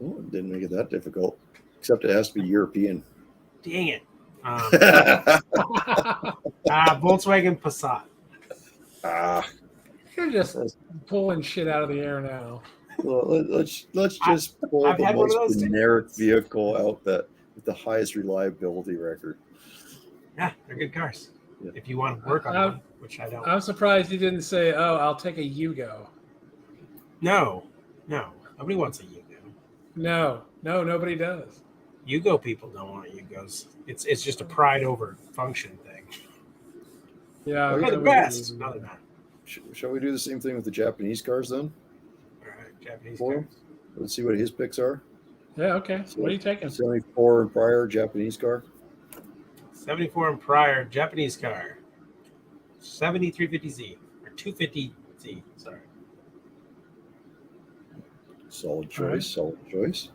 Oh, it didn't make it that difficult, except it has to be European.
Dang it. Volkswagen Passat.
Ah,
You're just pulling shit out of the air now.
well, let's just pull
I've
the
had one of
most
those too.
generic vehicle out that with the highest reliability record.
Yeah, they're good cars.
Yeah.
If you want to work on one, which I don't.
I'm surprised you didn't say, "Oh, I'll take a Yugo."
No. Nobody wants a Yugo.
No, nobody does.
Yugo people don't want Yugos. It's just a pride over function thing.
Yeah,
Oh,
They're the
nobody
best.
does.
No, they're not.
Shall we do the same thing with the Japanese cars then?
All right, Japanese
For
cars.
him? Let's see what his picks are.
Yeah, okay. What are you taking?
74 and prior Japanese car.
74 and prior Japanese car. 7350Z or 250Z. Sorry.
Solid choice.
All right.
Solid choice.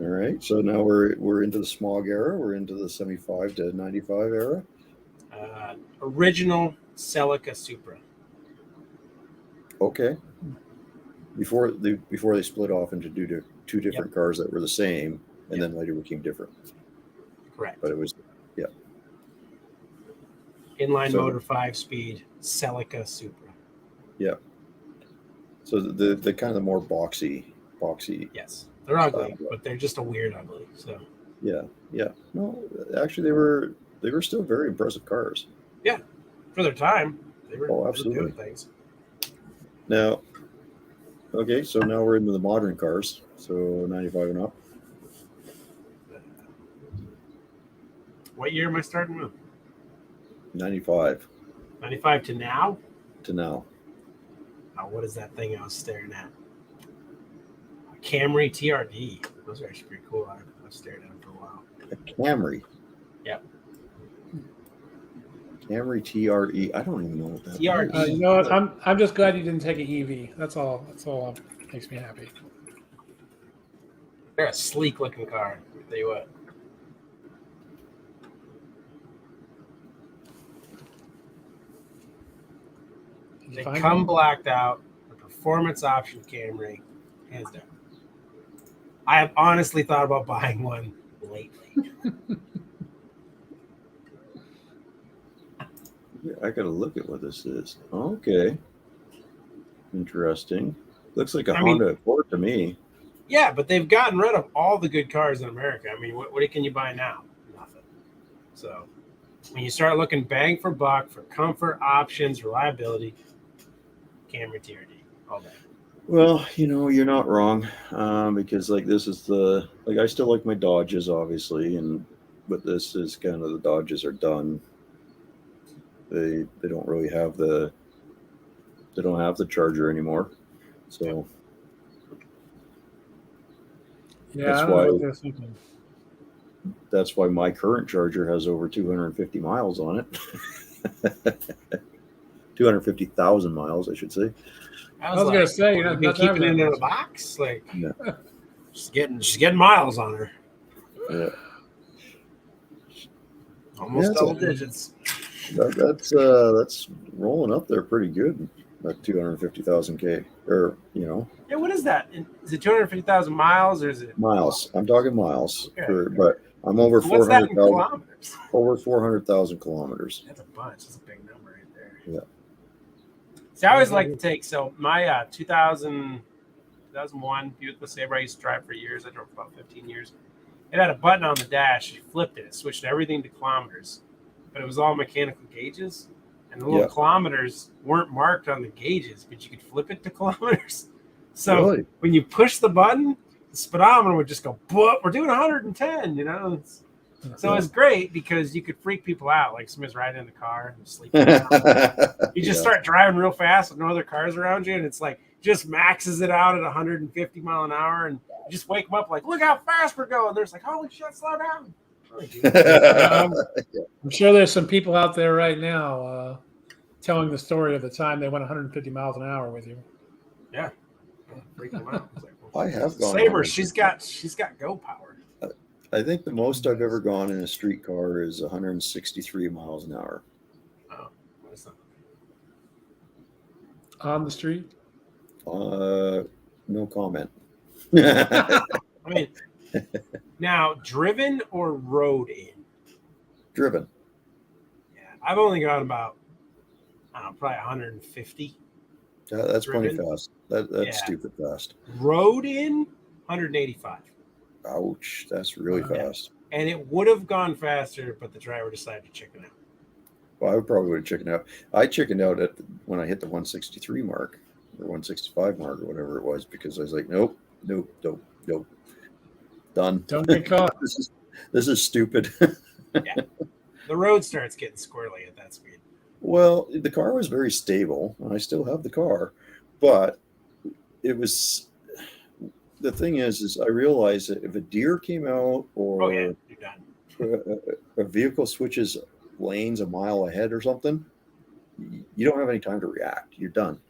All right. So now we're into the smog era. We're into the 75 to 95 era.
Original Celica Supra.
Okay. Before they split off into two different cars that were the same, and then later became different.
Correct.
But it was
Inline
So-
motor 5-speed Celica Supra.
so the kind of the more boxy.
Yes. They're ugly,
Yeah.
but they're just a weird ugly. So
Yeah. No, actually they were still very impressive cars.
for their time, they were,
Oh,
they were
absolutely.
doing things.
Now, okay, so now we're into the modern cars. So 95 and up.
What year am I starting with?
95
95 to now?
to now.
Oh, what is that thing I was staring at? A Camry TRD. Those are actually pretty cool. I've stared at them for a while.
A Camry.
Yep.
Camry TRE. I don't even know what that
TRE.
is.
You know what? I'm just glad you didn't take an EV. That's all. That's all makes me happy.
They're a sleek looking car. I'll tell you what.
Did you
They
find
come
one?
blacked out. The performance option Camry, hands down. I have honestly thought about buying one lately.
Yeah, I gotta look at what this is. Okay. Interesting. Looks like a
I mean-
Honda Accord to me.
Yeah, but they've gotten rid of all the good cars in America. I mean, what can you buy now? Nothing. So when you start looking bang for buck for comfort, options, reliability, Camry TRD all day.
Well, you're not wrong, because like this is I still like my Dodges, obviously, but this is kind of the Dodges are done. They don't really have the Charger anymore, so
Yeah,
That's
I don't know
why-
what they're thinking.
that's why my current Charger has over 250 miles on it. 250,000 miles, I should say.
I was gonna say,
you've
not
been keeping
that
it in a
much.
box, like
Yeah.
she's getting miles on her,
Yeah.
almost
Yeah,
double
so-
digits.
That's rolling up there pretty good. That 250,000 K, or
Yeah, what is that? Is it 250,000 miles or is it?
miles. I'm talking miles,
Okay.
but I'm over
What's that in
400,000.
kilometers?
Over 400,000 kilometers.
That's a bunch. That's a big number right there.
Yeah.
See, I always like to take my 2001 Buick LeSabre I used to drive for years. I drove for about 15 years. It had a button on the dash. You flipped it. It switched everything to kilometers, but it was all mechanical gauges, and the little
Yeah.
kilometers weren't marked on the gauges, but you could flip it to kilometers. So
Really?
when you push the button, the speedometer would just go, we're doing 110, So it's great because you could freak people out. Like somebody's riding in the car and sleeping. You just start driving real fast with no other cars around you, and it's like just maxes it out at 150 mile an hour, and you just wake them up like, look how fast we're going. There's like, holy shit, slow down.
I'm sure there's some people out there right now telling the story of the time they went 150 miles an hour with you.
Freak them out. It's like,
I have gone.
Sabre,
on-
she's got go power.
I think the most I've ever gone in a street car is 163 miles an hour.
Oh, that's not-
On the street?
No comment.
I mean, now driven or rode in?
Driven.
Yeah, I've only gone about, I don't know, probably 150.
That's plenty
Driven?
fast. That's
Yeah.
stupid fast.
Rode in 185.
Ouch. That's really
Yeah.
fast.
And it would have gone faster, but the driver decided to chicken out.
Well, I probably would have chickened out. I chickened out when I hit the 163 mark or 165 mark or whatever it was, because I was like, nope. Done.
Don't get caught.
This is stupid.
The road starts getting squirrely at that speed.
Well, the car was very stable, and I still have the car, but it was. The thing is I realized that if a deer came out or
Oh, yeah, you're done.
a vehicle switches lanes a mile ahead or something, you don't have any time to react. You're done.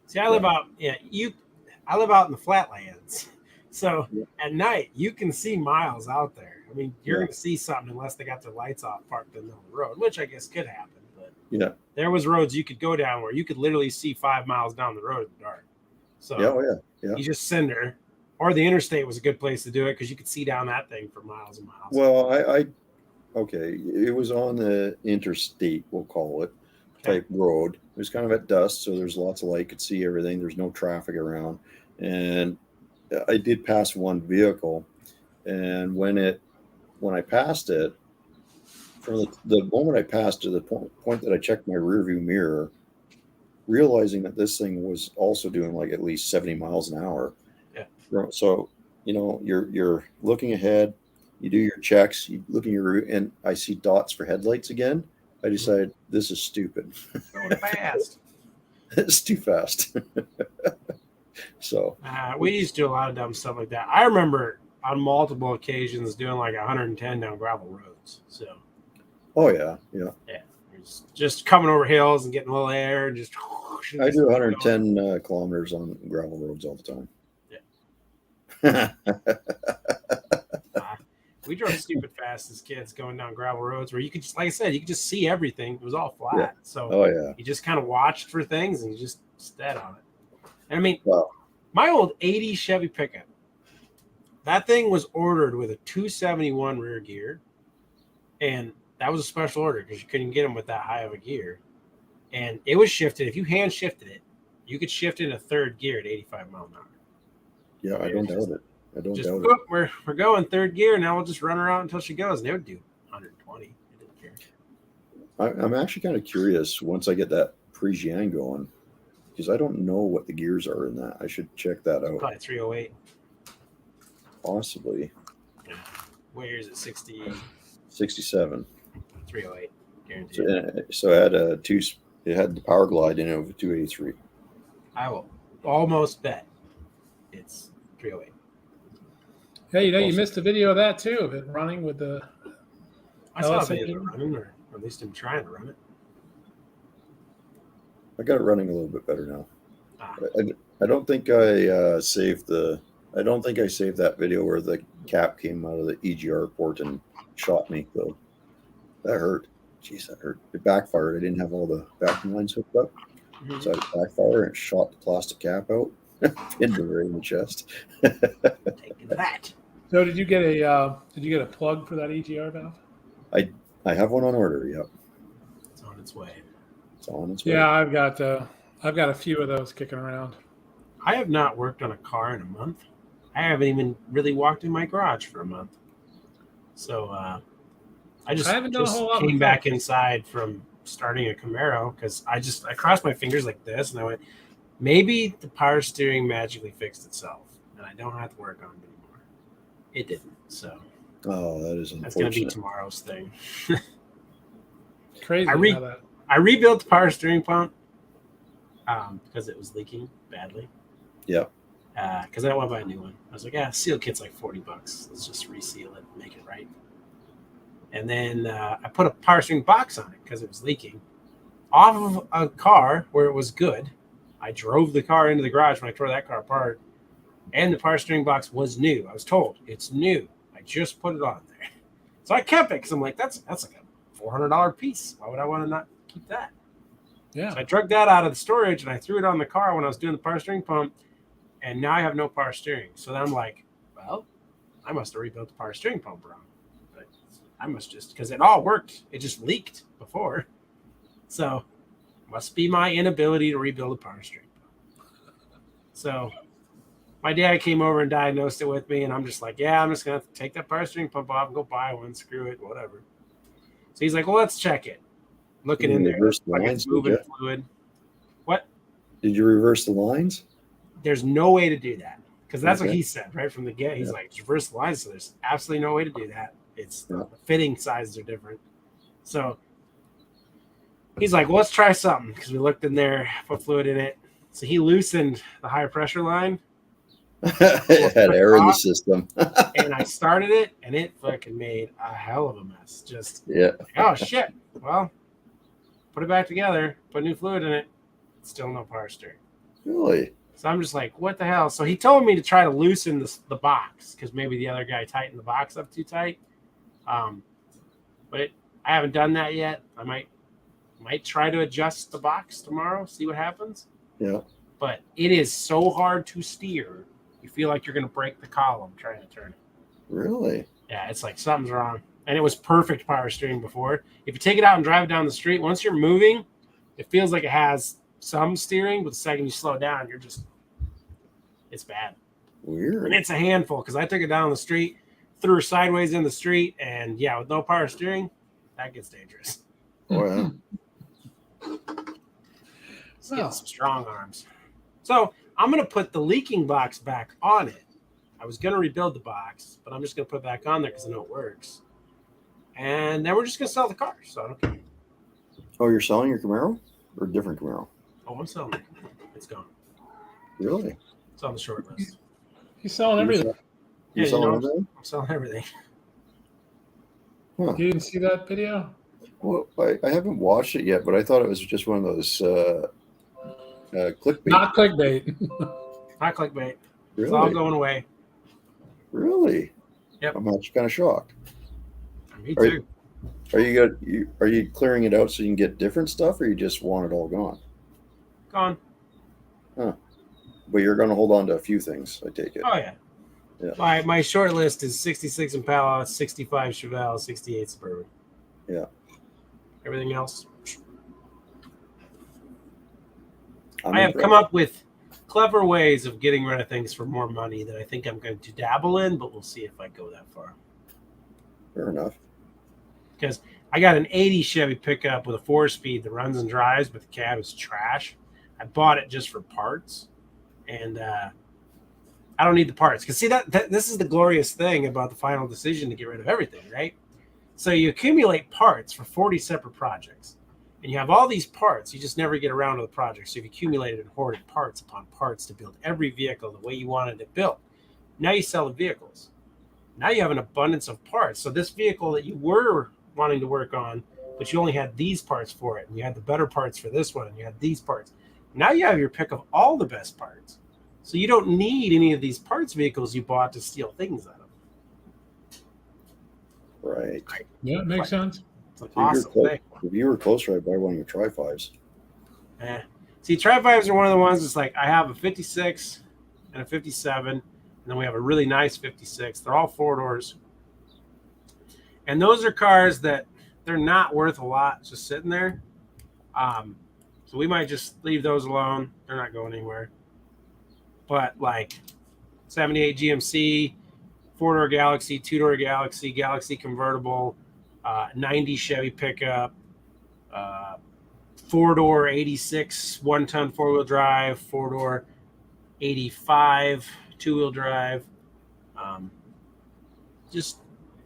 See, I live out in the flatlands. So
Yeah.
at night, you can see miles out there. I mean, you're
Yeah.
going to see something unless they got their lights off parked in the middle of the road, which I guess could happen. But
Yeah.
there was roads you could go down where you could literally see 5 miles down the road in the dark. So
Yeah. Oh, yeah. Yeah.
you just send her. Or the interstate was a good place to do it because you could see down that thing for miles and miles.
Well, okay. It was on the interstate, we'll call it, type road. It was kind of at dusk, so there's lots of light, could see everything. There's no traffic around. And I did pass one vehicle, and when I passed it, from the moment I passed to the point that I checked my rearview mirror, realizing that this thing was also doing like at least 70 miles an hour.
Yeah.
So, you're looking ahead, you do your checks, you look in your route, and I see dots for headlights again. I decided this is stupid.
Going fast.
It's too fast. So,
We used to do a lot of dumb stuff like that. I remember on multiple occasions doing like 110 down gravel roads. So
oh yeah, yeah.
it's just coming over hills and getting a little air and just.
I do 110 kilometers on gravel roads all the time.
Yeah. We drove stupid fast as kids going down gravel roads where you could just, like I said, you could just see everything. It was all flat.
Yeah.
So
Oh yeah.
you just kind of watched for things and you just stead on it. And I mean,
Wow.
my old 80 Chevy pickup, that thing was ordered with a 271 rear gear. And that was a special order because you couldn't get them with that high of a gear. And it was shifted. If you hand shifted it, you could shift in a third gear at 85 mile an hour.
Yeah, I don't doubt it. I don't
Just
doubt
whoop, we're going third gear. Now we'll just run her out until she goes. And they would do 120. They didn't care.
I'm actually kind of curious once I get that Parisienne going, because I don't know what the gears are in that. I should check that out.
Probably 308.
Possibly
What year is it? 60,
67.
308. Guaranteed.
So it had it had the Power Glide in it with a 283.
I will almost bet it's 308.
Hey, you missed a video of that too, of it running with the.
I saw
LS
a video running, or at least I'm trying to run it.
I got it running a little bit better now.
Ah.
I don't think I saved that video where the cap came out of the EGR port and shot me though. That hurt. Jeez, that hurt. It backfired. I didn't have all the vacuum lines hooked up, so it backfired and it shot the plastic cap out, pinned me right in the chest.
Taking that.
So did you get a plug for that EGR valve?
I have one on order. Yep,
It's on its way.
it's on its way.
Yeah, I've got a few of those kicking around.
I have not worked on a car in a month. I haven't even really walked in my garage for a month. So I
haven't done a whole lot
came
with
back
that.
inside from starting a Camaro because I crossed my fingers like this and I went, maybe the power steering magically fixed itself and I don't have to work on it anymore. It didn't. So
Oh, that is
that's going to be
unfortunate.
tomorrow's thing.
Crazy.
I
how that.
I rebuilt the power steering pump because it was leaking badly.
Yeah.
Because I don't want to buy a new one. I was like, yeah, seal kit's like $40. Let's just reseal it, make it right. And then I put a power steering box on it because it was leaking off of a car where it was good. I drove the car into the garage when I tore that car apart, and the power steering box was new. I was told it's new. I just put it on there, so I kept it because I'm like, that's like a $400 piece. Why would I want to not keep that?
Yeah.
So I drug that out of the storage and I threw it on the car when I was doing the power steering pump, and now I have no power steering. So then I'm like, well, I must have rebuilt the power steering pump wrong. But I must just, because it all worked. It just leaked before. So must be my inability to rebuild a power steering pump. So my dad came over and diagnosed it with me, and I'm just like, yeah, I'm just going to take that power steering pump off and go buy one, screw it, whatever. So he's like, well, let's check it. Looking in there,
Reverse the
like
lines,
it's
did
moving
you?
fluid. What?
Did you reverse the lines?
There's no way to do that because that's what
Okay.
he said right from the get. He's
Yeah.
like, it's reverse the lines, so there's absolutely no way to do that. It's
Yeah.
the fitting sizes are different. So he's like, well, let's try something because we looked in there, put fluid in it. So he loosened the high pressure line,
It had air in the system.
and I started it, and it fucking made a hell of a mess. Just
Yeah.
oh shit. Well, put it back together, put new fluid in it. Still no power steering.
Really?
So I'm just like, what the hell? So he told me to try to loosen the box because maybe the other guy tightened the box up too tight. But I haven't done that yet. I might try to adjust the box tomorrow, see what happens.
Yeah.
But it is so hard to steer. You feel like you're going to break the column trying to turn it.
Really?
Yeah, it's like something's wrong. And it was perfect power steering before. If you take it out and drive it down the street, once you're moving, it feels like it has some steering, but the second you slow down, it's bad.
Weird.
And it's a handful because I took it down the street, threw her sideways in the street, and yeah, with no power steering, that gets dangerous.
Oh, yeah.
It's getting some strong arms. So I'm going to put the leaking box back on it. I was going to rebuild the box, but I'm just going to put it back on there because I know it works. And then we're just going to sell the car. So I don't care.
Oh, you're selling your Camaro or a different Camaro?
Oh, I'm selling it. It's gone.
Really?
It's on the short list.
He's selling everything.
You're
Yeah,
selling
you know,
everything?
I'm selling everything.
Huh.
You didn't see that video?
Well, I haven't watched it yet, but I thought it was just one of those clickbait.
Not clickbait.
Not clickbait. It's all
Really?
going away.
Really?
Yep.
I'm actually kind of shocked.
Me
Are
too.
Are you clearing it out so you can get different stuff, or you just want it all gone?
Gone.
But you're going to hold on to a few things, I take it.
Oh, yeah.
Yeah.
My short list is 66 Impala, 65 Chevelle, 68 Suburban.
Yeah.
Everything else.
I'm
I have
impressed.
come up with clever ways of getting rid of things for more money that I think I'm going to dabble in, but we'll see if I go that far.
Fair enough.
I got an 80 Chevy pickup with a 4-speed that runs and drives, but the cab is trash. I bought it just for parts, and I don't need the parts. Because see, that this is the glorious thing about the final decision to get rid of everything, right? So you accumulate parts for 40 separate projects, and you have all these parts. You just never get around to the project. So you've accumulated and hoarded parts upon parts to build every vehicle the way you wanted it built. Now you sell the vehicles. Now you have an abundance of parts. So this vehicle that you were wanting to work on, but you only had these parts for it, and you had the better parts for this one, and you had these parts. Now you have your pick of all the best parts. So you don't need any of these parts vehicles you bought to steal things out of.
Right.
Yeah, it makes sense.
It's an
If you're
awesome
close-
thing.
If you were closer, I'd buy one of your Tri-5s.
See, Tri-5s are one of the ones that's like, I have a 56 and a 57, and then we have a really nice 56. They're all 4-doors. And those are cars that they're not worth a lot just sitting there. So we might just leave those alone. They're not going anywhere. But like 78 GMC, 4-door Galaxy, 2-door Galaxy, Galaxy convertible, 90 Chevy pickup, 4-door 86 1-ton 4-wheel drive, 4-door 85 2-wheel drive. Just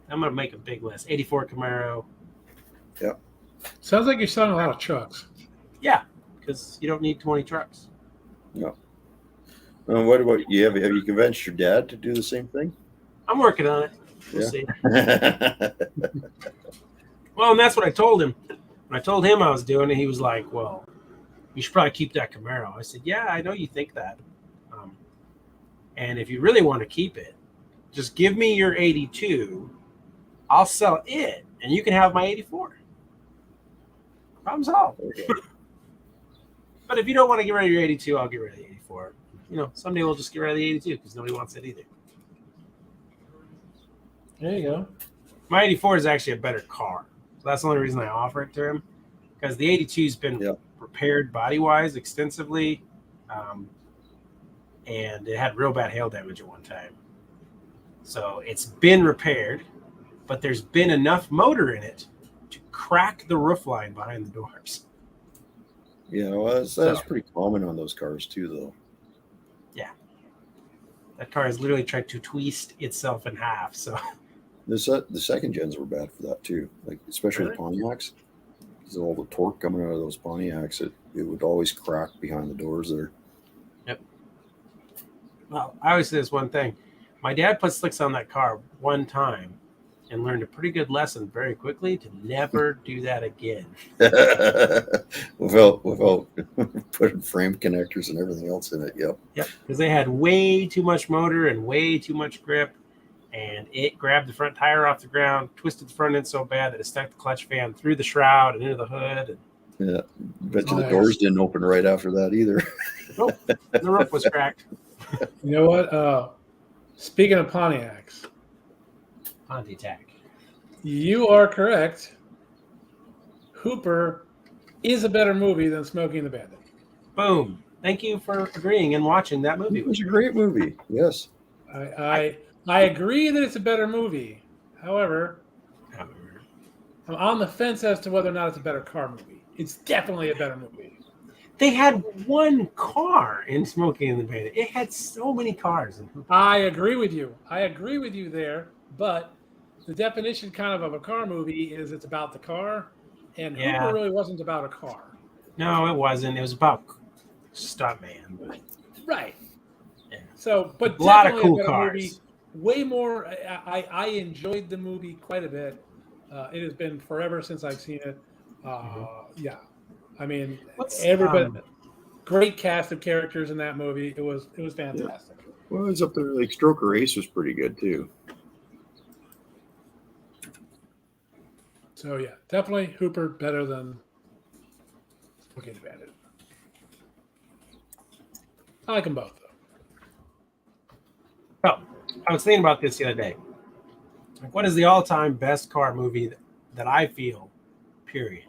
I'm gonna make a big list. 84 Camaro.
Sounds like you're selling a lot of trucks.
Yeah, because you don't need 20 trucks.
No. What about you? Have you convinced your dad to do the same thing?
I'm working on it. We'll
Yeah.
see. Well, and that's what I told him. When I told him I was doing it, he was like, "Well, you should probably keep that Camaro." I said, "Yeah, I know you think that, and if you really want to keep it, just give me your 82. I'll sell it, and you can have my 84. Problem solved." But if you don't want to get rid of your 82, I'll get rid of the 84. Someday we'll just get rid of the 82 because nobody wants it either.
There you go.
My 84 is actually a better car. So that's the only reason I offer it to him, because the 82's been repaired body-wise extensively, and it had real bad hail damage at one time. So it's been repaired, but there's been enough motor in it to crack the roof line behind the doors.
Yeah, well, that's pretty common on those cars too, though.
That car has literally tried to twist itself in half. So
The second gens were bad for that too, like especially
Really?
the Pontiacs. Because of all the torque coming out of those Pontiacs, it would always crack behind the doors there.
well, I always say this one thing. My dad put slicks on that car one time and learned a pretty good lesson very quickly to never do that again.
without putting frame connectors and everything else in it. Yep.
Yep, because they had way too much motor and way too much grip, and it grabbed the front tire off the ground, twisted the front end so bad that it stuck the clutch fan through the shroud and into the hood.
Yeah. Bet you
Nice.
the doors didn't open right after that either.
Nope, the roof was cracked.
You know what? Speaking of Pontiacs,
Pontiac.
you are correct. Hooper is a better movie than Smokey and the Bandit.
Boom. Thank you for agreeing and watching that movie.
It was a great movie. Yes.
I agree that it's a better movie. However, I'm on the fence as to whether or not it's a better car movie. It's definitely a better movie.
They had one car in Smokey and the Bandit. It had so many cars in Hooper.
I agree with you. I agree with you there. But the definition kind of a car movie is it's about the car. And
Yeah.
Hooper really wasn't about a car.
No, it wasn't. It was about stuntman. But
Right.
Yeah.
So, but
A lot of
definitely a
cool
better
cars.
movie. Way more. I enjoyed the movie quite a bit. It has been forever since I've seen it. Yeah. I mean,
What's
everybody, great cast of characters in that movie. It was fantastic.
Well, it was up there. Like Stroker Ace was pretty good too.
So yeah, definitely Hooper better than Smokey and the Bandit. I like them both though.
Oh, I was thinking about this the other day. Like, what is the all-time best car movie that I feel, period?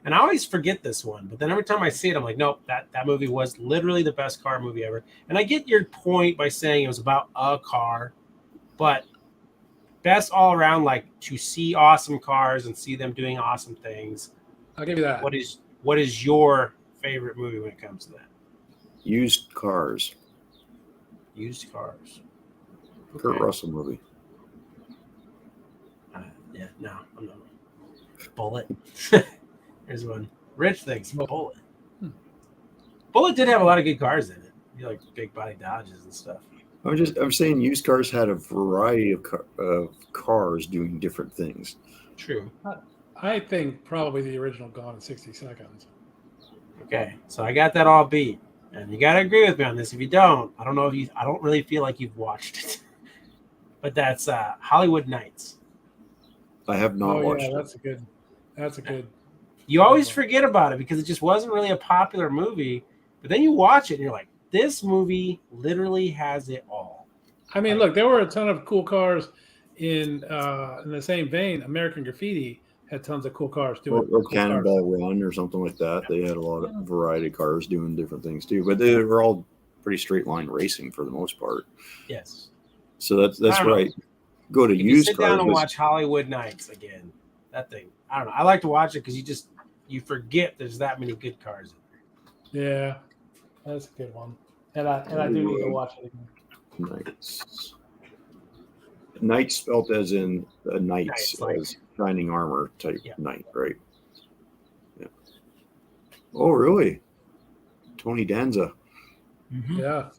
And I always forget this one, but then every time I see it, I'm like, nope, that movie was literally the best car movie ever. And I get your point by saying it was about a car, but best all around, like to see awesome cars and see them doing awesome things.
I'll give you that.
What is your favorite movie when it comes to that?
Used cars.
Used cars.
Kurt
Okay.
Russell movie.
Yeah, no, I'm not. Bullet. Here's one. Rich thinks Bullet. Bullet did have a lot of good cars in it. You like big body Dodges and stuff.
I'm saying used cars had a variety of cars doing different things.
True.
I think probably the original Gone in 60 Seconds.
Okay, so I got that all beat, and you gotta agree with me on this. If you don't, I don't know if you. I don't really feel like you've watched it, but that's Hollywood Nights.
I have not watched
yeah,
it.
that's a good.
You always forget about it because it just wasn't really a popular movie, but then you watch it and you're like, this movie literally has it all.
I mean, look, there were a ton of cool cars in the same vein. American Graffiti had tons of cool cars too.
Or Cannonball Run or something like that. They had a lot of variety of cars doing different things too, but they were all pretty straight line racing for the most part.
Yes.
So that's
I don't know.
right. Go to
If you
used
sit
cars.
down and watch Hollywood Nights again, that thing, I don't know. I like to watch it because you forget there's that many good cars in there.
Yeah, that's a good one. And I do need to watch it again.
Knights spelt as in knights,
Knights, like-
as shining armor type
Yeah.
knight, right? Yeah. Oh, really? Tony Danza.
Yeah.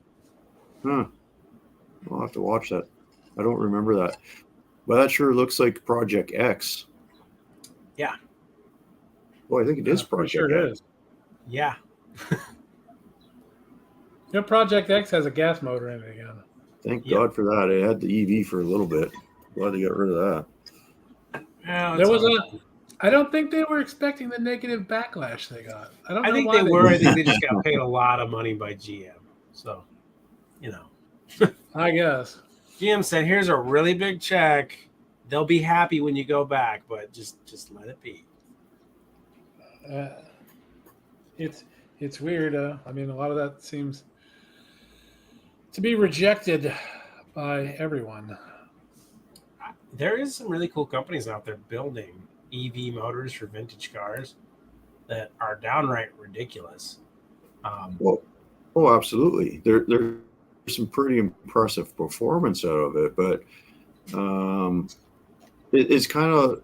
Huh. I'll have to watch that. I don't remember that. But that sure looks like Project X.
Yeah.
Well, I think it is
I'm pretty
Project
sure it
X.
is.
Yeah.
You know, Project X has a gas motor in it again.
Thank
Yep.
God for that. It had the EV for a little bit. Glad they got rid of that.
Well,
There was
it's-
I don't think they were expecting the negative backlash they got. I don't know
I think
why
they were. I think they just got paid a lot of money by GM. So, you know,
I guess.
GM said, "Here's a really big check. They'll be happy when you go back, but just let it be."
It's weird. I mean, a lot of that seems to be rejected by everyone.
There is some really cool companies out there building EV motors for vintage cars that are downright ridiculous.
Well, oh, absolutely. There's some pretty impressive performance out of it, but it's kind of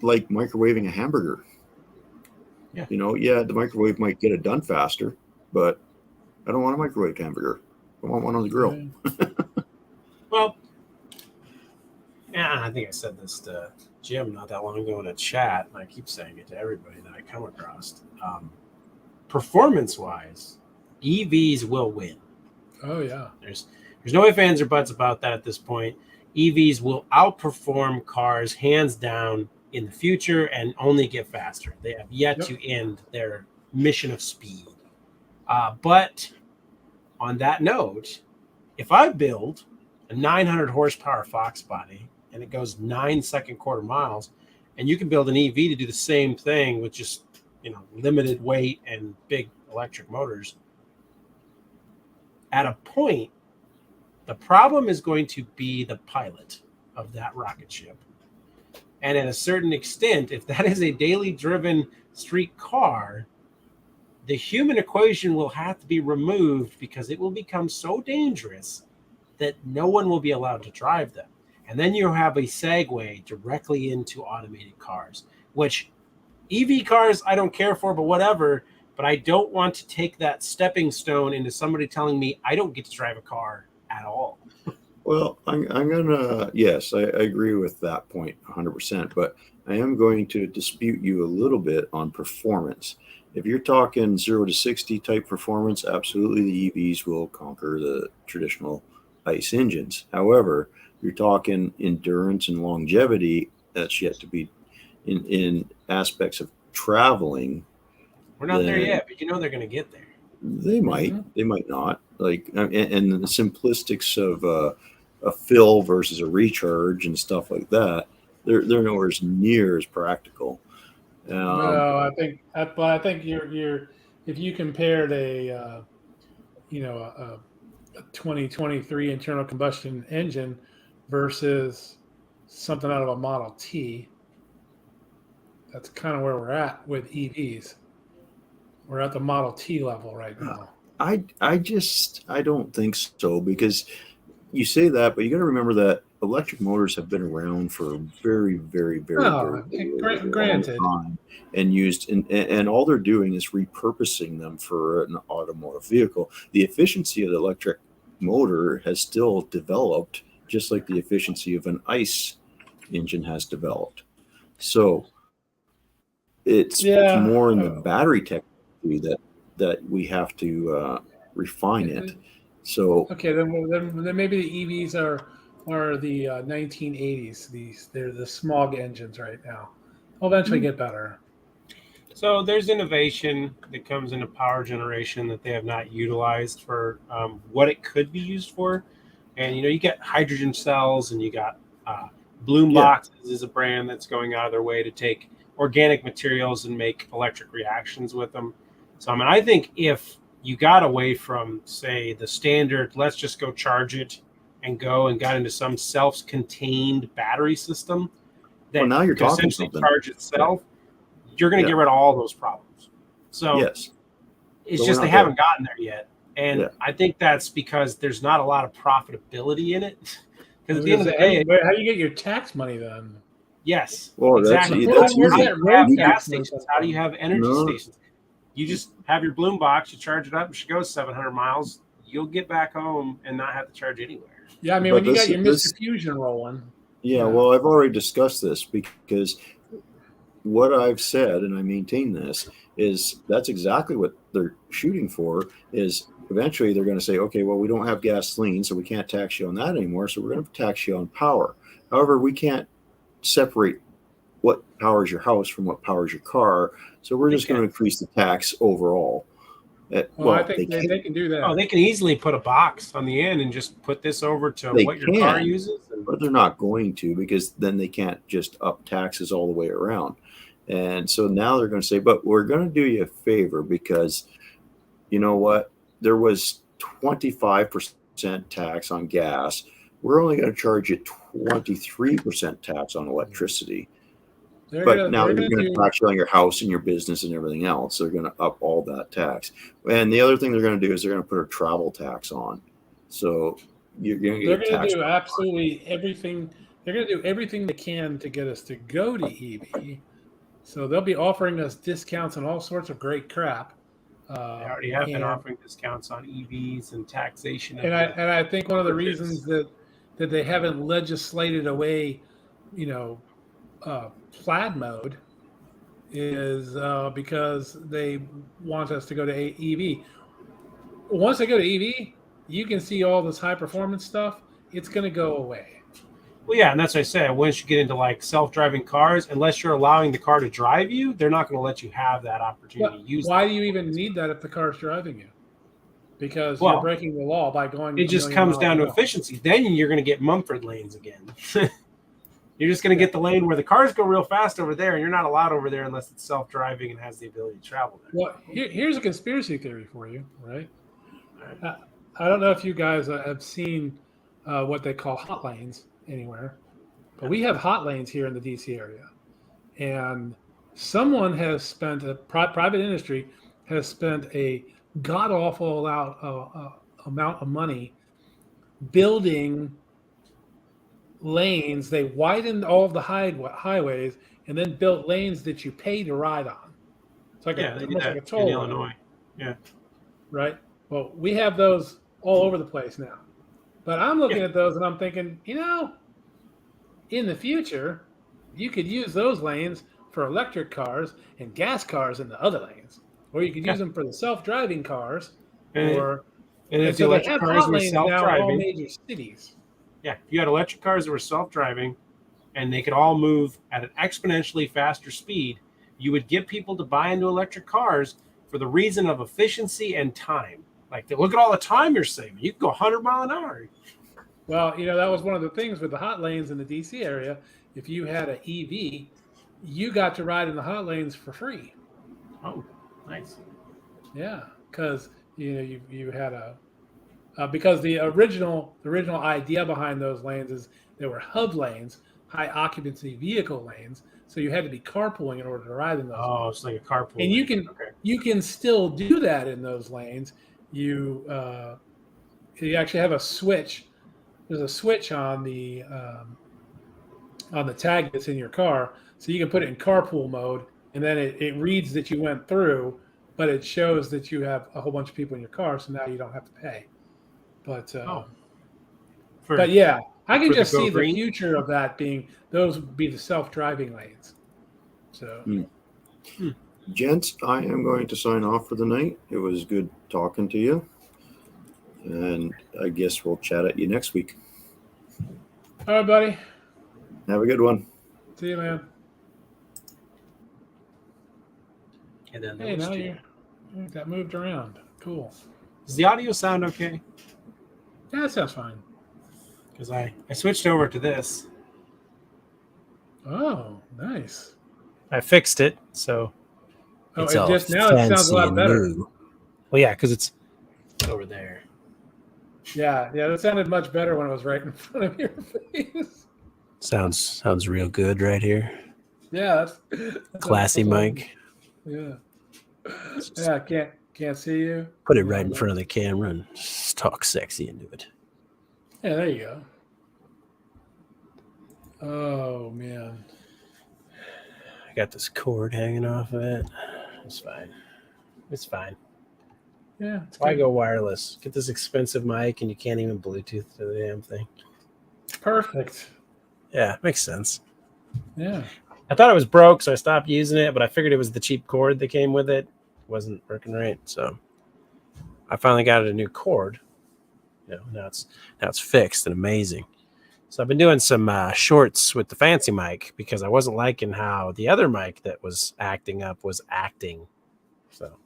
like microwaving a hamburger.
Yeah.
You know, yeah, the microwave might get it done faster, but I don't want a microwave hamburger. I want one on the grill.
Well, yeah, I think I said this to Jim not that long ago in a chat, and I keep saying it to everybody that I come across. Performance-wise, EVs will win.
Oh yeah.
There's no ifs, ands, or buts about that at this point. EVs will outperform cars hands down in the future and only get faster. They have yet to end their mission of speed. But on that note, if I build a 900 horsepower Fox body and it goes 9 second quarter miles, and you can build an EV to do the same thing with just, limited weight and big electric motors, at a point, the problem is going to be the pilot of that rocket ship. And at a certain extent, if that is a daily driven street car, the human equation will have to be removed because it will become so dangerous that no one will be allowed to drive them. And then you have a segue directly into automated cars, which EV cars I don't care for, but whatever. But I don't want to take that stepping stone into somebody telling me I don't get to drive a car at all.
Well, I'm gonna, yes, I agree with that point 100%, but I am going to dispute you a little bit on performance. If you're talking 0 to 60 type performance, absolutely the EVs will conquer the traditional ICE engines. However, you're talking endurance and longevity, that's yet to be in aspects of traveling.
We're not there
then
yet, but they're going to get there.
They might, they might not. Like, and the simplistics of a fill versus a recharge and stuff like that, they're nowhere near as practical.
No, I think you're if you compared a 2023 internal combustion engine versus something out of a Model T. That's kind of where we're at with EVs. We're at the Model T level right now.
I don't think so, because you say that, but you got to remember that electric motors have been around for a very, very, very,
Oh,
very long
granted.
time, and used, and all they're doing is repurposing them for an automotive vehicle. The efficiency of the electric motor has still developed, just like the efficiency of an ICE engine has developed. So it's more in the battery technology that we have to refine it. So
okay, then maybe the EVs are the 1980s. They're the smog engines right now. They'll eventually get better.
So there's innovation that comes into power generation that they have not utilized for what it could be used for. And you got hydrogen cells, and you got Bloom Boxes is a brand that's going out of their way to take organic materials and make electric reactions with them. So I think if you got away from, say, the standard, let's just go charge it and got into some self-contained battery system that
now you're
can
talking
essentially
something.
charge itself, you're going to get rid of all those problems. So it's just they haven't gotten there yet. And I think that's because there's not a lot of profitability in it. Because at the end of the day,
how do you get your tax money then?
Yes.
Well,
exactly.
that's
Where's
easy.
that
How do
road
you have gas
tax money
stations?
come
How do you
from?
have energy stations? You just have your Bloom box, you charge it up, and she goes 700 miles. You'll get back home and not have to charge anywhere.
Yeah, I mean,
But
when you got your Mr. Fusion rolling.
Yeah, well, I've already discussed this, because what I've said, and I maintain this, is that's exactly what they're shooting for. Is eventually they're going to say, okay, well, we don't have gasoline, so we can't tax you on that anymore, so we're going to tax you on power. However, we can't separate what powers your house from what powers your car, so we're just going to increase the tax overall.
Well, I think they can do that.
Oh, they can easily put a box on the end and just put this over to what your car uses.
But they're not going to, because then they can't just up taxes all the way around. And so now they're going to say, but we're going to do you a favor, because you know what? There was 25% tax on gas. We're only going to charge you 23% tax on electricity. But now they're going to tax you on your house and your business and everything else. They're going to up all that tax. And the other thing they're going to do is they're going to put a travel tax on. So you're going to get taxed.
They're going to do absolutely everything. They're going to do everything they can to get us to go to EV. So they'll be offering us discounts on all sorts of great crap.
They already have been offering discounts on EVs and taxation.
And I think one of the reasons that they haven't legislated away, plaid mode is because they want us to go to EV. Once they go to EV, you can see all this high performance stuff. It's going to go away.
Well, yeah, and that's what I said. Once you get into like self-driving cars, unless you're allowing the car to drive you, they're not going to let you have that opportunity to use.
Why do you even need that if the car's driving you? Because you're breaking the law by going.
It just comes down to efficiency. Then you're going to get Mumford lanes again. You're just going to get the lane where the cars go real fast over there, and you're not allowed over there unless it's self-driving and has the ability to travel there.
Well, here's a conspiracy theory for you, right? I don't know if you guys have seen what they call hot lanes anywhere, but we have hot lanes here in the DC area, and someone has spent private industry has spent a god-awful amount of money building lanes. They widened all of the highways and then built lanes that you pay to ride on. It's like almost like a toll
in Illinois. Yeah.
Right. Well, we have those all over the place now. But I'm looking at those and I'm thinking, in the future, you could use those lanes for electric cars and gas cars in the other lanes, or you could use them for the self-driving cars.
And if the
so
electric cars were self-driving,
all major cities.
Yeah, you had electric cars that were self-driving, and they could all move at an exponentially faster speed. You would get people to buy into electric cars for the reason of efficiency and time. Like, look at all the time you're saving. You can go 100 miles an hour.
Well, that was one of the things with the hot lanes in the DC area. If you had an EV, you got to ride in the hot lanes for free.
Oh, nice.
Yeah, because you had because the original idea behind those lanes is they were hub lanes. high occupancy vehicle lanes, so you had to be carpooling in order to ride in those.
Oh, it's like a carpool.
And you can
Okay.
you can still do that in those lanes. You actually have a switch. There's a switch on the tag that's in your car, so you can put it in carpool mode, and then it reads that you went through, but it shows that you have a whole bunch of people in your car, so now you don't have to pay. But but yeah, I can
for the
just
Go
see the
Green?
future of that being those would be the self-driving lanes. So
Gents, I am going to sign off for the night. It was good talking to you. And I guess we'll chat at you next week.
all right, buddy.
Have a good one.
See you, man.
And then
Hey,
those
now
two.
you got moved around. Cool.
Does the audio sound okay?
Yeah, that sounds fine.
Because I switched over to this.
Oh, nice.
I fixed it, so
Oh,
it's
it
all
just now it sounds a
fancy
lot
and
better.
new. Well, yeah, because it's over there.
Yeah, that sounded much better when it was right in front of your face.
Sounds real good right here.
Yeah, that's
Classy mic.
Yeah. Yeah, can't see you.
Put it right in front of the camera and just talk sexy into it.
Yeah, there you go. Oh man.
I got this cord hanging off of it. It's fine. It's fine.
Yeah. It's
Why
good.
go wireless? Get this expensive mic and you can't even Bluetooth to the damn thing.
Perfect.
Yeah, makes sense.
Yeah.
I thought it was broke, so I stopped using it, but I figured it was the cheap cord that came with it. It wasn't working right, so I finally got it a new cord. Now it's fixed and amazing. So I've been doing some shorts with the fancy mic because I wasn't liking how the other mic that was acting up was acting. So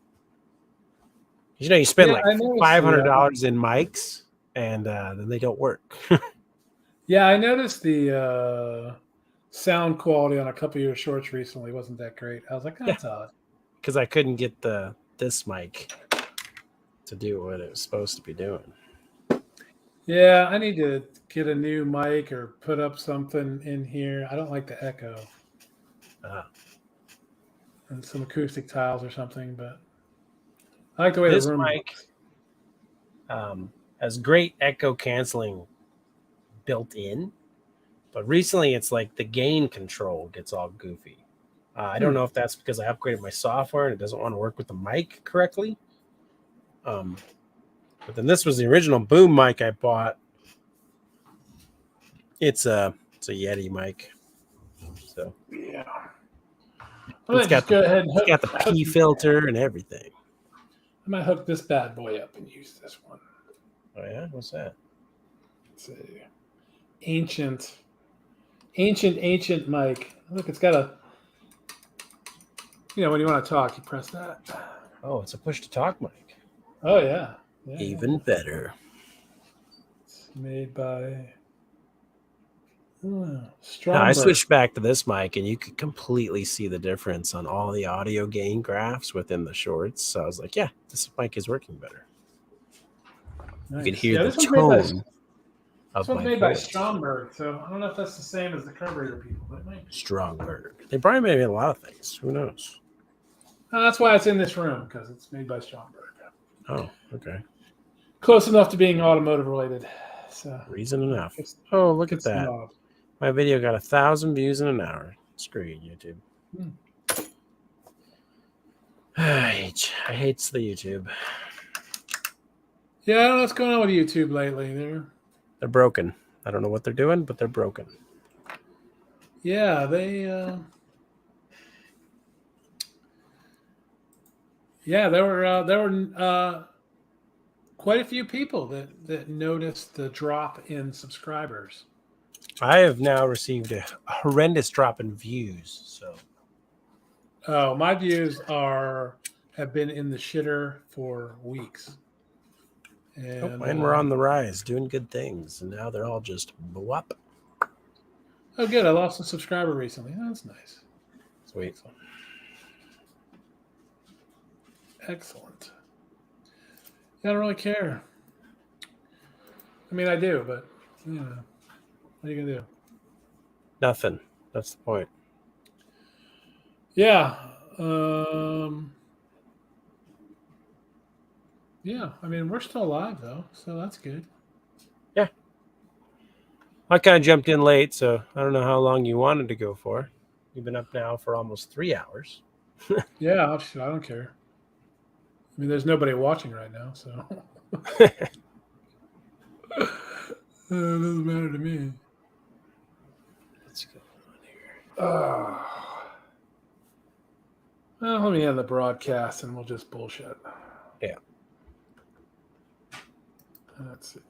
you spend
Yeah, I noticed
$500 in mics and then they don't work.
Yeah, I noticed the sound quality on a couple of your shorts recently wasn't that great. I was like, that's odd.
Because I couldn't get this mic to do what it was supposed to be doing.
Yeah, I need to get a new mic or put up something in here. I don't like the echo. And some acoustic tiles or something, but I like the way
This
the room
mic
looks.
has great echo canceling built in, but recently it's like the gain control gets all goofy. I don't know if that's because I upgraded my software and it doesn't want to work with the mic correctly. But then this was the original boom mic I bought. It's a Yeti mic. So
Yeah.
it's got the
hook,
P filter and everything.
I might hook this bad boy up and use this one.
Oh yeah, what's that?
Let's see. Ancient mic. Look, it's got a. When you want to talk, you press that.
Oh, it's a push to talk mic.
Oh yeah.
Even better.
It's made by.
No, I
Stromberg.
switched back to this mic and you could completely see the difference on all the audio gain graphs within the shorts. So I was like, yeah, this mic is working better.
Nice.
You can hear the
this one's made by-
tone of
This one's
my
made by
voice.
Stromberg, so I don't know if that's the same as the carburetor people, but it might be.
Stromberg. They probably made a lot of things. Who knows?
That's why it's in this room, because it's made by Stromberg.
Oh, okay.
Close enough to being automotive related. So
Reason enough.
it's-
Oh, look at
it's the
that.
knob.
My video got 1,000 views in an hour. Screw you, YouTube. I hate the YouTube.
Yeah, I don't know what's going on with YouTube lately.
They're broken. I don't know what they're doing, but they're broken.
Yeah, there were quite a few people that noticed the drop in subscribers.
I have now received a horrendous drop in views. So
Oh, my views have been in the shitter for weeks.
and we're on the rise, doing good things, and now they're all just blow up.
Oh, good. I lost a subscriber recently. Oh, that's nice.
Sweet.
Excellent. I don't really care. I mean, I do, but what are you gonna do?
Nothing. That's the point.
Yeah. Yeah. I mean, we're still alive though, so that's good.
I kind of jumped in late, so I don't know how long you wanted to go for. You've been up now for almost 3 hours.
Yeah, I don't care. I mean, there's nobody watching right now, so it doesn't matter to me.
Let's go on here.
Well, let me end the broadcast and we'll just bullshit.
Yeah.
Let's see.